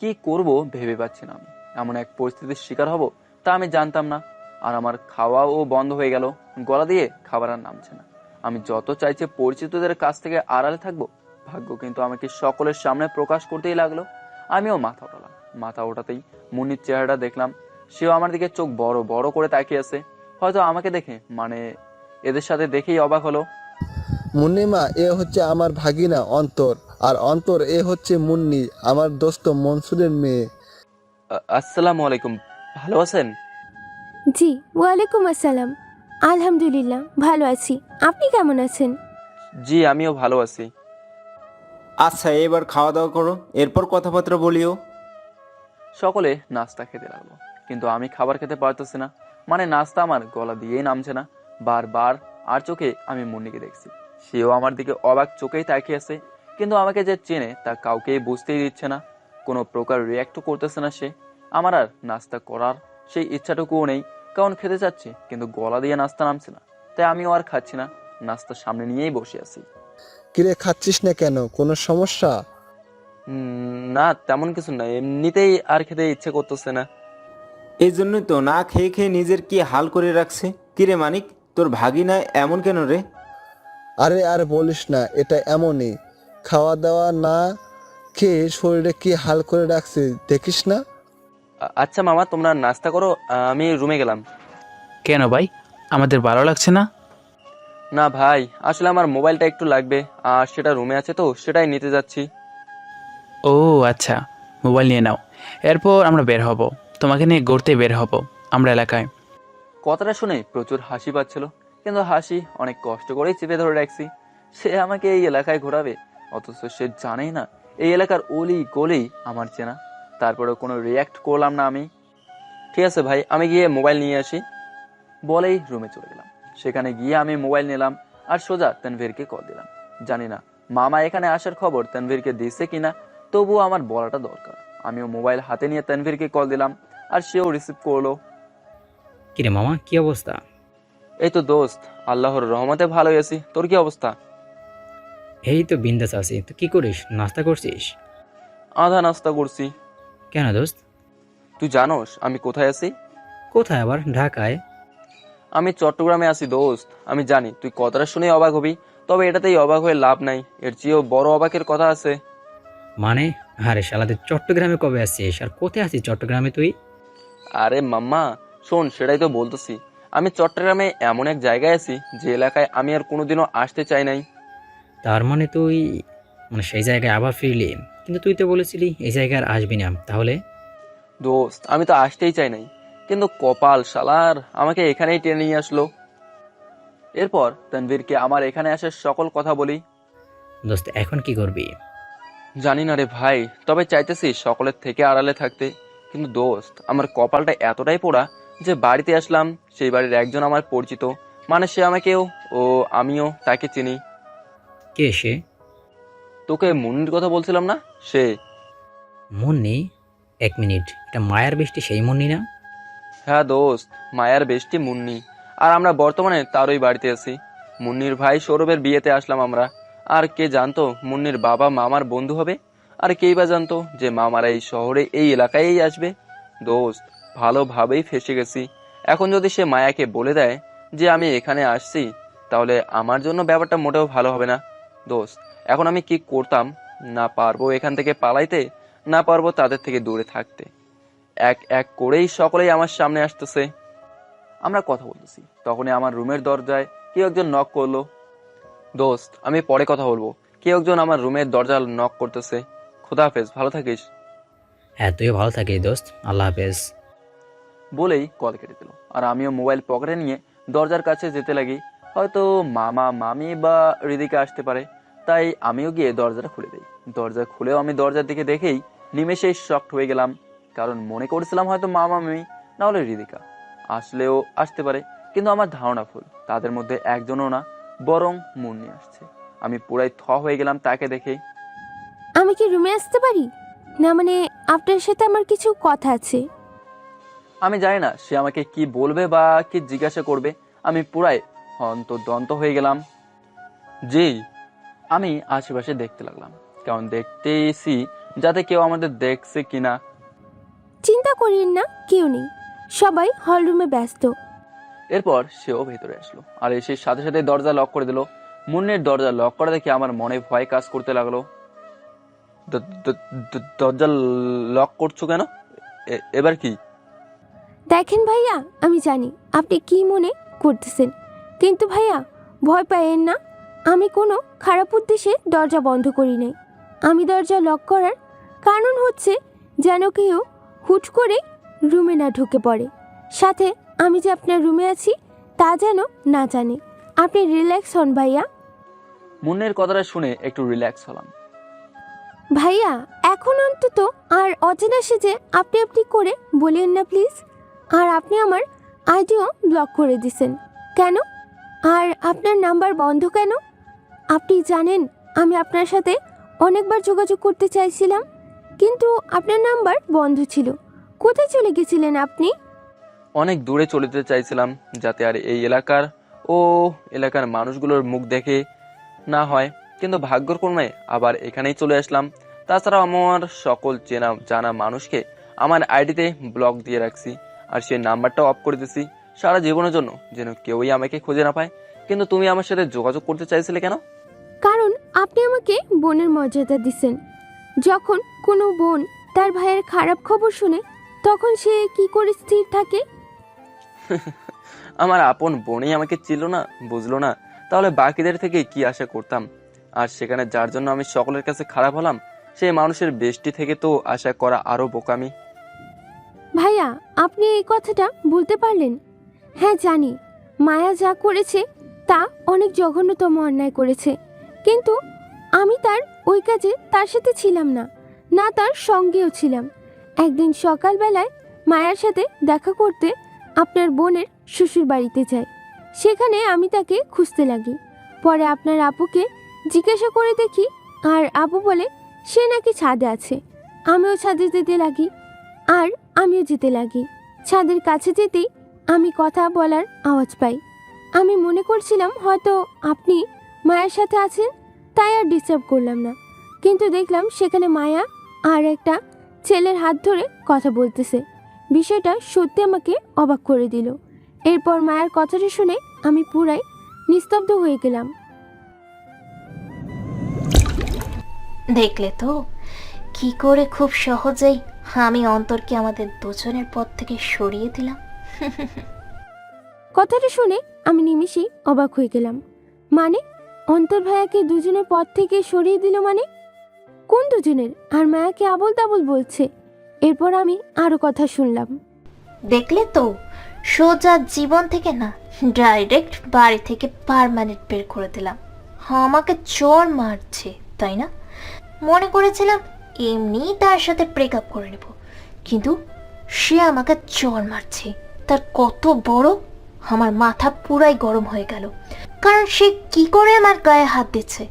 কি করব ভেবে পাচ্ছি না। আমি এমন এক পরিস্থিতির শিকার হব তা আমি জানতাম না। আর আমার খাওয়াও বন্ধ হয়ে গেল, গলা দিয়ে খাবার আর নামছে না। আমি যত চাইছে পরিচিতদের কাছ থেকে আড়ালে থাকবো, ভাগ্য কিন্তু আমাকে সকলের সামনে প্রকাশ করতেই লাগলো। আমিও মাথা ওঠালাম। মাথা ওঠাতেই মুন্নির চেহারাটা দেখলাম। সেও আমার দিকে চোখ বড় বড় করে তাকিয়ে আছে, হয়তো আমাকে দেখে, মানে এদের সাথে দেখেই অবাক হলো। মুন্নিমা, এ হচ্ছে আমার ভাগিনা অন্তর, আর অন্তর এ হচ্ছে মুন্নি, আমার দোস্ত মনসুরের মেয়ে। আসসালামু আলাইকুম, ভালো আছেন? জি ওয়ালাইকুম আসসালাম, আলহামদুলিল্লাহ ভালো আছি, আপনি কেমন আছেন? জি আমিও ভালো আছি। আচ্ছা, এবার খাওয়া দাওয়া করো, এরপর কথাবার্তা বলিও। সকলে নাস্তা খেতে লাগলো, কিন্তু আমি খাবার খেতে পারতেছি না। মানে নাস্তা আমার গলা দিয়েই নামছে না। বারবার আর চোখে আমি মুন্নিকে দেখছি, সেও আমার দিকে অবাক চোখেই তাকিয়ে আছে, কিন্তু আমাকে যে চেনে তা কাউকেই বুঝতেই দিচ্ছে না। কোনো প্রকার রিয়াক্টও করতেছে না সে। আমার আর নাস্তা করার সেই ইচ্ছাটুকুও নেই, কারণ খেতে চাচ্ছি কিন্তু গলা দিয়ে নাস্তা নামছে না। তাই আমিও আর খাচ্ছি না, নাস্তা সামনে নিয়েই বসে আছি। কিরে খাচ্ছিস না কেন, কোনো সমস্যা? না তেমন কিছু না, এমনিতেই আর খেতে ইচ্ছে করতেছে না। এই জন্যই তো না খেয়ে খেয়ে নিজের কি হাল করে রাখছে। কিরে মানিক, তোর ভাগিনা এমন কেন রে? আরে আর বলিস না, এটা এমনই, খাওয়া দাওয়া না খেয়ে শরীরে কি হাল করে রাখছে দেখিস না। আচ্ছা মামা, তোমরা নাস্তা করো, আমি রুমে গেলাম। কেন ভাই, আমাদের ভালো লাগছে না? না ভাই, আসলে আমার মোবাইলটা একটু লাগবে, আর সেটা রুমে আছে তো সেটাই নিতে যাচ্ছি। ও আচ্ছা, মোবাইল নিয়ে নাও, এরপর আমরা বের হব, তোমাকে নিয়ে ঘুরতে বের হব আমরা এলাকায়। কথাটা শুনে প্রচুর হাসি পাচ্ছিল, কিন্তু হাসি অনেক কষ্ট করেই চেপে ধরে রাখছি। সে আমাকে এই এলাকায় ঘোরাবে, অথচ সে জানেই না এই এলাকার অলি গলি আমার চেনা। তারপরেও কোনো রিয়াক্ট করলাম না আমি। ঠিক আছে ভাই, আমি গিয়ে মোবাইল নিয়ে আসি বলেই রুমে চলে গেলাম। সেখানে গিয়ে আমি মোবাইল নিলাম আর সোজা তানভীরকে কল দিলাম। জানি না মামা এখানে আসার খবর তানভীরকে দিচ্ছে কিনা, তবুও আমার বলাটা দরকার। আমিও মোবাইল হাতে নিয়ে তানভীরকে কল দিলাম আর সেও রিসিভ করলো। কিরে মামা, কি অবস্থা? এই তো দোস্ত, আল্লাহর রহমতে ভালোই আছি, তোর কি অবস্থা? এই তো বিন্দাস আছি। তো কি করিস, নাস্তা করছিস? আধা নাস্তা করছি। কেন দোস্ত? তুই জানোস আমি কোথায় আছি? কোথায় আবার? ঢাকায়? আমি চট্টগ্রামে আছি দোস্ত। আমি জানি তুই কথাটা শুনে অবাক হবি, তবে এটাতেই অবাক হয়ে লাভ নাই, এর চেয়েও বড় অবাকের কথা আছে। মানে? আরে শালা, তুই চট্টগ্রামে কবে আসছিস আর কোথায় আছিস চট্টগ্রামে তুই? আরে মাম্মা শোন, সেটাই তো বলতেছি। আমি চট্টগ্রামে এমন এক জায়গায় আছি যে এলাকায় আমি আর কোনোদিনও আসতে চাই নাই। তার মানে তুই সেই জায়গায় আবার ফিরলি? কিন্তু তুই তো বলেছিলি এই জায়গায় আর আসবি না। তাহলে? দোস্ত আমি তো আসতেই চাই নাই, কিন্তু কপাল শালার আমাকে এখানেই টেনে নিয়ে আসলো। এরপর তানভীরকে আমার এখানে আসার সকল কথা বলি। দোস্ত এখন কি করবি? জানি না রে ভাই, তবে চাইতেছি সকলের থেকে আড়ালে থাকতে। কিন্তু দোস্ত আমার কপালটা এতটাই পোড়া যে বাড়িতে আসলাম, সেই বাড়ির একজন আমার পরিচিত, মানে সে আমাকেও ও আমিও তাকে চিনি। কে সে? তোকে মুন্নির কথা বলছিলাম না, সে। মুন্নি? এক মিনিট, এটা মায়ার বৃষ্টি সেই মুন্নি না? হ্যাঁ দোস্ত, মায়ার বেষ্টি মুন্নি। আর আমরা বর্তমানে তারই বাড়িতে আছি। মুন্নির ভাই সৌরভের বিয়েতে আসলাম আমরা। আর কে জানতো মুন্নির বাবা মামার বন্ধু হবে? আর কেই বা জানতো যে মামারা এই শহরে এই এলাকায় আসবে? দোস্ত ভালোভাবেই ফেসে গেছি। এখন যদি সে মায়াকে বলে দেয় যে আমি এখানে আসছি, তাহলে আমার জন্য ব্যাপারটা মোটেও ভালো হবে না। দোস্ত এখন আমি কি করতাম? না পারবো এখান থেকে পালাইতে, না পারবো তাদের থেকে দূরে থাকতে। এক এক করেই সকলেই আমার সামনে আসতেছে। আমরা কথা বলতেছি, তখনই আমার রুমের দরজায় কেউ একজন নক করলো। দোস্ত আমি পরে কথা বলবো, কেউ একজন আমার রুমের দরজা নক করতেছে। খোদা হাফেজ, ভালো থাকিস। হ্যাঁ তুইও ভালো থাকিস দোস্ত, আল্লাহ হাফেজ বলেই কল কেটে দিল। আর আমিও মোবাইল পকেটে নিয়ে দরজার কাছে যেতে লাগি। হয়তো মামা মামি বা হৃদিকা আসতে পারে, তাই আমিও গিয়ে দরজাটা খুলে দিই। দরজা খুলেও আমি দরজার দিকে দেখেই নিমেষেই শকড হয়ে গেলাম, কারণ মনে করেছিলাম হয়তো মামা মামি না হলে হৃদিকা আসলেও আসতে পারে। কিন্তু আমার ধারণা ভুল, তাদের মধ্যে একজনও না, বরং মুন্নি আসছে। আমি পুরাই থ হয়ে গেলাম তাকে দেখে। আমি কি রুমে আসতে পারি? না মানে আপনার সাথে আমার কিছু কথা আছে। আমি জানি না সে আমাকে কি বলবে বা কি জিজ্ঞাসা করবে। আমি পুরাই হন্তদন্ত হয়ে গেলাম। জি, আমি আশেপাশে দেখতে লাগলাম, কারণ দেখতেছি যাতে কেউ আমাদের দেখছে কিনা। চিন্তা করিন না, কেউ নেই, সবাই হল রুমে ব্যস্ত। এরপর সেও ভেতরে আসলো আর এসে সাথে সাথে দরজা লক করে দিল। মুন্নির দরজা লক করা দেখে আমার মনে ভয় কাজ করতে লাগলো। দরজা লক করছো কেন? এবার কি? দেখেন ভাইয়া, আমি জানি আপনি কি মনে করতেছেন, কিন্তু ভাইয়া ভয় পাইয়েন না। আমি কোনো খারাপ উদ্দেশ্যে দরজা বন্ধ করি নাই। আমি দরজা লক করার কারণ হচ্ছে যেন কেউ হুট করে রুমে না ঢুকে পড়ে, সাথে আমি যে আপনার রুমে আছি তা যেন না জানে। আপনি রিল্যাক্স হন ভাইয়া। মুন্নির কথাটা শুনে একটু রিল্যাক্স হলাম। ভাইয়া এখন অন্তত আর অচেনা সেজে আপনি আপনি করে বলেন না প্লিজ। আর আপনি আমার আইডিও ব্লক করে দিছেন কেন? আর আপনার নাম্বার বন্ধ কেন? আপনি জানেন আমি আপনার সাথে অনেকবার যোগাযোগ করতে চাইছিলাম, কিন্তু আপনার নাম্বার বন্ধ ছিল। কোথায় চলে গেছিলেন আপনি? অনেক দূরে চলে যেতে চাইছিলাম, যাতে আর এই এলাকার মানুষগুলোর মুখ দেখে না হয়, কিন্তু ভাগ্যক্রমে আবার এখানেই চলে আসলাম। তাছাড়াও আমার সকল চেনা জানা মানুষকে আমার আইডিতে ব্লক দিয়ে রাখছি, আর সেই নাম্বারটাও অফ করে দিছি সারা জীবনের জন্য, যেন কেউই আমাকে খুঁজে না পায়। কিন্তু তুমি আমার সাথে যোগাযোগ করতে চাইছিলে কেন? কারণ আপনি আমাকে বোনের মর্যাদা দিছেন। যখন কোনো বোন তার ভাইয়ের খারাপ খবর শুনে তখন সে কি করে স্থির থাকে? আমার আপন বোনই আমাকে চিনল না, বুঝলো না, তাহলে বাকিদের থেকে কি আশা করতাম? আর সেখানে যার জন্য আমি সকলের কাছে খারাপ হলাম, সেই মানুষের বেষ্টি থেকে তো আশা করা আরো বোকামি। ভাইয়া, আপনি এই কথাটা বলতে পারলেন? হ্যাঁ জানি, মায়া যা করেছে তা অনেক জঘন্যতম অন্যায় করেছে, কিন্তু আমি ওই কাজে তার সাথে ছিলাম না, না তার সঙ্গেও ছিলাম। একদিন সকালবেলায় মায়ার সাথে দেখা করতে আপনার বোনের শ্বশুর বাড়িতে যাই। সেখানে আমি তাকে খুঁজতে লাগি। পরে আপনার আপুকে জিজ্ঞাসা করে দেখি, আর আপু বলে সে নাকি ছাদে আছে। আমিও ছাদে যেতে লাগি, আর আমিও যেতে লাগি। ছাদের কাছে যেতেই আমি কথা বলার আওয়াজ পাই। আমি মনে করছিলাম হয়তো আপনি মায়ের সাথে আছেন, তাই আর ডিস্টার্ব করলাম না। কিন্তু দেখলাম সেখানে মায়া আর একটা ছেলের হাত ধরে কথা বলতেছে। বিষয়টা সত্যি আমাকে অবাক করে দিল। এরপর মায়ের কথাটা শুনে আমি পুরাই নিস্তব্ধ হয়ে গেলাম। দেখলে তো কি করে খুব সহজেই আমি অন্তরকে আমাদের দুজনের পথ থেকে সরিয়ে দিলাম। কথাটা শুনে আমি নিমিষেই অবাক হয়ে গেলাম। মানে অন্তর ভাইয়াকে দুজনের পথ থেকে সরিয়ে দিল? মানে কোন দুজনের? আর মায়াকে আবল তাবল বলছে। এরপর আমি আরো কথা শুনলাম। দেখলে তো, সোজা জীবন থেকে না, ডাইরেক্ট বাড়ি থেকে পার্মানেন্ট বের করে দিলাম। আমাকে চোর মারছে, তাই না? মনে করেছিলাম এমনি তার সাথে ব্রেকআপ করে নেব, কিন্তু সে আমাকে চোর মারছে। তার কত বড়! আমার মাথা পুরাই গরম হয়ে গেল, কারণ সে কি করে আমার গায়ে হাত দিচ্ছে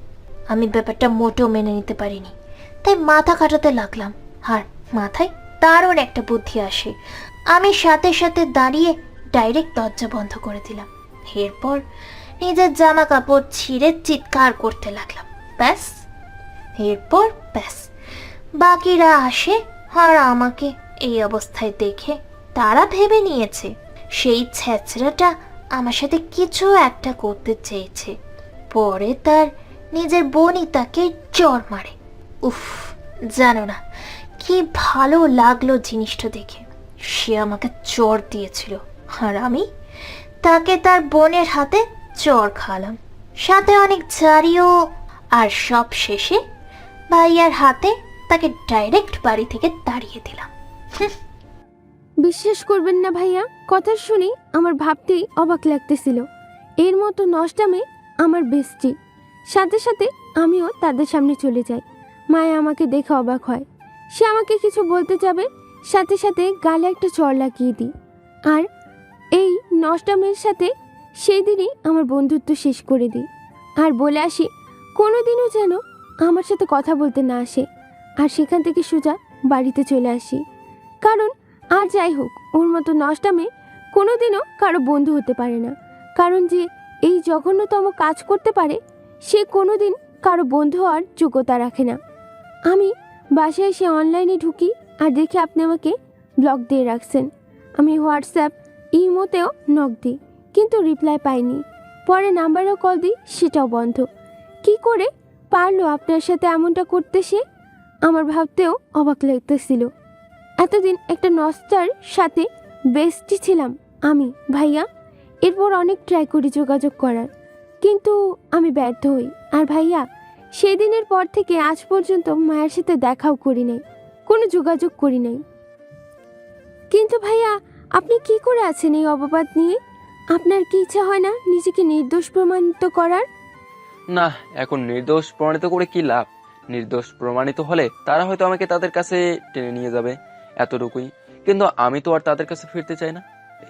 আমি ব্যাপারটা মোটেও মেনে নিতে পারিনি। তাই মাথা কাটাতে লাগলাম, আর মাথায় দারুণ একটা বুদ্ধি আসে। আমি সাথে সাথে দাঁড়িয়ে ডাইরেক্ট দরজা বন্ধ করে দিলাম। এরপর নিজের জামা কাপড় ছিঁড়ে চিৎকার করতে লাগলাম। ব্যাস, বাকিরা আসে, আর আমাকে এই অবস্থায় দেখে তারা ভেবে নিয়েছে সেই ছেঁচড়াটা আমার সাথে কিছু একটা করতে চেয়েছে। পরে তার নিজের বোনই তাকে চড় মারে। উফ, জানো না কি ভালো লাগলো জিনিসটা দেখে। সে আমাকে চড় দিয়েছিল, আর আমি তাকে তার বোনের হাতে চড় খাওয়ালাম, সাথে অনেক ঝাড়িও। আর সব শেষে ভাইয়ার হাতে তাকে ডাইরেক্ট বাড়ি থেকে তাড়িয়ে দিলাম। বিশ্বাস করবেন না ভাইয়া, কথা শুনে আমার ভাবতেই অবাক লাগতেছিল। এর মতো নষ্টামে আমার বেস্টি। সাথে সাথে আমিও তাদের সামনে চলে যাই। মায়া আমাকে দেখে অবাক হয়। সে আমাকে কিছু বলতে যাবে, সাথে সাথে গালে একটা চড় লাগিয়ে দিই। আর এই নষ্টামের সাথে সেই দিনই আমার বন্ধুত্ব শেষ করে দিই, আর বলে আসি কোনোদিনও যেন আমার সাথে কথা বলতে না আসে। আর সেখান থেকে সোজা বাড়িতে চলে আসি। কারণ আর যাই হোক, ওর মতো নষ্টামে কোনোদিনও কারো বন্ধু হতে পারে না। কারণ যে এই জঘন্যতম কাজ করতে পারে, সে কোনোদিন কারো বন্ধু হওয়ার যোগ্যতা রাখে না। আমি বাসায় এসে অনলাইনে ঢুকি, আর দেখি আপনি আমাকে ব্লক দিয়ে রাখছেন। আমি হোয়াটসঅ্যাপ, ইমোতেও নক দিই, কিন্তু রিপ্লাই পাইনি। পরে নাম্বারেও কল দিই, সেটাও বন্ধ। কি করে পারলো আপনার সাথে এমনটা করতে সে? আমার ভাবতেও অবাক লাগতেছিল। এতদিন একটা নষ্টার সাথে বেস্টি ছিলাম আমি ভাইয়া। এরপর অনেক ট্রাই করি যোগাযোগ করার, কিন্তু আমি ব্যর্থ হই। আর ভাইয়া, সেই দিনের পর থেকে আজ পর্যন্ত মায়ের সাথে দেখাও করি নাই, কোনো যোগাযোগ করি নাই। কিন্তু ভাইয়া, আপনি কি করে আছেন এই অপবাদ নিয়ে? আপনার কি ইচ্ছা হয় না নিজেকে নির্দোষ প্রমাণিত করার? না, এখন নির্দোষ প্রমাণিত করে কি লাভ? নির্দোষ প্রমাণিত হলে তারা হয়তো আমাকে তাদের কাছে টেনে নিয়ে যাবে, এতটুকুই। কিন্তু আমি তো আর তাদের কাছে ফিরতে চাই না।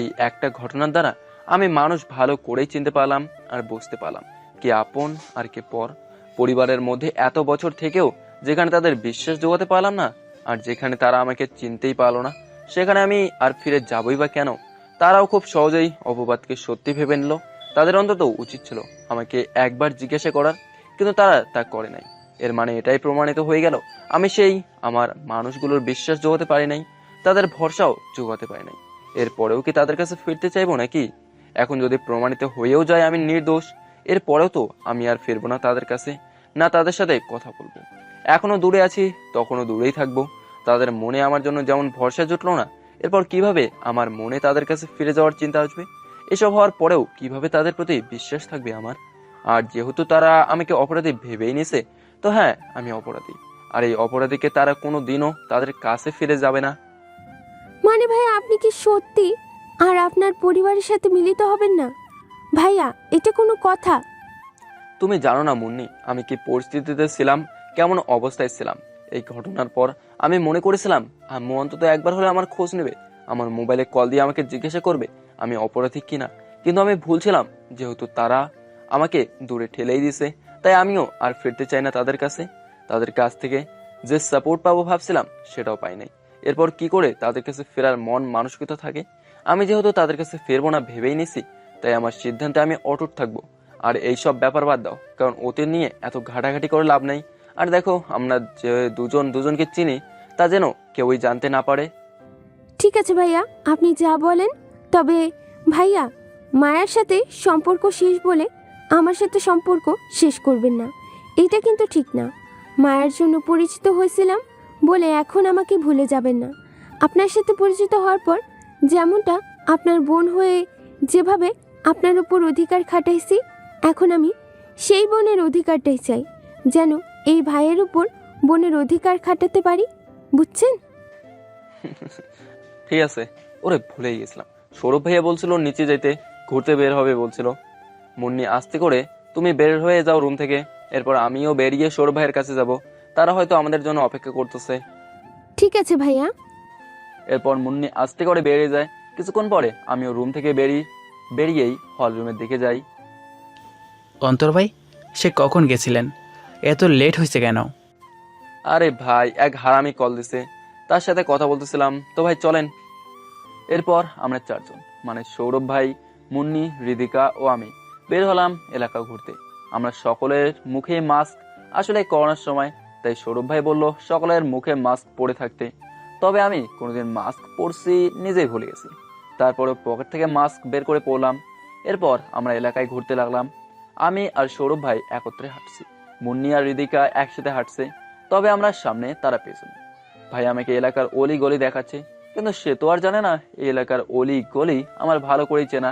এই একটা ঘটনার দ্বারা আমি মানুষ ভালো করেই চিনতে পারলাম, আর বুঝতে পারলাম কে আপন আর কে পর। পরিবারের মধ্যে এত বছর থেকেও যেখানে তাদের বিশ্বাস জোগাতে পারলাম না, আর যেখানে তারা আমাকে চিনতেই পারলো না, সেখানে আমি আর ফিরে যাবই বা কেন? তারাও খুব সহজেই অপবাদকে সত্যি ভেবে নিল। তাদের অন্তত উচিত ছিল আমাকে একবার জিজ্ঞাসা করার, কিন্তু তারা তা করে নাই। এর মানে এটাই প্রমাণিত হয়ে গেল আমি সেই আমার মানুষগুলোর বিশ্বাস জোগাতে পারি নাই, তাদের ভরসাও জোগাতে পারি নাই। এরপরেও কি তাদের কাছে ফিরতে চাইবো নাকি? এখন যদি প্রমাণিত হয়েও যায় আমি নির্দোষ, এরপরেও তো আমি আর ফিরবো না তাদের কাছে, না তাদের সাথে কথা বলবো। এখনো দূরে আছি, তখনও দূরেই থাকবো। তাদের মনে আমার জন্য যেমন ভরসা জুটলো না, এরপর কিভাবে আমার মনে তাদের কাছে ফিরে যাওয়ার চিন্তা আসবে? এসব হওয়ার পরেও কিভাবে তাদের প্রতি বিশ্বাস থাকবে আমার? আর যেহেতু তারা আমাকে অপরাধী ভেবেই নিছে, তো হ্যাঁ আমি অপরাধী, আর এই অপরাধীকে তারা কোনো দিনও তাদের কাছে ফিরে যাবে না। মানে ভাইয়া আপনি কি সত্যি আর আপনার পরিবারের সাথে মিলিত হবেন না? ভাইয়া এটা কোনো কথা? তুমি জানো না মুন্নি, আমি কি পরিস্থিতিতে ছিলাম, কেমন অবস্থায় ছিলাম। এই ঘটনার পর আমি মনে করেছিলাম আম্মু অন্তত একবার হলে আমার খোঁজ নেবে, আমার মোবাইলে কল দিয়ে আমাকে জিজ্ঞাসা করবে আমি অপরাধী কিনা। কিন্তু আমি ভুল ছিলাম, যেহেতু তারা আমাকে দূরে ঠেলেই দিছে, তাই আমিও আর ফিরতে চাই না তাদের কাছে। তাদের কাছ থেকে যে সাপোর্ট পাবো ভাবছিলাম, সেটাও পাই নাই। এরপর কি করে তাদের কাছে ফেরার মন মানসিকতা থাকে? আমি যেহেতু তাদের কাছে ফিরবো না ভেবেই নিছি, তাই আমার সিদ্ধান্তে আমি অটুট থাকবো। আর এইসব ব্যাপার বাদ দাও, কারণ ওদের নিয়ে এত ঘাটাঘাটি করে লাভ নাই। আর দেখো, আমরা যে দুজনকে চিনি তা যেন কেউই জানতে না পারে। ঠিক আছে ভাইয়া, আপনি যা বলেন। তবে ভাইয়া, মায়ের সাথে সম্পর্ক শেষ বলে আমার সাথে সম্পর্ক শেষ করবেন না, এটা কিন্তু ঠিক না। মায়ের জন্য পরিচিত হয়েছিলাম বলে এখন আমাকে ভুলে যাবেন না। আপনার সাথে পরিচিত হওয়ার পর যেমনটা আপনার বোন হয়ে যেভাবে আপনার উপর অধিকার খাটাইছি, এখন আমি সেই বোনের অধিকারটাই চাই, যেন এই ভাইয়ের উপর বোনের অধিকার খাটাতে পারি, বুঝছেন? ঠিক আছে, ওরে ভুলেই গেছিলাম। সৌরভ ভাইয়া বলছিল নিচে যাইতে, ঘুরতে বের হবে বলছিল। মুন্নি আস্তে করে তুমি বের হয়ে যাও রুম থেকে, এরপর আমিও বেরিয়ে সৌরভ ভাইয়ের কাছে যাব। তারা হয়তো আমাদের জন্য অপেক্ষা করতেছে। ঠিক আছে ভাইয়া। এরপর মুন্নি আস্তে করে বেরিয়ে যায়। কিছুক্ষণ পরে আমিও রুম থেকে বেরিয়েই হল রুমের দিকে যাই। অন্তর ভাই, সে কখন গেছিলেন? এত লেট হয়েছে কেন? আরে ভাই, এক হারামি কল দিছে, তার সাথে কথা বলতেছিলাম। তো ভাই চলেন। এরপর আমরা চারজন, মানে সৌরভ ভাই, মুন্নি, হৃদিকা ও আমি বের হলাম এলাকা ঘুরতে। আমরা সকলের মুখে মাস্ক, আসলে করোনার সময়, তাই সৌরভ ভাই বলল সকলের মুখে মাস্ক পরে থাকতে। তবে আমি কোনোদিন মাস্ক পরছি নিজেই ভুলে গেছি। তারপরে পকেট থেকে মাস্ক বের করে পরলাম। এরপর আমরা এলাকায় ঘুরতে লাগলাম। আমি আর সৌরভ ভাই একত্রে হাঁটছি, মুন্নি আর হৃদিকা একসাথে হাঁটছে, তবে আমরা সামনে, তারা পেছনে। ভাই আমাকে এলাকার অলি গলি দেখাচ্ছে, কিন্তু সে তো আর জানে না এই এলাকার অলি গলি আমার ভালো করেই চেনা।